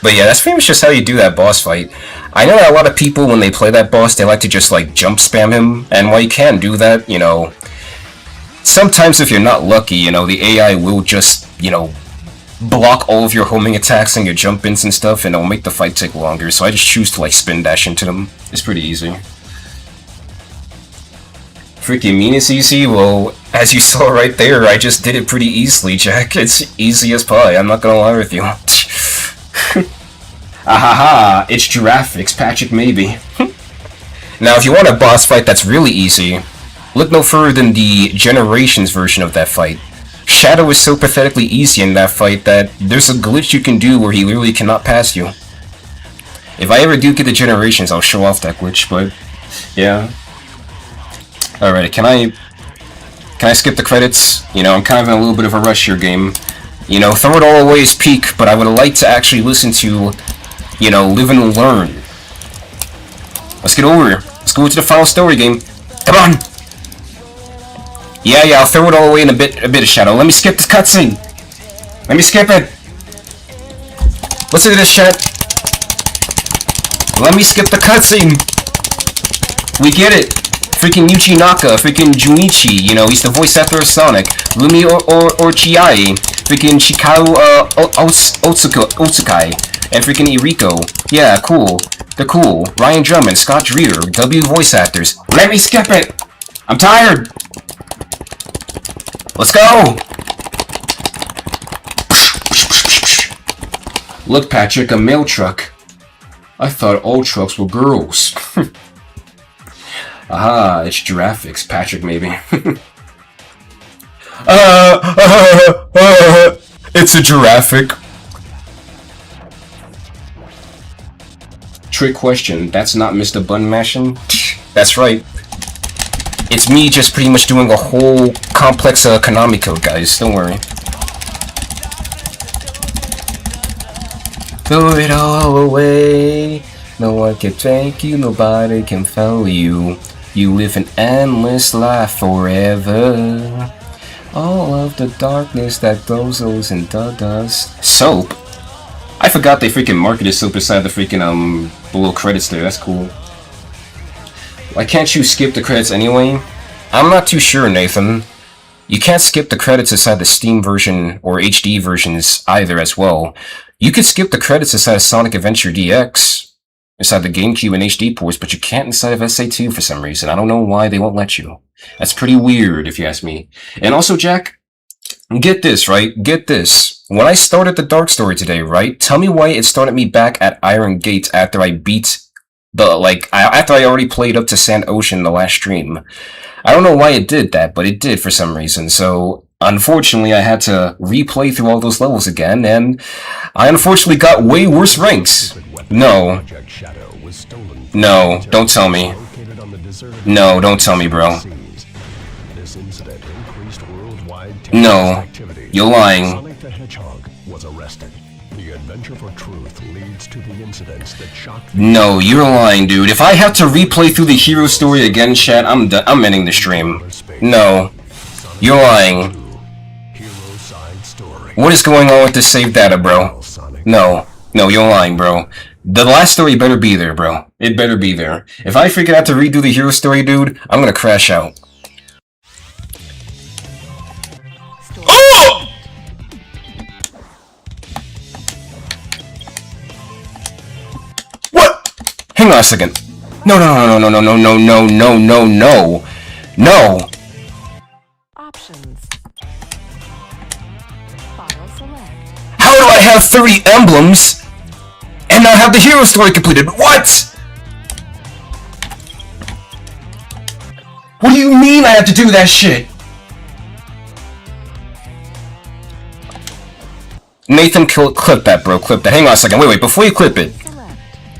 But yeah, that's pretty much just how you do that boss fight. I know that a lot of people, when they play that boss, they like to just like jump spam him. And while you can do that, you know, sometimes if you're not lucky, you know, the AI will just, you know, block all of your homing attacks and your jump ins and stuff, and it'll make the fight take longer. So I just choose to like spin dash into them. It's pretty easy. Freaking mean it's easy? Well, as you saw right there, I just did it pretty easily, Jack. It's easy as pie, I'm not gonna lie with you. Ahaha, it's Giraffics, Patrick maybe. Now, if you want a boss fight that's really easy, look no further than the Generations version of that fight. Shadow is so pathetically easy in that fight that there's a glitch you can do where he literally cannot pass you. If I ever do get the Generations, I'll show off that glitch, but yeah. Alright, can I skip the credits? You know, I'm kind of in a little bit of a rush here, game. You know, Throw It All Away is peak, but I would like to actually listen to, you know, Live and Learn. Let's get over here. Let's go to the final story, game. Come on! Yeah, I'll throw it all away in a bit of Shadow. Let me skip this cutscene. Let me skip it. Listen to this, chat. Let me skip the cutscene. We get it. Freaking Yuji Naka, freaking Junichi, you know, he's the voice actor of Sonic. Rumi Orchiai, freaking Chikao Otsukai, and freaking Iriko. Yeah, cool. They're cool. Ryan Drummond, Scott Dreer, W voice actors. Let me skip it. I'm tired. Let's go. Look, Patrick, a mail truck. I thought all trucks were girls. Aha, it's Giraffics, Patrick maybe. It's a Giraffic. Trick question, that's not Mr. Button Mashing? That's right. It's me just pretty much doing a whole complex Konami code, guys, don't worry. Throw it all away. No one can take you, nobody can fail you. You live an endless life forever. All of the darkness that goes in the dust. Soap? I forgot they freaking marketed soap beside the freaking below credits there. That's cool. Why can't you skip the credits anyway? I'm not too sure, Nathan. You can't skip the credits inside the Steam version or HD versions either as well. You could skip the credits inside of Sonic Adventure DX, inside the GameCube and HD ports, but you can't inside of SA2 for some reason. I don't know why they won't let you. That's pretty weird, if you ask me. And also, Jack, get this, right? Get this. When I started the Dark Story today, right? Tell me why it started me back at Iron Gate after I beat after I already played up to Sand Ocean the last stream. I don't know why it did that, but it did for some reason. So, unfortunately, I had to replay through all those levels again, and I unfortunately got way worse ranks. No. No, don't tell me. No, don't tell me, bro. No, you're lying. Sonic the Hedgehog was arrested. The adventure for truth leads to the incidents that shocked. No, you're lying, dude. If I have to replay through the hero story again, chat, I'm ending the stream. No, you're lying. What is going on with this save data, bro? No, you're lying, bro. The last story better be there, bro. It better be there. If I freaking have to redo the hero story, dude, I'm gonna crash out. Oh! What? Hang on a second. No. Options. File select. How do I have 30 emblems and not have the hero story completed? What? What do you mean I have to do that shit? Nathan, clip that, bro. Clip that. Hang on a second. Wait. Before you clip it,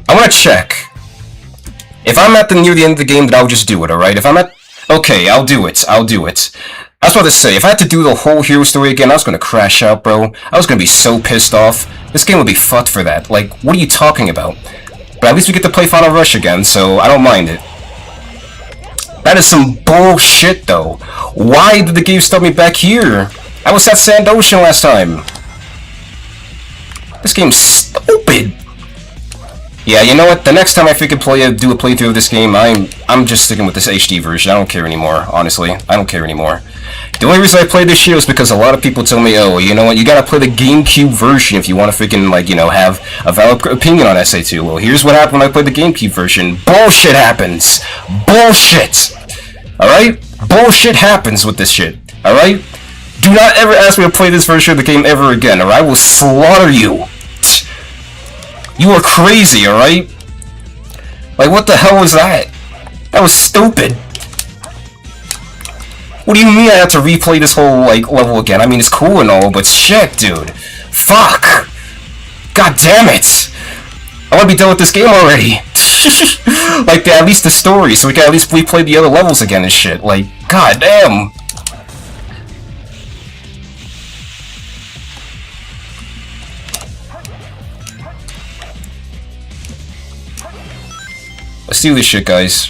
I want to check. If I'm near the end of the game, then I'll just do it, alright? If I'm at... Okay, I'll do it. I was about to say, if I had to do the whole hero story again, I was going to crash out, bro. I was going to be so pissed off. This game would be fucked for that. Like, what are you talking about? But at least we get to play Final Rush again, so I don't mind it. That is some bullshit, though. Why did the game start me back here? I was at Sand Ocean last time. This game's stupid. Yeah, you know what? The next time I freaking do a playthrough of this game, I'm just sticking with this HD version. I don't care anymore, honestly. I don't care anymore. The only reason I played this shit was because a lot of people tell me, oh, you know what? You gotta play the GameCube version if you want to freaking, like, you know, have a valid opinion on SA2. Well, here's what happened when I played the GameCube version. Bullshit happens. Bullshit. Alright? Bullshit happens with this shit. Alright? Do not ever ask me to play this version of the game ever again, or I will slaughter you. You are crazy, alright? Like, what the hell was that? That was stupid. What do you mean I have to replay this whole, like, level again? I mean, it's cool and all, but shit, dude. Fuck! God damn it! I wanna be done with this game already. Like, at least the story, so we can at least replay the other levels again and shit. Like, god damn! Let's do this shit, guys.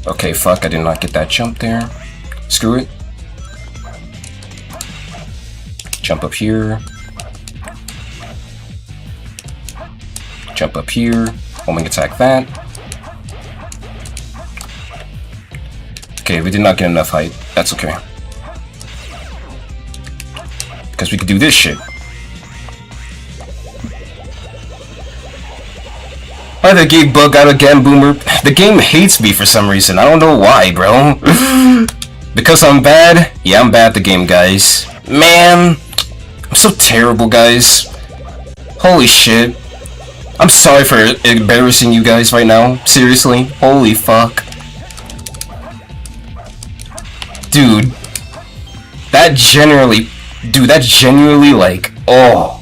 Okay, fuck, I did not get that jump there. Screw it. Jump up here. Jump up here. Homing attack that. Okay, we did not get enough height. That's okay. Because we could do this shit. Why the game bug out again, Boomer? The game hates me for some reason. I don't know why, bro. Because I'm bad? Yeah, I'm bad at the game, guys. Man, I'm so terrible, guys. Holy shit. I'm sorry for embarrassing you guys right now. Seriously. Holy fuck. Dude. That genuinely, like, oh.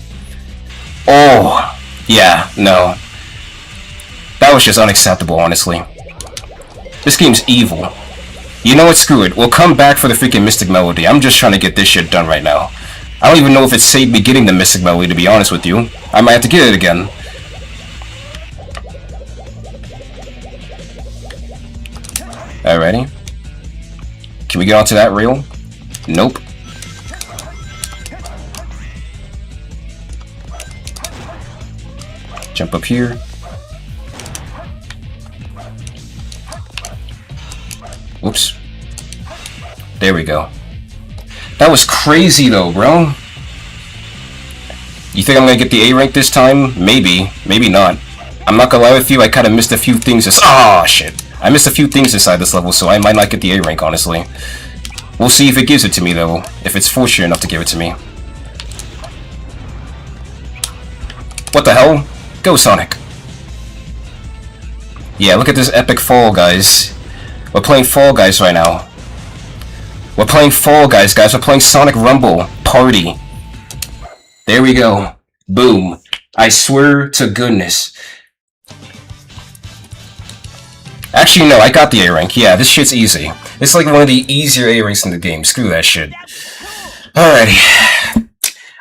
Oh. Yeah, no. That was just unacceptable, honestly. This game's evil. You know what, screw it. We'll come back for the freaking Mystic Melody. I'm just trying to get this shit done right now. I don't even know if it saved me getting the Mystic Melody, to be honest with you. I might have to get it again. Alrighty. Can we get onto that rail? Nope. Jump up here. Whoops. There we go. That was crazy though, bro. You think I'm gonna get the A rank this time? Maybe. Maybe not. I'm not gonna lie with you, I kinda missed a few things. Ah, shit. I missed a few things inside this level, so I might not get the A rank, honestly. We'll see if it gives it to me though. If it's fortunate enough to give it to me. What the hell? Go, Sonic. Yeah, look at this epic fall, guys. We're playing Fall Guys right now. We're playing Fall Guys, guys. We're playing Sonic Rumble Party. There we go. Boom. I swear to goodness. Actually, no, I got the A rank. Yeah, this shit's easy. It's like one of the easier A ranks in the game. Screw that shit. Alrighty.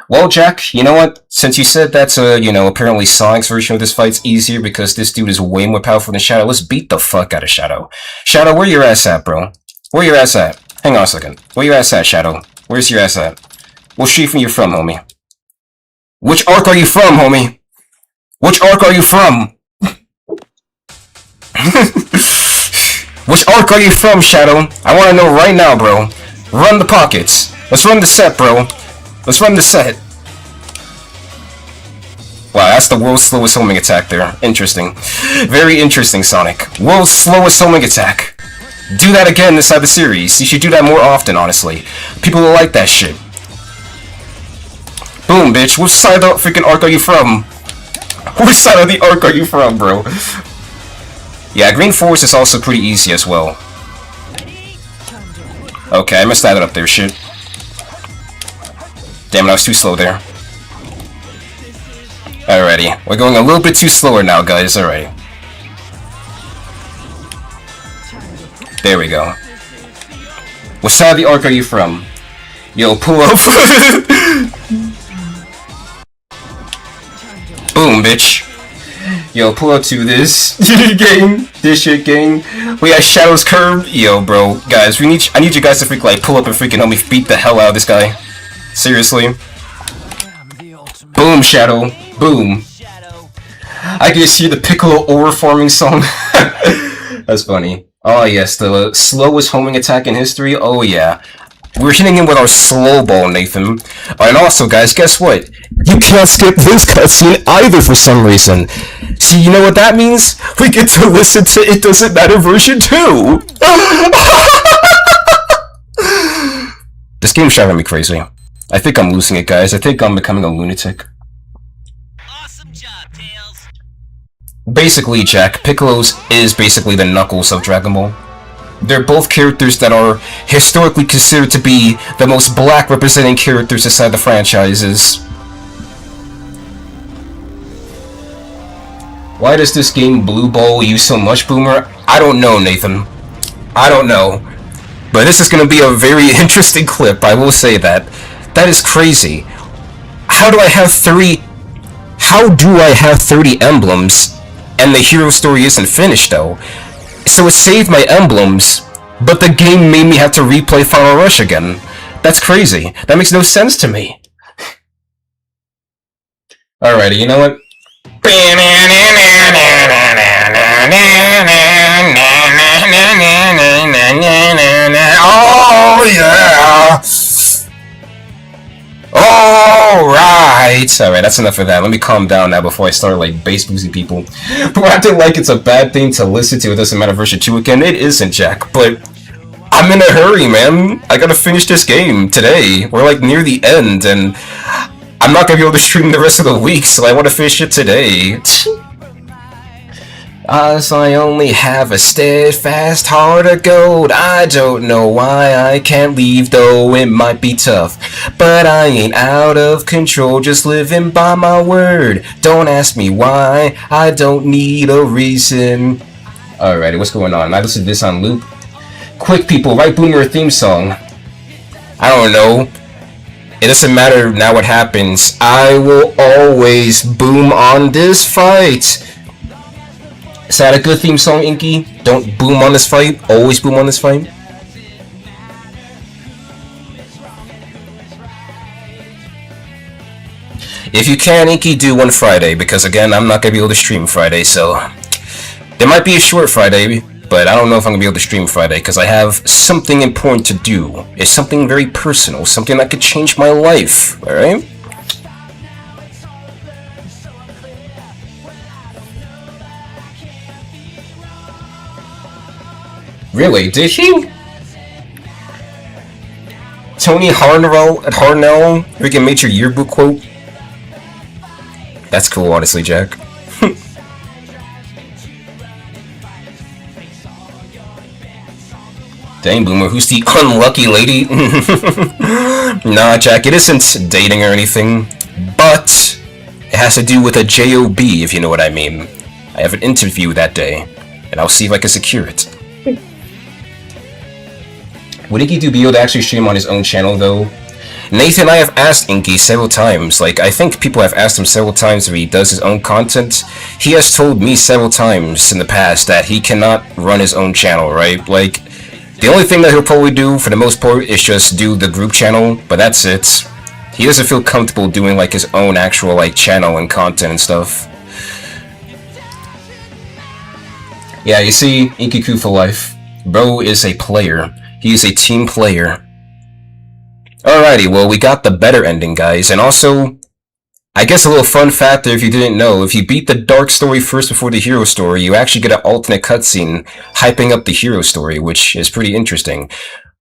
Well, Jack, you know what? Since you said that's, apparently Sonic's version of this fight's easier because this dude is way more powerful than Shadow, let's beat the fuck out of Shadow. Shadow, where your ass at, bro? Where your ass at? Hang on a second. Where your ass at, Shadow? Where's your ass at? What street are you from, homie? Which arc are you from, homie? Which arc are you from? Which arc are you from, Shadow? I wanna know right now, bro. Run the pockets. Let's run the set, bro. Let's run the set. Wow, that's the world's slowest homing attack there. Interesting. Very interesting, Sonic. World's slowest homing attack. Do that again inside the series. You should do that more often, honestly. People will like that shit. Boom, bitch. Which side of the freaking arc are you from? Which side of the arc are you from, bro? Yeah, Green Forest is also pretty easy as well. Okay, I messed that up there, shit. Damn it, I was too slow there. Alrighty, we're going a little bit too slower now, guys. Alright. There we go. What side of the arc are you from? Yo, pull up. Boom, bitch. Yo, pull up to this gang. This shit, gang. We got Shadow's Curve. Yo, bro, guys, I need you guys to freak like pull up and freaking help me beat the hell out of this guy. Seriously. Boom, Shadow. Boom. I can just hear the Piccolo ore farming song. That's funny. Oh yes, the slowest homing attack in history. Oh yeah. We're hitting him with our slow ball, Nathan. And also, guys, guess what? You can't skip this cutscene either for some reason. See, you know what that means? We get to listen to It Doesn't Matter version 2! This game's driving me crazy. I think I'm losing it, guys. I think I'm becoming a lunatic. Awesome job, Tails. Basically, Jack, Piccolo's is basically the Knuckles of Dragon Ball. They're both characters that are historically considered to be the most black representing characters inside the franchises. Why does this game Blue Ball you so much, Boomer? I don't know, Nathan. I don't know. But this is going to be a very interesting clip, I will say that. That is crazy. How do I have 30 emblems and the hero story isn't finished though? So it saved my emblems, but the game made me have to replay Final Rush again. That's crazy. That makes no sense to me. Alrighty, you know what? Oh yeah! Alright! Alright, that's enough of that. Let me calm down now before I start like bass boozing people. But acting like it's a bad thing to listen to It Doesn't Matter version 2 again. It isn't, Jack, but I'm in a hurry, man. I gotta finish this game today. We're like near the end and I'm not gonna be able to stream the rest of the week, so I want to finish it today. As I only have a steadfast heart of gold, I don't know why I can't leave, though it might be tough. But I ain't out of control, just living by my word. Don't ask me why, I don't need a reason. Alrighty, what's going on? I listened to this on loop. Quick people, write Boomer a theme song. I don't know. It doesn't matter now what happens. I will always boom on this fight. Is that a good theme song, Inky? Don't boom on this fight. Always boom on this fight. If you can, Inky, do one Friday, because again, I'm not gonna be able to stream Friday, so there might be a short Friday, but I don't know if I'm gonna be able to stream Friday, because I have something important to do. It's something very personal, something that could change my life, alright? Really? Did he? Tony Harnell freaking made your yearbook quote? That's cool, honestly, Jack. Dang, Boomer, who's the unlucky lady? Nah, Jack, it isn't dating or anything, but it has to do with a job, if you know what I mean. I have an interview that day, and I'll see if I can secure it. Would Inky be able to actually stream on his own channel, though? Nathan, I have asked Inky several times. Like, I think people have asked him several times if he does his own content. He has told me several times in the past that he cannot run his own channel, right? Like, the only thing that he'll probably do, for the most part, is just do the group channel, but that's it. He doesn't feel comfortable doing, like, his own actual, like, channel and content and stuff. Yeah, you see, Inky for life. Bro is a player. He is a team player. Alrighty, well, we got the better ending, guys, and also, I guess a little fun fact there if you didn't know, if you beat the dark story first before the hero story, you actually get an alternate cutscene hyping up the hero story, which is pretty interesting.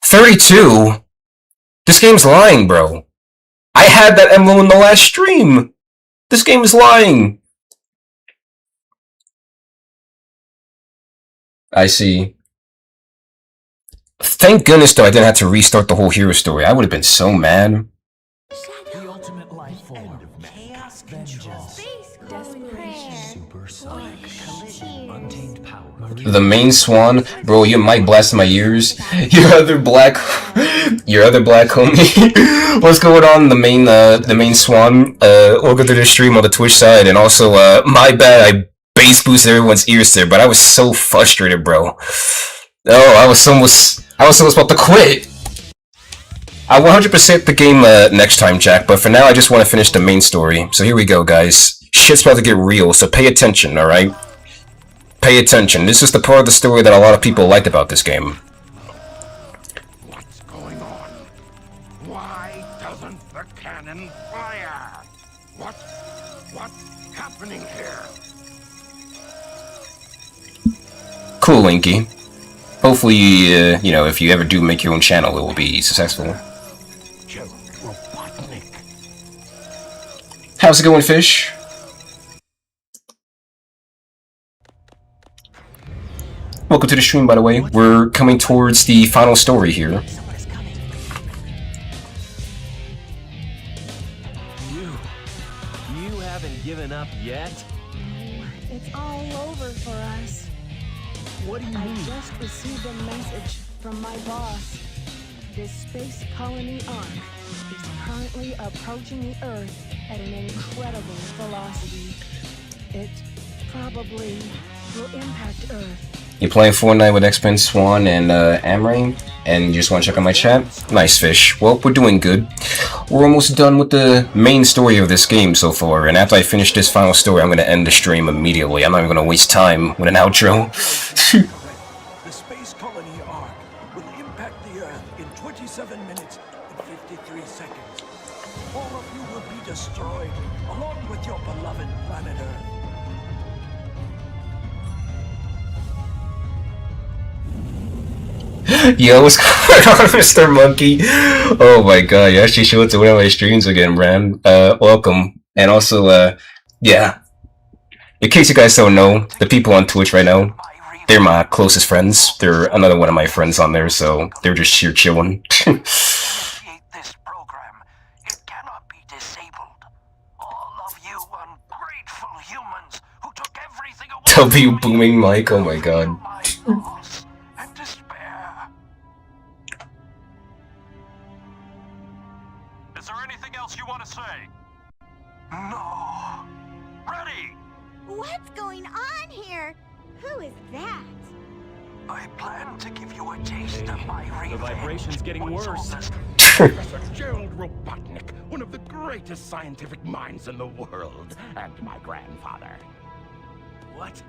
32? This game's lying, bro. I had that emblem in the last stream! This game is lying! I see. Thank goodness, though, I didn't have to restart the whole hero story. I would have been so mad. The ultimate life form. Chaos control. Supersonic collision. Untamed power. The main swan, bro. You might blast my ears. Your other black homie. What's going on? The main swan. Welcome to the stream on the Twitch side, and also, my bad. I bass boosted everyone's ears there, but I was so frustrated, bro. Oh, I was almost about to quit. I 100% the game next time, Jack, but for now I just want to finish the main story. So here we go, guys. Shit's about to get real, so pay attention, alright? Pay attention. This is the part of the story that a lot of people liked about this game. What's going on? Why doesn't the cannon fire? What's happening here? Cool, Winky. Hopefully, you know, if you ever do make your own channel, it will be successful. How's it going, Fish? Welcome to the stream, by the way. We're coming towards the final story here. You haven't given up yet? It's all over for us. What do you I mean? just received a message from my boss. This space colony ark is currently approaching the Earth at an incredible velocity. It probably will impact Earth. You playing Fortnite with X-Men, Swan, and Amrain, and you just want to check out my chat? Nice, Fish. Well, we're doing good. We're almost done with the main story of this game so far, and after I finish this final story, I'm going to end the stream immediately. I'm not even going to waste time with an outro. The space colony arc will impact the Earth in 27 minutes and 53 seconds. All of you will be destroyed, along with your beloved planet Earth. Yo, what's going on, Mr. Monkey? Oh my god, you actually showed up to one of my streams again, man. Welcome. And also, yeah. In case you guys don't know, the people on Twitch right now, they're my closest friends. They're another one of my friends on there, so they're just here chilling. Initiate this program. It cannot be disabled. All of you ungrateful humans who took everything away W booming mic, oh my god. my loss and despair. Is there anything else you want to say? No. Ready! What's going on here? Who is that? I plan to give you a taste of my revenge. The vibration's getting once all worse. this- Professor Gerald Robotnik, one of the greatest scientific minds in the world, and my grandfather. What?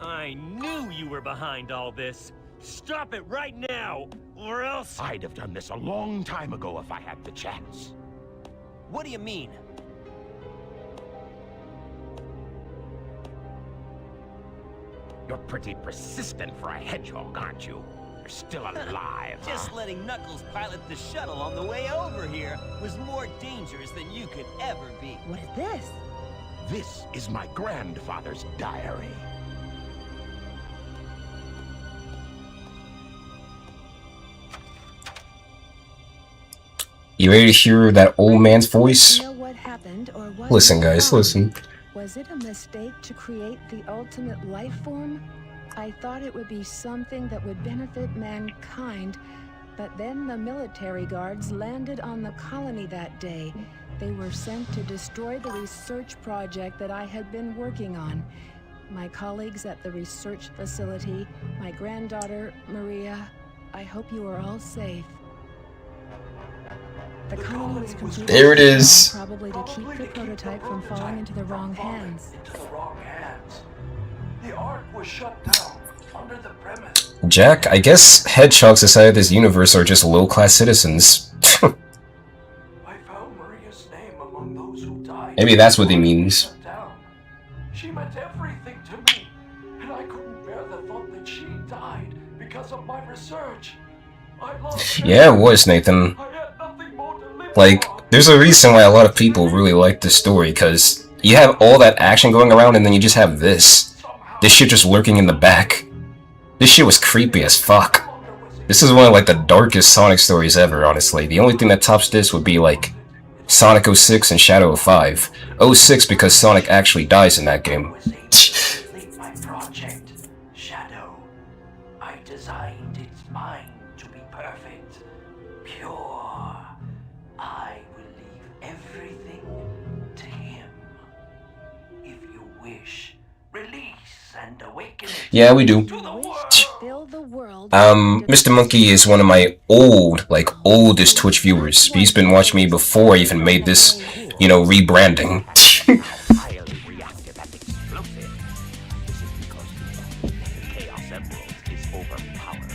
I knew you were behind all this. Stop it right now, or else... I'd have done this a long time ago if I had the chance. What do you mean? You're pretty persistent for a hedgehog, aren't you? You're still alive, Just huh? letting Knuckles pilot the shuttle on the way over here was more dangerous than you could ever be. What is this? This is my grandfather's diary. You ready to hear that old man's voice? Know what happened, or was Listen, it guys, wrong? listen. Was it a mistake to create the ultimate life form? I thought it would be something that would benefit mankind, but then the military guards landed on the colony that day. They were sent to destroy the research project that I had been working on. My colleagues at the research facility, my granddaughter, Maria, I hope you are all safe. The colony was completely There it is. probably to keep the prototype from falling into the wrong hands. Into the wrong hands. The ark was shut down under the premise. Jack, I guess hedgehogs inside this universe are just low-class citizens. I found Maria's name among those who died. Maybe that's what he means. Shut down. She meant everything to me, and I couldn't bear the thought that she died because of my research. I lost Yeah, it was, Nathan. I had nothing more to live Like, for. there's a reason why a lot of people really like this story, because you have all that action going around and then you just have this. This shit just lurking in the back. This shit was creepy as fuck. This is one of, like, the darkest Sonic stories ever, honestly. The only thing that tops this would be, like, Sonic 06 and Shadow of 5. 06 because Sonic actually dies in that game. Was able to complete my project, Shadow. I designed its mind to be perfect, pure. I will leave everything to him. If you wish, release and awaken it Yeah, we do. to the world. Fill the world. Mr. Monkey is one of my oldest Twitch viewers. He's been watching me before I even made this, you know, rebranding. Highly reactive and explosive. This is because the Chaos Emerald is overpowered.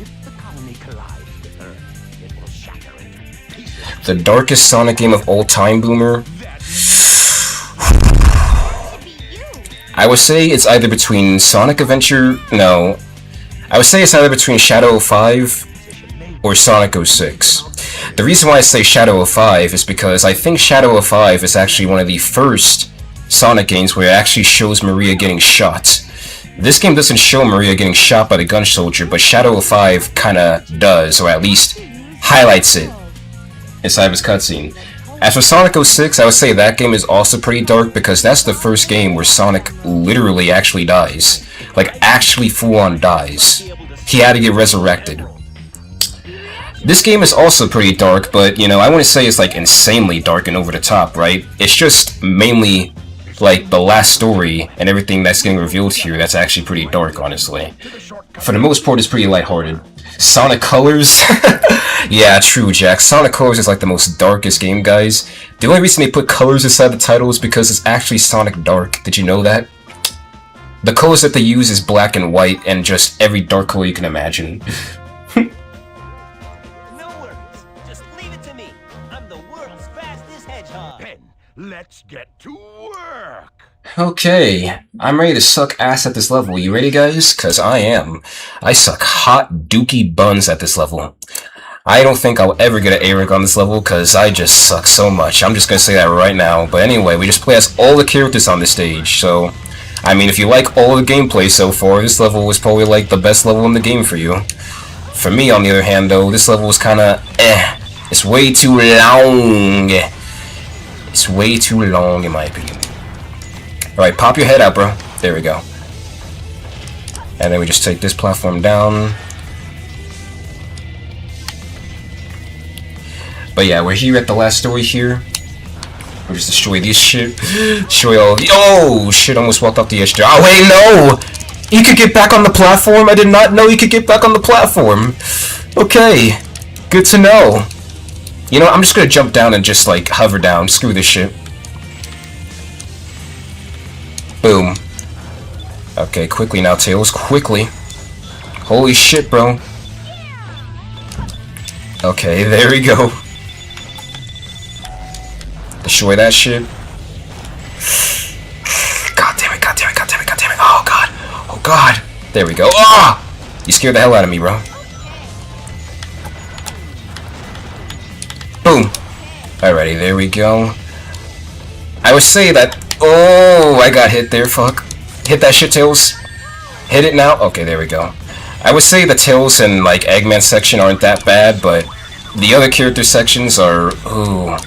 If the colony collides with Earth, it will shatter into pieces. The darkest Sonic game of all time, Boomer. To be you. I would say it's either between Sonic Adventure... No. I would say it's either between Shadow 5 or Sonic 06. The reason why I say Shadow 5 is because I think Shadow 5 is actually one of the first Sonic games where it actually shows Maria getting shot. This game doesn't show Maria getting shot by the gun soldier, but Shadow 5 kinda does, or at least highlights it inside of his cutscene. As for Sonic 06, I would say that game is also pretty dark because that's the first game where Sonic literally actually dies. Like, actually full-on dies. He had to get resurrected. This game is also pretty dark, but, you know, I wouldn't say it's, like, insanely dark and over the top, right? It's just mainly, like, the last story and everything that's getting revealed here that's actually pretty dark, honestly. For the most part, it's pretty lighthearted. Sonic Colors? Yeah, true, Jack. Sonic Colors is like the most darkest game, guys. The only reason they put colors inside the title is because it's actually Sonic Dark. Did you know that? The colors that they use is black and white and just every dark color you can imagine. No worries. Just leave it to me. I'm the world's fastest hedgehog. Pen, let's get to work. Okay, I'm ready to suck ass at this level. You ready, guys? Cause I am. I suck hot dookie buns at this level. I don't think I'll ever get an A rank on this level cause I just suck so much. I'm just gonna say that right now. But anyway, we just play as all the characters on this stage, so... I mean, if you like all the gameplay so far, this level was probably like the best level in the game for you. For me, on the other hand, though, this level was kinda It's way too long. It's way too long, in my opinion. Alright, pop your head out, bro. There we go. And then we just take this platform down. But yeah, we're here at the last story here. We'll just destroy this shit. Destroy all the— oh, shit, almost walked off the edge there. Oh, wait, no! You could get back on the platform? I did not know you could get back on the platform. Okay. Good to know. You know, I'm just gonna jump down and just, like, hover down. Screw this shit. Boom. Okay, quickly now, Tails. Quickly. Holy shit, bro. Okay, there we go. Destroy that shit. God damn it, god damn it, god damn it, god damn it. Oh god. Oh god. There we go. Ah! You scared the hell out of me, bro. Boom. Alrighty, there we go. I would say that... oh, I got hit there, fuck. Hit that shit, Tails. Hit it now. Okay, there we go. I would say the Tails and, like, Eggman section aren't that bad, but the other character sections are... ooh.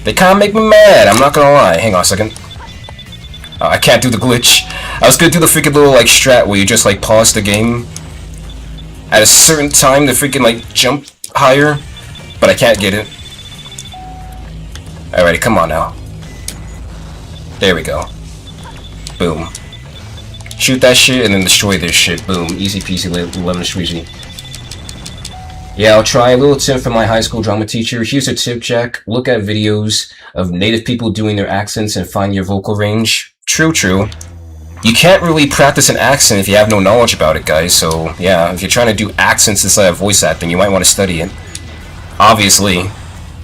They kind of make me mad, I'm not gonna lie. Hang on a second. Oh, I can't do the glitch. I was gonna do the freaking little, like, strat where you just, like, pause the game at a certain time to freaking, like, jump higher, but I can't get it. Alrighty, come on now. There we go. Boom. Shoot that shit and then destroy this shit. Boom. Easy peasy, lemon squeezy. Yeah, I'll try. A little tip from my high school drama teacher. Here's a tip, Jack. Look at videos of native people doing their accents and find your vocal range. True, true. You can't really practice an accent if you have no knowledge about it, guys. So, yeah, if you're trying to do accents instead of voice acting, you might want to study it. Obviously.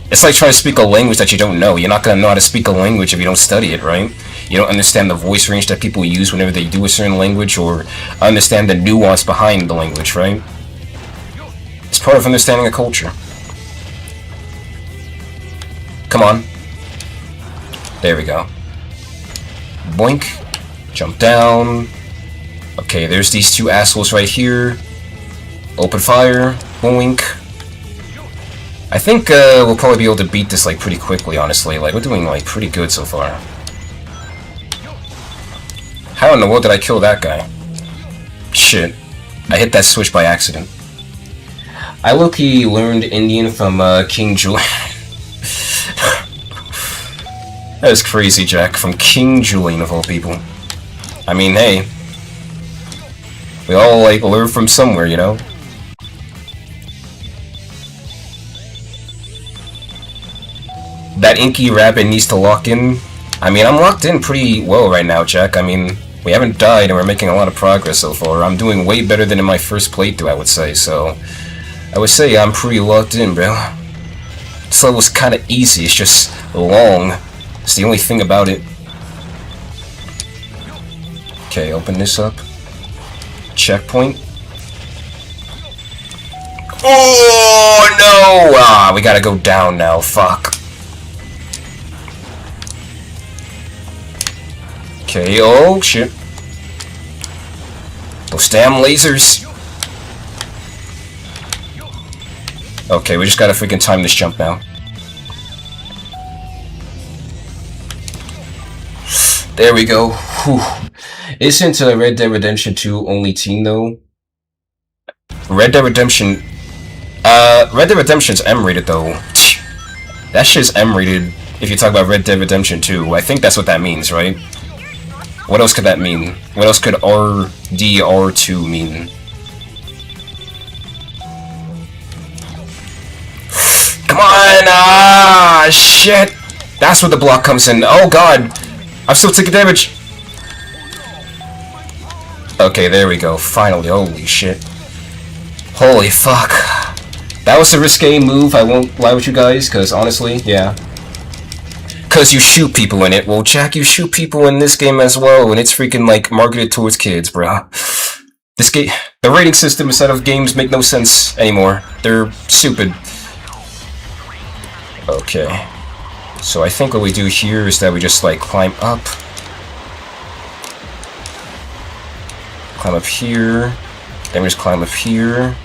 It's like trying to speak a language that you don't know. You're not going to know how to speak a language if you don't study it, right? You don't understand the voice range that people use whenever they do a certain language, or understand the nuance behind the language, right? It's part of understanding a culture. Come on. There we go. Boink. Jump down. Okay, there's these two assholes right here. Open fire. Boink. I think we'll probably be able to beat this like pretty quickly, honestly. Like, we're doing like pretty good so far. How in the world did I kill that guy? Shit. I hit that switch by accident. I low-key learned Indian from King Julian. That is crazy, Jack. From King Julian, of all people. I mean, hey. We all, like, learn from somewhere, you know? That inky rabbit needs to lock in. I mean, I'm locked in pretty well right now, Jack. I mean, we haven't died and we're making a lot of progress so far. I'm doing way better than in my first playthrough, I would say, so... I would say I'm pretty locked in, bro. This level's kinda easy, it's just long. It's the only thing about it. Okay, open this up. Checkpoint. Oh no! Ah, we gotta go down now. Fuck. Okay, oh shit. Those damn lasers. Okay, we just gotta freaking time this jump now. There we go. Whew. Isn't Red Dead Redemption 2 only teen though? Red Dead Redemption's M-rated though. That shit's M-rated if you talk about Red Dead Redemption 2. I think that's what that means, right? What else could that mean? What else could RDR2 mean? Come on! Ah, shit! That's where the block comes in. Oh god! I'm still taking damage! Okay, there we go. Finally. Holy shit. Holy fuck. That was a risque move, I won't lie with you guys, because honestly, yeah. Because you shoot people in it. Well, Jack, you shoot people in this game as well, and it's freaking, like, marketed towards kids, bruh. This game... The rating system inside of games make no sense anymore. They're stupid. Okay. So I think what we do here is that we just, like, climb up. Climb up here. Then we just climb up here.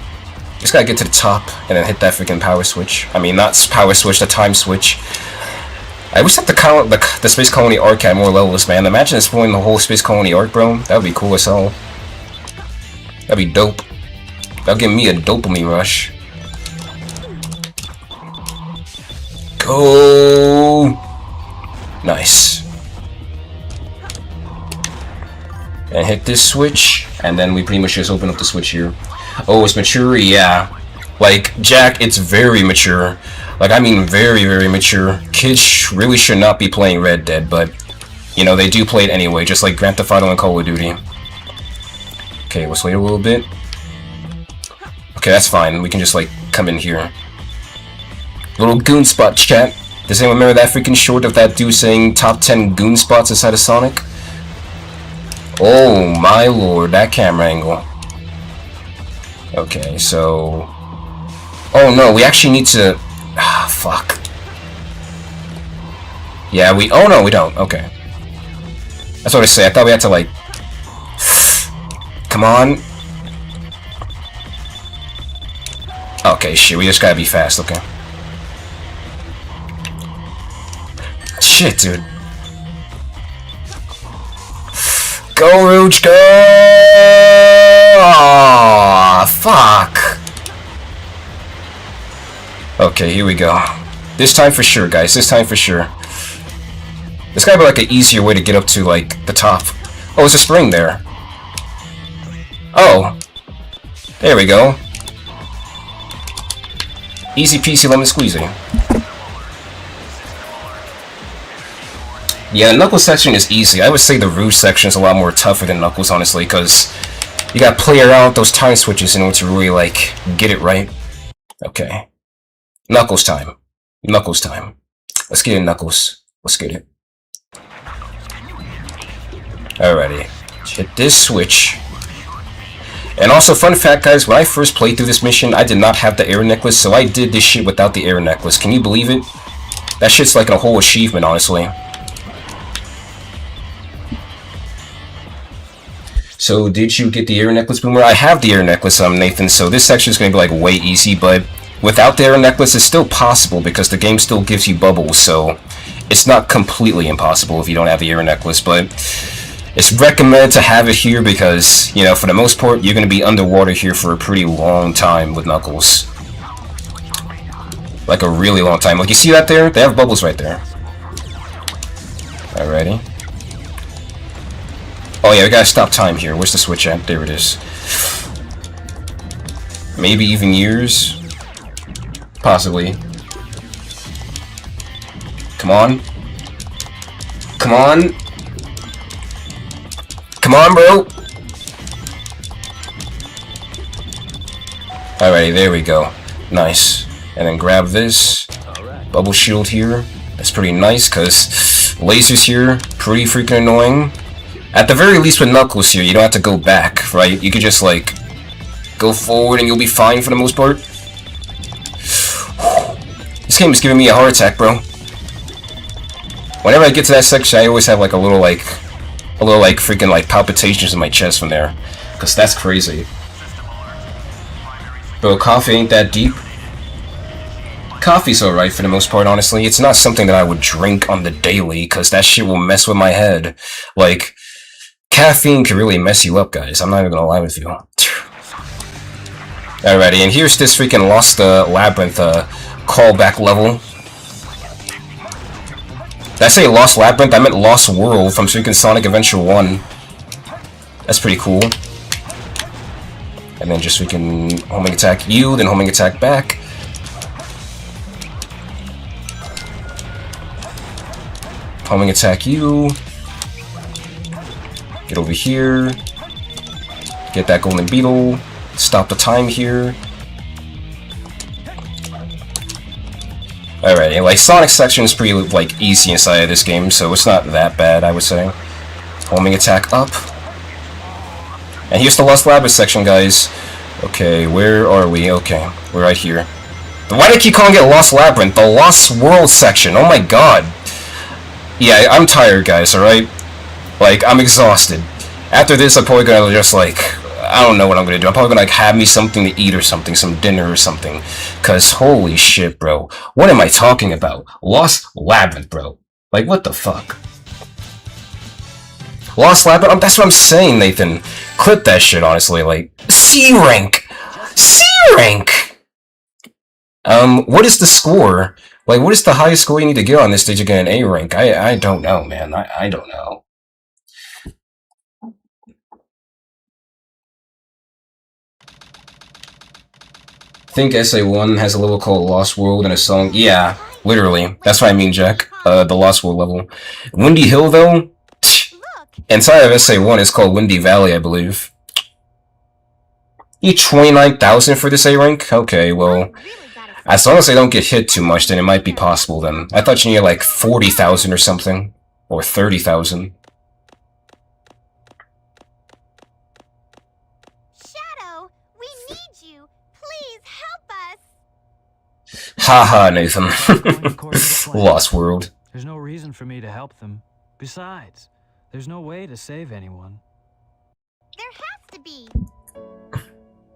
Just gotta get to the top, and then hit that freaking power switch. I mean, not power switch, the time switch. I wish that the Space Colony arc had more levels, man. Imagine exploring the whole Space Colony arc, bro. That would be cool as hell. That'd be dope. That'll give me a dopamine rush. Go! Nice. And hit this switch, and then we pretty much just open up the switch here. Oh, it's mature? Yeah. Like, Jack, it's very mature. Like, I mean very, very mature. Kids really should not be playing Red Dead, but, you know, they do play it anyway, just like Grand Theft Auto and Call of Duty. Okay, let's wait a little bit. Okay, that's fine. We can just, like, come in here. Little goon spot, chat. Does anyone remember that freaking short of that dude saying top 10 goon spots inside of Sonic? Oh my lord, that camera angle. Okay, so... Oh no, we actually need to... Ah, fuck. Yeah, we... Oh no, we don't. Okay. That's what I say. I thought we had to, like... Come on. Okay, shit, we just gotta be fast, okay. Shit, dude. Go, Rouge, go! Aww, fuck. Okay, here we go. This time for sure, guys. This time for sure. There's gotta be like an easier way to get up to, like, the top. Oh, there's a spring there. Oh. There we go. Easy peasy lemon squeezy. Yeah, the Knuckles section is easy. I would say the Rouge section is a lot more tougher than Knuckles, honestly, because you gotta play around with those time switches in order to really, like, get it right. Okay. Knuckles time. Knuckles time. Let's get it, Knuckles. Let's get it. Alrighty. Hit this switch. And also, fun fact, guys, when I first played through this mission, I did not have the air necklace, so I did this shit without the air necklace. Can you believe it? That shit's like a whole achievement, honestly. So, did you get the air necklace, Boomer? I have the air necklace, Nathan, so this section is going to be, like, way easy, but without the air necklace, it's still possible, because the game still gives you bubbles, so it's not completely impossible if you don't have the air necklace, but it's recommended to have it here because, you know, for the most part, you're going to be underwater here for a pretty long time with Knuckles. Like, a really long time. Like, you see that there? They have bubbles right there. Alrighty. Oh yeah, we gotta stop time here. Where's the switch at? There it is. Maybe even years? Possibly. Come on. Come on. Come on, bro! Alrighty, there we go. Nice. And then grab this. Bubble shield here. That's pretty nice, because lasers here, pretty freaking annoying. At the very least with Knuckles here, you don't have to go back, right? You could just, like, go forward and you'll be fine for the most part. This game is giving me a heart attack, bro. Whenever I get to that section, I always have, like, a little, like, freaking, like, palpitations in my chest from there. Because that's crazy. Bro, coffee ain't that deep. Coffee's alright for the most part, honestly. It's not something that I would drink on the daily, because that shit will mess with my head. Like, caffeine can really mess you up, guys. I'm not even gonna lie with you. Alrighty, and here's this freaking Lost Labyrinth callback level. Did I say Lost Labyrinth? I meant Lost World from freaking Sonic Adventure 1. That's pretty cool. And then just freaking homing attack you, then homing attack back. Homing attack you. Get over here. Get that golden beetle. Stop the time here. Alright, like Sonic section is pretty like easy inside of this game, so it's not that bad, I would say. Homing attack up. And here's the Lost Labyrinth section, guys. Okay, where are we? Okay, we're right here. Why do I keep calling it Lost Labyrinth? The Lost World section. Oh my god. Yeah, I'm tired, guys, alright? Like, I'm exhausted. After this, I'm probably gonna just, like, I don't know what I'm gonna do. I'm probably gonna, like, have me something to eat or something, some dinner or something. Cause, holy shit, bro. What am I talking about? Lost Labyrinth, bro. Like, what the fuck? Lost Labyrinth? That's what I'm saying, Nathan. Clip that shit, honestly. Like, C rank! C rank! What is the score? Like, what is the highest score you need to get on this stage to get an A rank? I don't know, man. I don't know. I think SA1 has a level called Lost World and a song. Yeah, literally. That's what I mean, Jack. The Lost World level. Windy Hill, though? Inside of SA1 is called Windy Valley, I believe. You 29,000 for this A rank? Okay, well, as long as I don't get hit too much, then it might be possible then. I thought you needed like 40,000 or something. Or 30,000. Shadow, we need you. Please help us. Haha, Nathan. Lost World. There's no reason for me to help them. Besides, there's no way to save anyone. There has to be.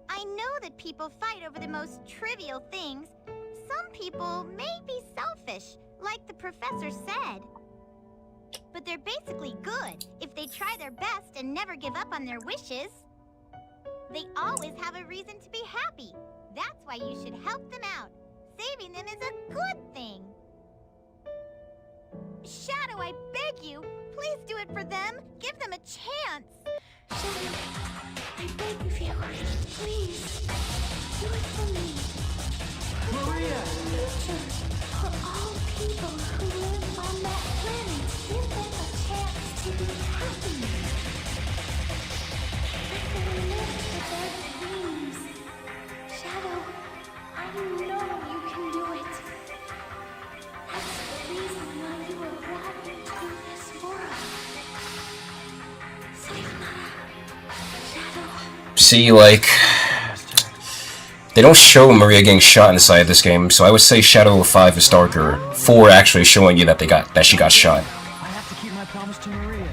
I know that people fight over the most trivial things. Some people may be selfish, like the professor said. But they're basically good if they try their best and never give up on their wishes. They always have a reason to be happy. That's why you should help them out. Saving them is a good thing. Shadow, I beg you, please do it for them. Give them a chance. Shadow, I beg of you, please, do it for me. Maria! For all people who live on that planet, give them a chance to be happy. Let them live for their dreams. Shadow, I know you can do it. That's the reason why you were brought into this world. See, like, they don't show Maria getting shot inside this game, so I would say Shadow of 5 is darker for actually showing you that she got shot. I have to keep my promise to Maria.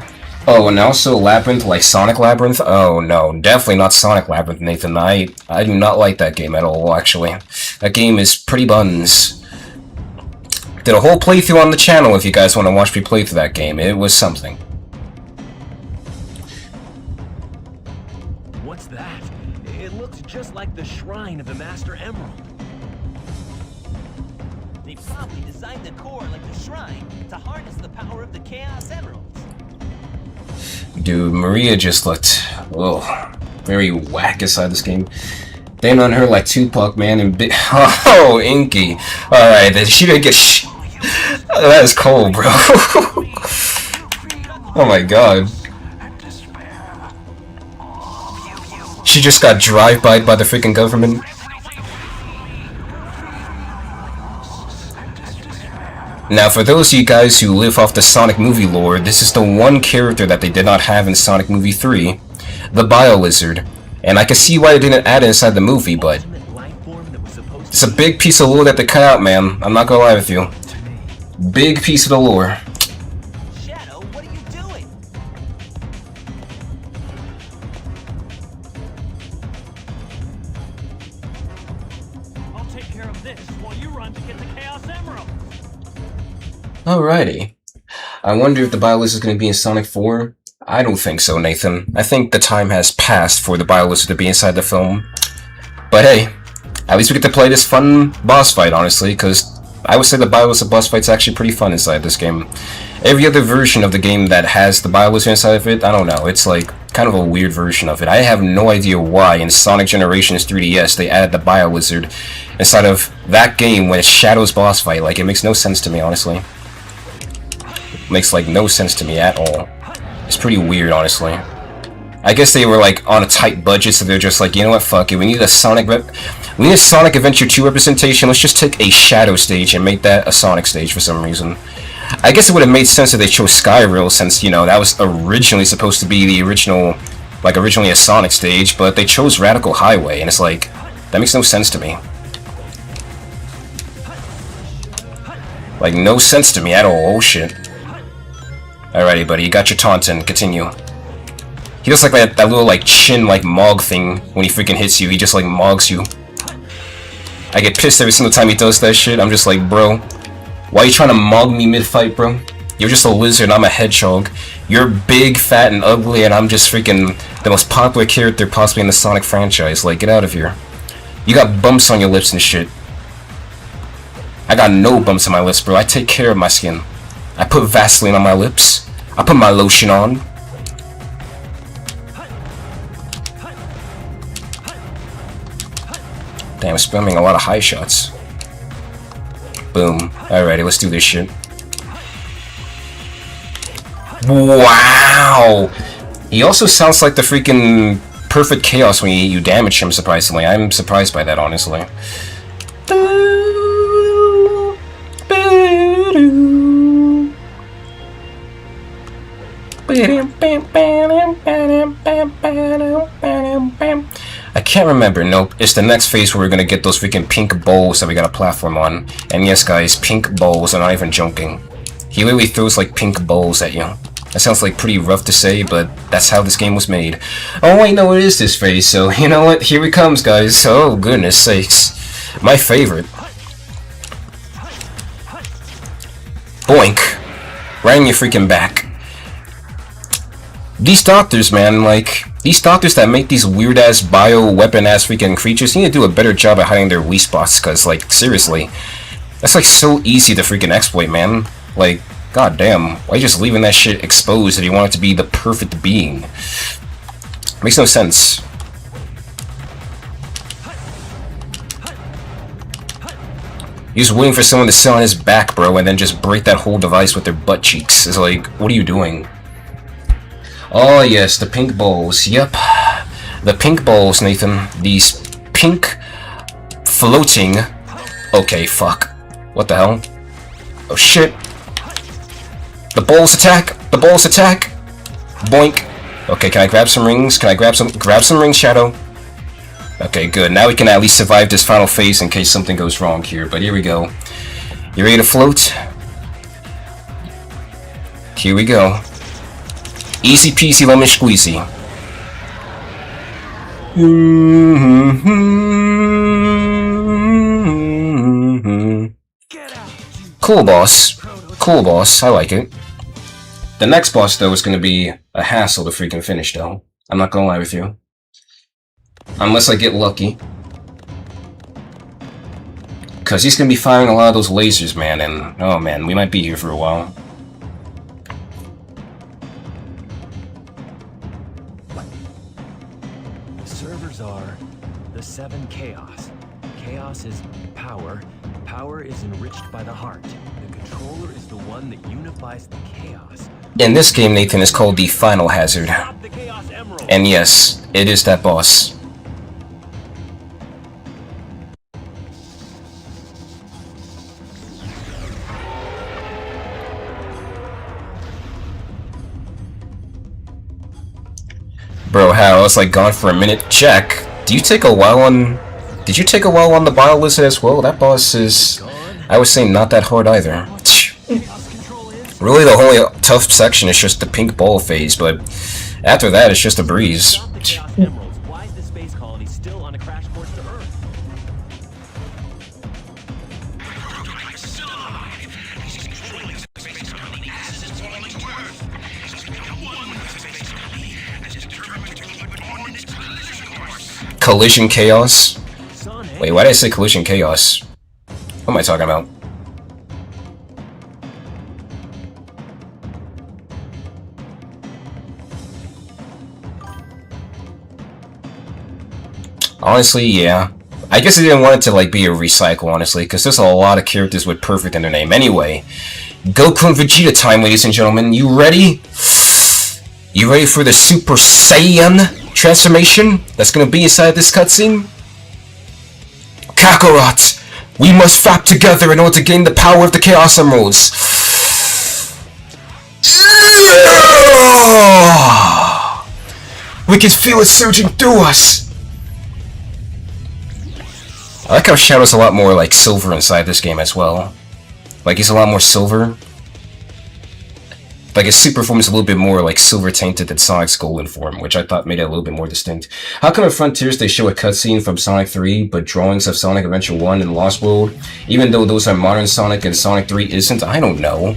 Oh, and also Labyrinth, like Sonic Labyrinth? Oh no, definitely not Sonic Labyrinth, Nathan. I do not like that game at all, actually. That game is pretty buns. Did a whole playthrough on the channel if you guys want to watch me play through that game. It was something. What's that? It looks just like the shrine of the Master Emerald. They probably designed the core like the shrine to harness the power of the Chaos Emeralds. Dude, Maria just looked, very whack inside this game. They on her like Tupac, man, and oh, Inky. Alright, then she didn't get that is cold, bro. Oh my god. She just got drive-by'd by the freaking government. Now, for those of you guys who live off the Sonic movie lore, this is the one character that they did not have in Sonic Movie 3, the Bio Lizard. And I can see why they didn't add it inside the movie, but it's a big piece of lore that they cut out, man. I'm not gonna lie with you. Big piece of the lore. Shadow, what are you doing? I'll take care of this while you run to get the Chaos Emerald. Alrighty. I wonder if the Bio Lizard is going to be in Sonic 4? I don't think so, Nathan. I think the time has passed for the Bio Lizard to be inside the film. But hey, at least we get to play this fun boss fight, honestly, because I would say the Bio Lizard boss fight's actually pretty fun inside this game. Every other version of the game that has the Bio Lizard inside of it, I don't know, it's like kind of a weird version of it. I have no idea why in Sonic Generations 3DS they added the Bio Lizard inside of that game when it's Shadow's boss fight. Like, it makes no sense to me, honestly. Makes like no sense to me at all. It's pretty weird, honestly. I guess they were like on a tight budget, so they're just like, you know what, fuck it, we need a Sonic Adventure 2 representation. Let's just take a Shadow stage and make that a Sonic stage for some reason. I guess it would have made sense if they chose Skyrail, since, you know, that was originally supposed to be the original, like originally a Sonic stage, but they chose Radical Highway, and it's like, that makes no sense to me. Like, no sense to me at all. Oh shit. Alrighty, buddy, you got your taunting. Continue. He does like that little like chin like Mog thing when he freaking hits you. He just like Mogs you. I get pissed every single time he does that shit. I'm just like, bro, why are you trying to Mog me mid-fight, bro? You're just a lizard, I'm a hedgehog. You're big, fat, and ugly, and I'm just freaking the most popular character possibly in the Sonic franchise. Like, get out of here. You got bumps on your lips and shit. I got no bumps on my lips, bro. I take care of my skin. I put Vaseline on my lips. I put my lotion on. Damn, spamming a lot of high shots. Boom. Alrighty, let's do this shit. Wow! He also sounds like the freaking Perfect Chaos when you damage him, surprisingly. I'm surprised by that, honestly. I can't remember. Nope. It's the next phase where we're gonna get those freaking pink bowls that we got a platform on. And yes, guys, pink bowls. I'm not even joking. He literally throws like pink bowls at you. That sounds like pretty rough to say, but that's how this game was made. Oh wait, no, it is this phase. So you know what? Here it comes, guys. Oh goodness sakes, my favorite. Boink! Right in your freaking back. These doctors, man, like, these doctors that make these weird-ass bio-weapon-ass freaking creatures need to do a better job at hiding their weak spots, because, like, seriously, that's, like, so easy to freaking exploit, man. Like, goddamn, why are you just leaving that shit exposed if you want it to be the perfect being? Makes no sense. You're just waiting for someone to sit on his back, bro, and then just break that whole device with their butt cheeks. It's like, what are you doing? Oh yes, the pink bowls. Yep. The pink bowls, Nathan. These pink floating... Okay, fuck. What the hell? Oh shit. The bowls attack! The bowls attack! Boink. Okay, can I grab some rings? Can I grab some rings, Shadow? Okay, good. Now we can at least survive this final phase in case something goes wrong here. But here we go. You ready to float? Here we go. Easy peasy lemon squeezy. Cool boss. Cool boss. I like it. The next boss, though, is going to be a hassle to freaking finish, though. I'm not going to lie with you. Unless I get lucky. Because he's going to be firing a lot of those lasers, man, and... Oh, man, we might be here for a while. Are the 7 chaos. Chaos is power. Power is enriched by the heart. The controller is the one that unifies the chaos. In this game, Nathan, is called the Final Hazard. And yes, it is that boss. Bro, how? I was like gone for a minute. Jack, do you take a while on... Did you take a while on the bio lizard as well? That boss is... I was saying not that hard either. Really, the only tough section is just the pink ball phase, but after that, it's just a breeze. Why is the space colony still on a crash course to Earth? Collision chaos? Wait, why did I say collision chaos? What am I talking about? Honestly, yeah. I guess I didn't want it to like be a recycle, honestly, because there's a lot of characters with perfect in their name. Anyway, Goku and Vegeta time, ladies and gentlemen. You ready? You ready for the Super Saiyan transformation that's gonna be inside this cutscene? Kakarot! We must fight together in order to gain the power of the Chaos Emeralds. We can feel it surging through us. I like how Shadow's a lot more like silver inside this game as well. Like he's a lot more silver. Like his super form is a little bit more like silver tainted than Sonic's golden form, which I thought made it a little bit more distinct. How come in Frontiers they show a cutscene from Sonic 3, but drawings of Sonic Adventure 1 and Lost World, even though those are modern Sonic and Sonic 3 isn't? I don't know.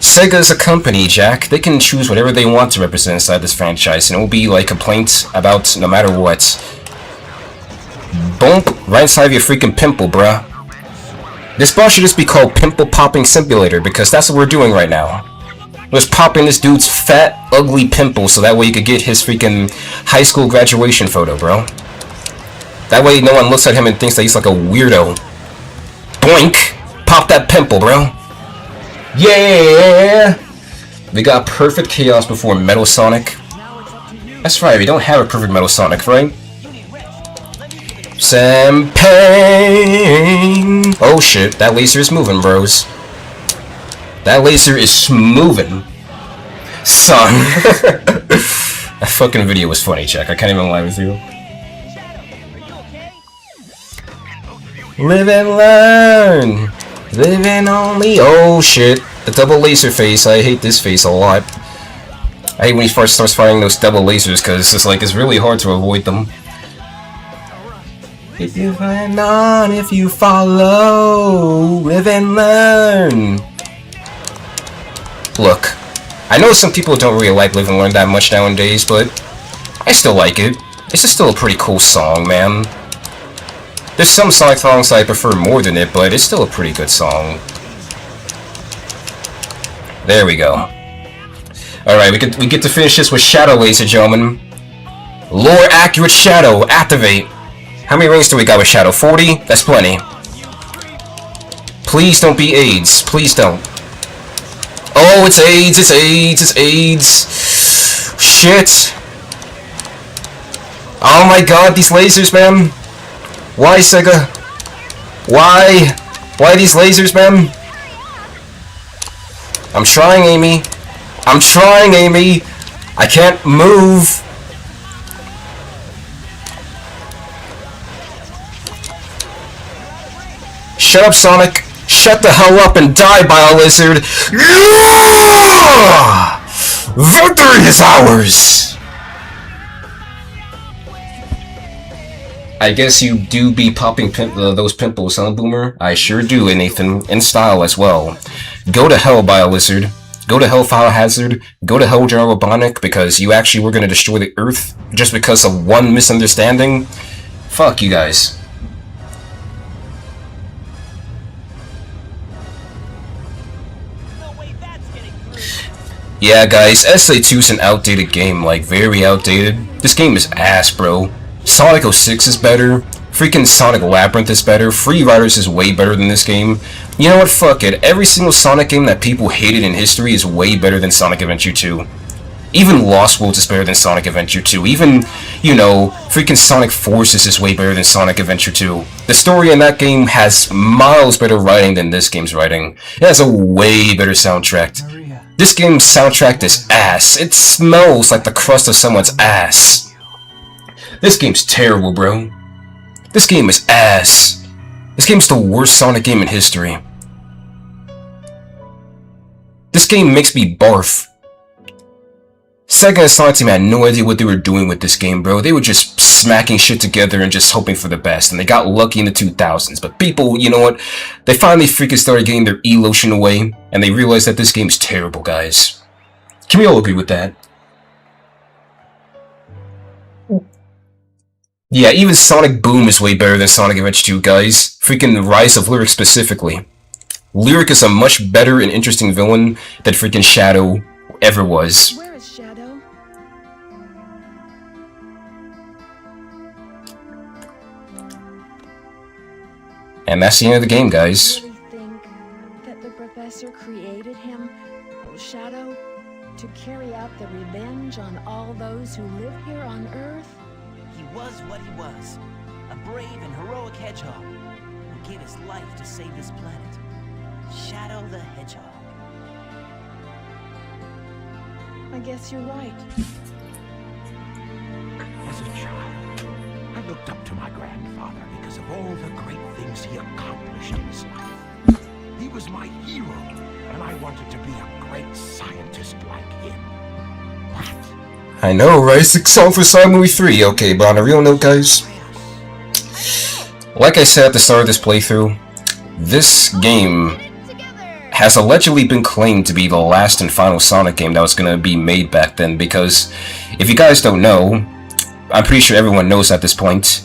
Sega is a company, Jack. They can choose whatever they want to represent inside this franchise, and it will be like complaints about no matter what. Bump right inside of your freaking pimple, bruh. This boss should just be called Pimple Popping Simulator, because that's what we're doing right now. We're just popping this dude's fat, ugly pimple so that way you could get his freaking high school graduation photo, bro. That way no one looks at him and thinks that he's like a weirdo. Boink! Pop that pimple, bro. Yeah! We got perfect chaos before Metal Sonic. That's right, we don't have a perfect Metal Sonic, right? Champagne! Oh shit, that laser is moving, bros. That laser is moving. Son. That fucking video was funny, Jack. I can't even lie with you. Live and learn! Live and only... Oh shit. The double laser face. I hate this face a lot. I hate when he first starts firing those double lasers because it's like, it's really hard to avoid them. If you find on, if you follow, live and learn. Look, I know some people don't really like Live and Learn that much nowadays, but I still like it. It's just still a pretty cool song, man. There's some Sonic songs I prefer more than it, but it's still a pretty good song. There we go. Alright, we get to finish this with Shadow, ladies and gentlemen. Lore accurate Shadow, activate. How many rings do we got with Shadow? 40? That's plenty. Please don't be AIDS. Please don't. Oh, it's AIDS, it's AIDS, it's AIDS. Shit. Oh my god, these lasers, man. Why, Sega? Why? Why these lasers, man? I'm trying, Amy. I'm trying, Amy. I can't move. Shut up, Sonic. Shut the hell up and die, Bio-Lizard. Yeah! Victory is ours! I guess you do be popping those pimples, huh, Boomer? I sure do, Nathan. In style as well. Go to hell, Bio-Lizard. Go to hell, File Hazard. Go to hell, General Robotnik, because you actually were going to destroy the Earth just because of one misunderstanding. Fuck you guys. Yeah, guys, SA2 is an outdated game, like, very outdated. This game is ass, bro. Sonic 06 is better. Freaking Sonic Labyrinth is better. Free Riders is way better than this game. You know what, fuck it. Every single Sonic game that people hated in history is way better than Sonic Adventure 2. Even Lost Worlds is better than Sonic Adventure 2. Even, you know, freaking Sonic Forces is way better than Sonic Adventure 2. The story in that game has miles better writing than this game's writing. It has a way better soundtrack. This game's soundtrack is ass. It smells like the crust of someone's ass. This game's terrible, bro. This game is ass. This game's the worst Sonic game in history. This game makes me barf. Sega and Sonic Team had no idea what they were doing with this game, bro. They were just smacking shit together and just hoping for the best, and they got lucky in the 2000s. But people, you know what? They finally freaking started getting their E-lotion away, and they realized that this game's terrible, guys. Can we all agree with that? Yeah, even Sonic Boom is way better than Sonic Adventure 2, guys. Freaking Rise of Lyric specifically. Lyric is a much better and interesting villain than freaking Shadow ever was. Where is Shadow? And that's the end of the game, guys. You really think that the professor created him, Shadow, to carry out the revenge on all those who live here on Earth? He was what he was. A brave and heroic hedgehog who gave his life to save this planet. Shadow the Hedgehog. I guess you're right. As a child, I looked up to my grandfather because of all the great things he accomplished in his life. He was my hero, and I wanted to be a great scientist like him. But I know, right? It's a song for Sonic Movie 3. Okay, but on a real note, guys, like I said at the start of this playthrough, this game has allegedly been claimed to be the last and final Sonic game that was going to be made back then, because if you guys don't know, I'm pretty sure everyone knows at this point,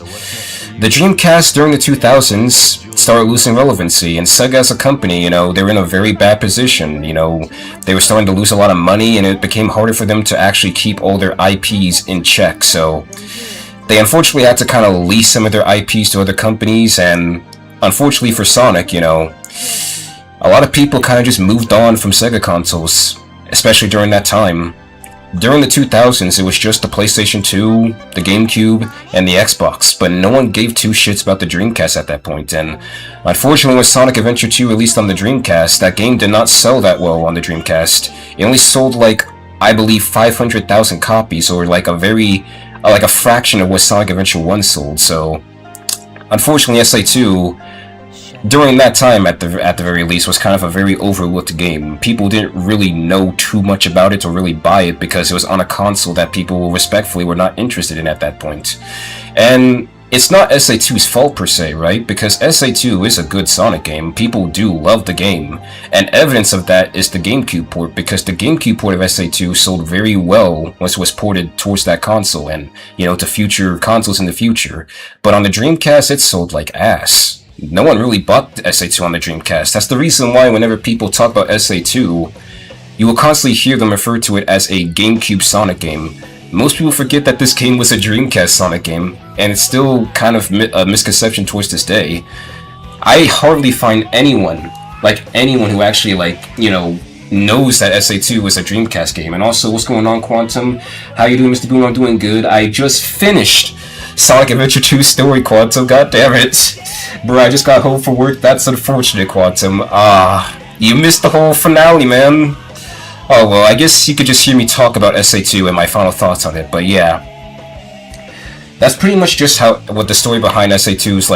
the Dreamcast during the 2000s started losing relevancy, and Sega as a company, you know, they were in a very bad position. You know, they were starting to lose a lot of money, and it became harder for them to actually keep all their IPs in check, so they unfortunately had to kind of lease some of their IPs to other companies, and unfortunately for Sonic, you know, a lot of people kind of just moved on from Sega consoles, especially during that time. During the 2000s, it was just the PlayStation 2, the GameCube, and the Xbox, but no one gave two shits about the Dreamcast at that point, and unfortunately when Sonic Adventure 2 released on the Dreamcast, that game did not sell that well on the Dreamcast. It only sold like, I believe, 500,000 copies, or like a fraction of what Sonic Adventure 1 sold, so unfortunately SA2, during that time, at the very least, was kind of a very overlooked game. People didn't really know too much about it or really buy it because it was on a console that people respectfully were not interested in at that point. And it's not SA2's fault per se, right? Because SA2 is a good Sonic game. People do love the game. And evidence of that is the GameCube port, because the GameCube port of SA2 sold very well once it was ported towards that console and, you know, to future consoles in the future. But on the Dreamcast, it sold like ass. No one really bought SA2 on the Dreamcast. That's the reason why whenever people talk about SA2, you will constantly hear them refer to it as a GameCube Sonic game. Most people forget that this game was a Dreamcast Sonic game, and it's still kind of a misconception towards this day. I hardly find anyone who actually, you know, knows that SA2 was a Dreamcast game. And also, what's going on, Quantum? How you doing, Mr. Boone? I'm doing good. I just finished Sonic Adventure 2 story, Quantum. God damn it. Bro, I just got home from work. That's unfortunate, Quantum. You missed the whole finale, man. Oh, well, I guess you could just hear me talk about SA2 and my final thoughts on it, but yeah. That's pretty much just what the story behind SA2's,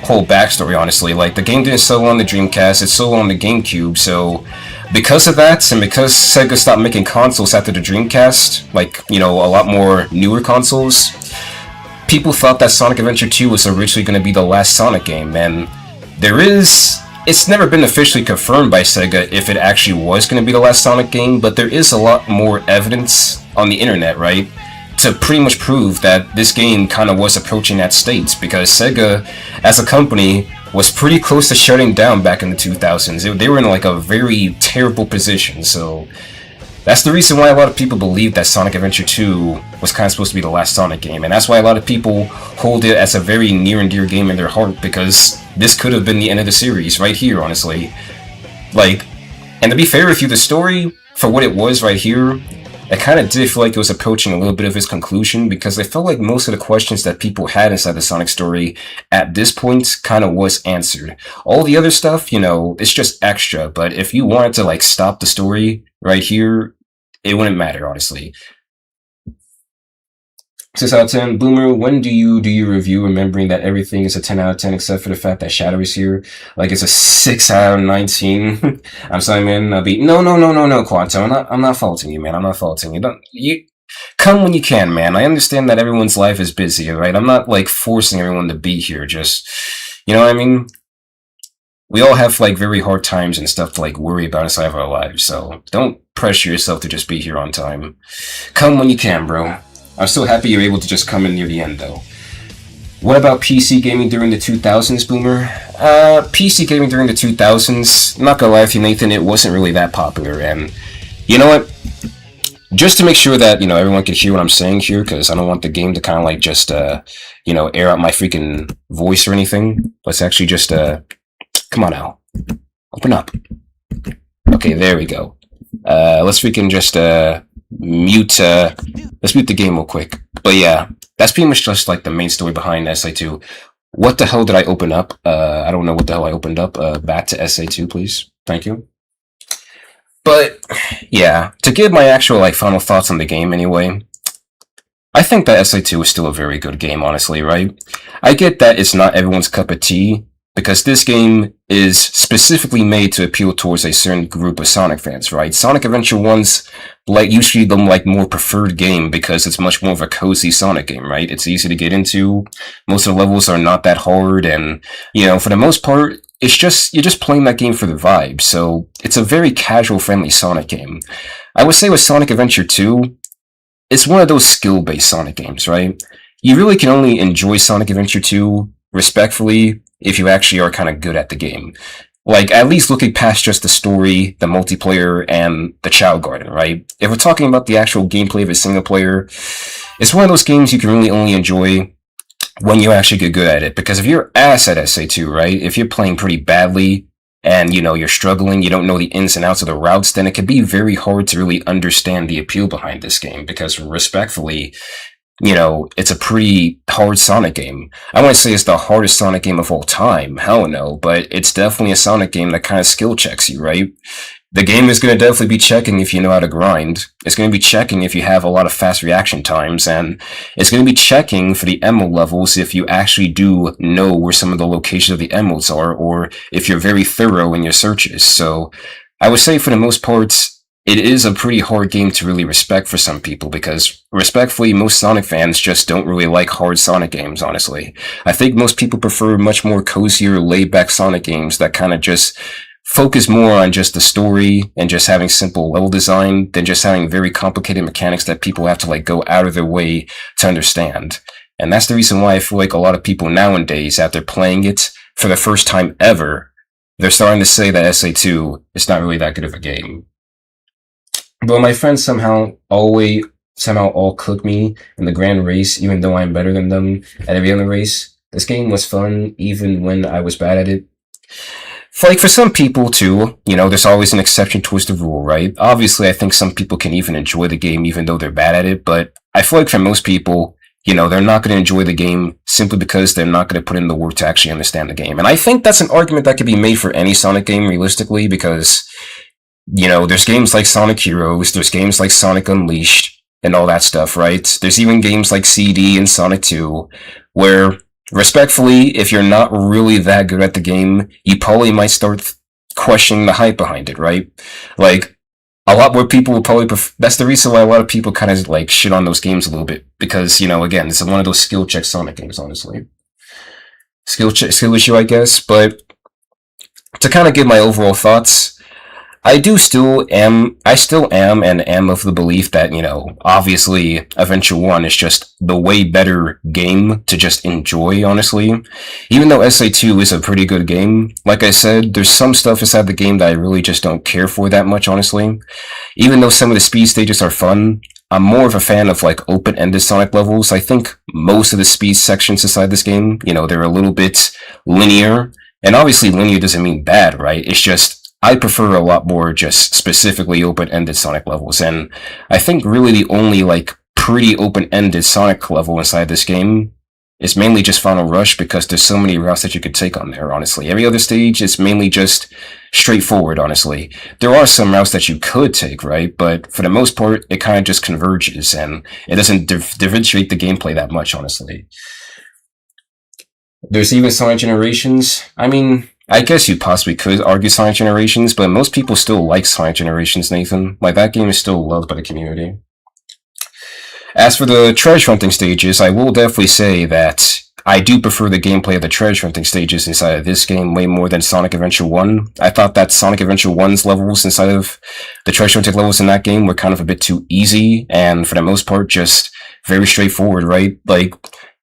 whole backstory, honestly. The game didn't sell on the Dreamcast, it sold on the GameCube, so because of that, and because Sega stopped making consoles after the Dreamcast, you know, a lot more newer consoles, people thought that Sonic Adventure 2 was originally going to be the last Sonic game, and it's never been officially confirmed by Sega if it actually was going to be the last Sonic game, but there is a lot more evidence on the internet, right, to pretty much prove that this game kind of was approaching that state, because Sega, as a company, was pretty close to shutting down back in the 2000s. They were in a very terrible position, so that's the reason why a lot of people believe that Sonic Adventure 2 was kind of supposed to be the last Sonic game, and that's why a lot of people hold it as a very near and dear game in their heart, because this could have been the end of the series right here, honestly. And to be fair with you, the story, for what it was right here, I kind of did feel like it was approaching a little bit of its conclusion, because I felt like most of the questions that people had inside the Sonic story at this point kind of was answered. All the other stuff, you know, it's just extra, but if you wanted to stop the story right here, it wouldn't matter, honestly. 6 out of 10. Boomer, when do you review, remembering that everything is a 10 out of 10 except for the fact that Shadow is here? Like it's a 6 out of 19. I'm sorry, man. No, Quantum. I'm not faulting you, man. I'm not faulting you. You come when you can, man. I understand that everyone's life is busy, right? I'm not like forcing everyone to be here. Just, you know what I mean? We all have like very hard times and stuff to like worry about inside of our lives, so don't pressure yourself to just be here on time. Come when you can, bro. I'm so happy you're able to just come in near the end, though. What about PC gaming during the 2000s, Boomer? PC gaming during the 2000s, not gonna lie with you, Nathan, it wasn't really that popular, and you know what? Just to make sure that, you know, everyone can hear what I'm saying here, because I don't want the game to kind of like just, you know, air out my freaking voice or anything. Let's actually just, come on now. Open up. Okay, there we go. Let's freaking just, mute, let's mute the game real quick. But yeah, that's pretty much just like the main story behind SA2. What the hell did I open up? I don't know what the hell I opened up. Back to SA2, please. Thank you. But yeah, to give my actual like final thoughts on the game anyway, I think that SA2 is still a very good game, honestly, right? I get that it's not everyone's cup of tea, because this game is specifically made to appeal towards a certain group of Sonic fans, right? Sonic Adventure 1's like usually the like more preferred game because it's much more of a cozy Sonic game, right? It's easy to get into. Most of the levels are not that hard, and you know, for the most part, it's just you're just playing that game for the vibe. So it's a very casual, friendly Sonic game. I would say with Sonic Adventure 2, it's one of those skill-based Sonic games, right? You really can only enjoy Sonic Adventure 2 respectfully if you actually are kind of good at the game. Like, at least looking past just the story, the multiplayer, and the Child Garden, right? If we're talking about the actual gameplay of a single player, it's one of those games you can really only enjoy when you actually get good at it. Because if you're ass at SA2, right? If you're playing pretty badly, and, you know, you're struggling, you don't know the ins and outs of the routes, then it can be very hard to really understand the appeal behind this game. Because, respectfully, you know, it's a pretty hard Sonic game. I wouldn't say it's the hardest Sonic game of all time, hell no, but it's definitely a Sonic game that kind of skill checks you, right? The game is going to definitely be checking if you know how to grind. It's going to be checking if you have a lot of fast reaction times, and it's going to be checking for the emerald levels if you actually do know where some of the locations of the emeralds are, or if you're very thorough in your searches. So I would say for the most part, it is a pretty hard game to really respect for some people, because respectfully, most Sonic fans just don't really like hard Sonic games, honestly. I think most people prefer much more cozier, laid-back Sonic games that kind of just focus more on just the story and just having simple level design than just having very complicated mechanics that people have to like go out of their way to understand. And that's the reason why I feel like a lot of people nowadays, after playing it for the first time ever, they're starting to say that SA2 is not really that good of a game. But my friends somehow all cook me in the grand race, even though I'm better than them at every other race. This game was fun, even when I was bad at it. Like, for some people, too, you know, there's always an exception towards the rule, right? Obviously, I think some people can even enjoy the game even though they're bad at it, but I feel like for most people, you know, they're not going to enjoy the game simply because they're not going to put in the work to actually understand the game. And I think that's an argument that could be made for any Sonic game, realistically, because, you know, there's games like Sonic Heroes, there's games like Sonic Unleashed, and all that stuff, right? There's even games like CD and Sonic 2, where, respectfully, if you're not really that good at the game, you probably might start questioning the hype behind it, right? Like, a lot more people will probably that's the reason why a lot of people kind of, like, shit on those games a little bit, because, you know, again, it's one of those skill check Sonic games, honestly. Skill issue, I guess, but to kind of give my overall thoughts, I still am and am of the belief that, you know, obviously Adventure 1 is just the way better game to just enjoy, honestly. Even though SA2 is a pretty good game, like I said, there's some stuff inside the game that I really just don't care for that much, honestly. Even though some of the speed stages are fun, I'm more of a fan of, like, open-ended Sonic levels. I think most of the speed sections inside this game, you know, they're a little bit linear. And obviously linear doesn't mean bad, right? It's just, I prefer a lot more just specifically open-ended Sonic levels, and I think really the only, like, pretty open-ended Sonic level inside this game is mainly just Final Rush, because there's so many routes that you could take on there, honestly. Every other stage is mainly just straightforward, honestly. There are some routes that you could take, right? But for the most part, it kind of just converges, and it doesn't differentiate the gameplay that much, honestly. There's even Sonic Generations. I mean, I guess you possibly could argue Sonic Generations, but most people still like Sonic Generations, Nathan. Like, that game is still loved by the community. As for the treasure hunting stages, I will definitely say that I do prefer the gameplay of the treasure hunting stages inside of this game way more than Sonic Adventure 1. I thought that Sonic Adventure 1's levels inside of the treasure hunting levels in that game were kind of a bit too easy, and for the most part, just very straightforward, right? Like,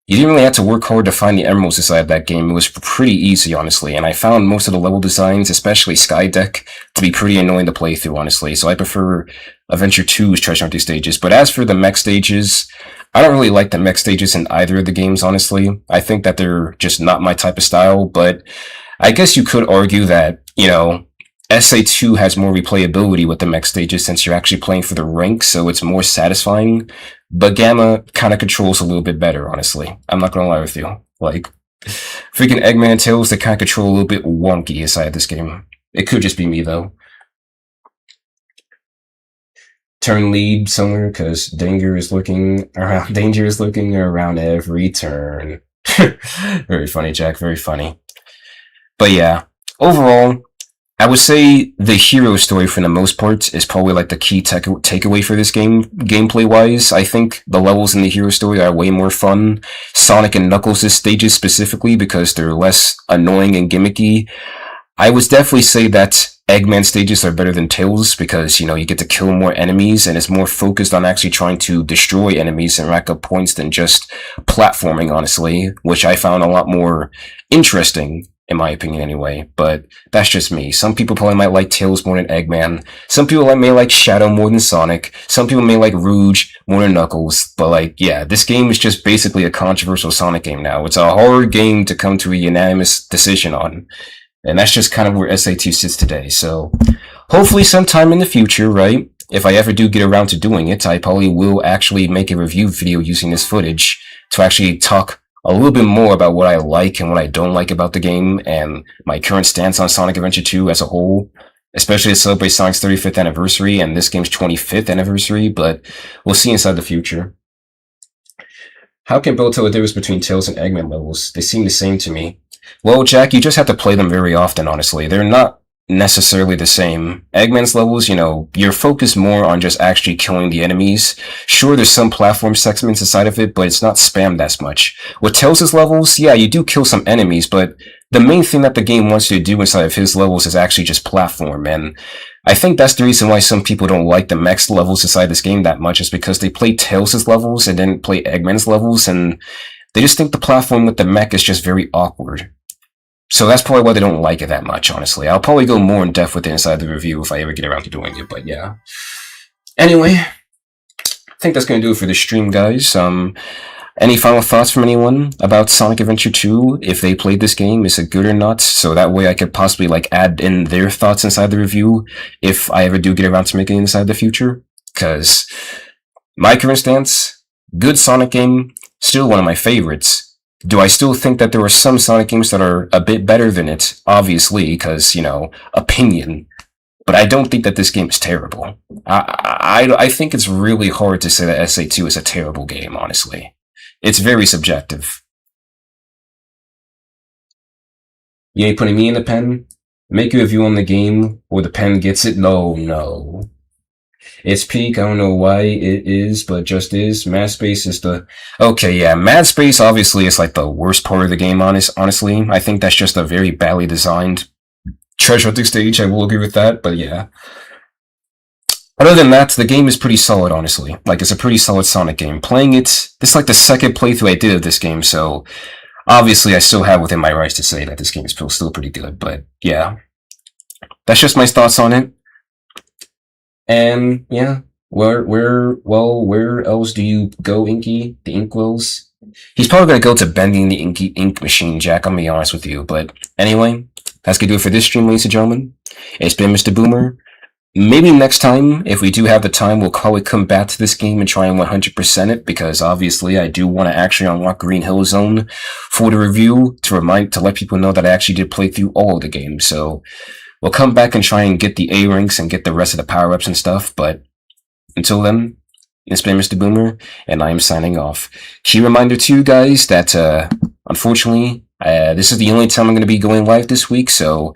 you didn't really have to work hard to find the emeralds inside of that game. It was pretty easy, honestly, and I found most of the level designs, especially Sky Deck, to be pretty annoying to play through, honestly, so I prefer Adventure 2's treasure hunting stages. But as for the mech stages, I don't really like the mech stages in either of the games, honestly. I think that they're just not my type of style, but I guess you could argue that, you know, SA2 has more replayability with the mech stages since you're actually playing for the rank, so it's more satisfying. But Gamma kind of controls a little bit better, honestly. I'm not gonna lie with you. Like, freaking Eggman and Tails, they kind of control a little bit wonky inside this game. It could just be me, though. Turn lead somewhere, because danger is looking around every turn. Very funny, Jack, very funny. But yeah, overall, I would say the hero story for the most part is probably like the key takeaway for this game, gameplay wise. I think the levels in the hero story are way more fun. Sonic and Knuckles' stages specifically because they're less annoying and gimmicky. I would definitely say that Eggman stages are better than Tails because, you know, you get to kill more enemies and it's more focused on actually trying to destroy enemies and rack up points than just platforming, honestly, which I found a lot more interesting, in my opinion anyway, but that's just me. Some people probably might like Tails more than Eggman. Some people may like Shadow more than Sonic. Some people may like Rouge more than Knuckles. But like, yeah, this game is just basically a controversial Sonic game now. It's a hard game to come to a unanimous decision on. And that's just kind of where SA2 sits today. So hopefully sometime in the future, right, if I ever do get around to doing it, I probably will actually make a review video using this footage to actually talk a little bit more about what I like and what I don't like about the game and my current stance on Sonic Adventure 2 as a whole, especially to celebrate Sonic's 35th anniversary and this game's 25th anniversary, but we'll see inside the future. How can Bill tell the difference between Tails and Eggman levels? They seem the same to me. Well, Jack, you just have to play them very often, honestly. They're not necessarily the same. Eggman's levels, you know, you're focused more on just actually killing the enemies. Sure, there's some platform segments inside of it, but it's not spammed as much. With Tails' levels, yeah, you do kill some enemies, but the main thing that the game wants you to do inside of his levels is actually just platform, and I think that's the reason why some people don't like the mech's levels inside this game that much, is because they play Tails' levels and then play Eggman's levels, and they just think the platform with the mech is just very awkward. So that's probably why they don't like it that much, honestly. I'll probably go more in depth with it inside the review if I ever get around to doing it, but yeah. Anyway, I think that's going to do it for this stream, guys. Any final thoughts from anyone about Sonic Adventure 2? If they played this game, is it good or not? So that way I could possibly, like, add in their thoughts inside the review if I ever do get around to making it inside the future. Because my current stance, good Sonic game, still one of my favorites. Do I still think that there are some Sonic games that are a bit better than it? Obviously, because, you know, opinion. But I don't think that this game is terrible. I think it's really hard to say that SA2 is a terrible game, honestly. It's very subjective. You ain't putting me in the pen? Make a review on the game, or the pen gets it? No. It's peak, I don't know why it is, but just is. Mad Space is the... Okay, yeah, Mad Space obviously is like the worst part of the game, honestly. I think that's just a very badly designed treasure hunting stage, I will agree with that, but yeah. Other than that, the game is pretty solid, honestly. Like, it's a pretty solid Sonic game. Playing it, this is like the second playthrough I did of this game, so obviously I still have within my rights to say that this game is still pretty good, but yeah. That's just my thoughts on it. And yeah, where else do you go, Inky? The Inkwells? He's probably gonna go to bending the ink machine, Jack, I'm gonna be honest with you. But anyway, that's gonna do it for this stream, ladies and gentlemen. It's been Mr. Boomer. Maybe next time, if we do have the time, we'll probably come back to this game and try and 100% it, because obviously I do want to actually unlock Green Hill Zone for the review to let people know that I actually did play through all of the games. So we'll come back and try and get the A ranks and get the rest of the power-ups and stuff, but until then, it's been Mr. Boomer, and I am signing off. Key reminder to you guys that, unfortunately, this is the only time I'm going to be going live this week, so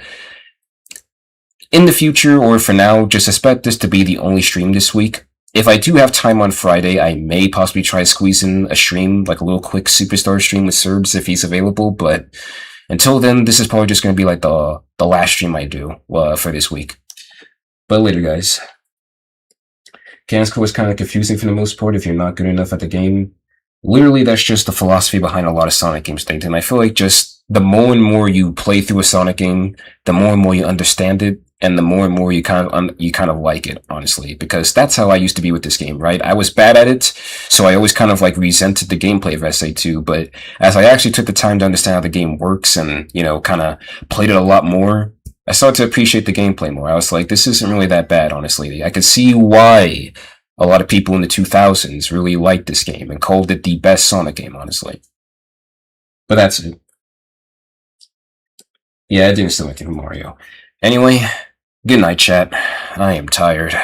in the future, or for now, just expect this to be the only stream this week. If I do have time on Friday, I may possibly try to squeeze in a stream, like a little quick Superstar stream with Serbs if he's available, but until then, this is probably just going to be like the last stream I do for this week. But later, guys. Can's Code is kind of confusing for the most part if you're not good enough at the game. Literally, that's just the philosophy behind a lot of Sonic games things, and I feel like just the more and more you play through a Sonic game, the more and more you understand it, and the more and more you kind of like it, honestly, because that's how I used to be with this game, right? I was bad at it, so I always kind of like resented the gameplay of SA2, but as I actually took the time to understand how the game works and, you know, kind of played it a lot more, I started to appreciate the gameplay more. I was like, this isn't really that bad, honestly. I could see why a lot of people in the 2000s really liked this game and called it the best Sonic game, honestly. But that's it. Yeah, I didn't still like it from Mario. Anyway, good night, chat. I am tired.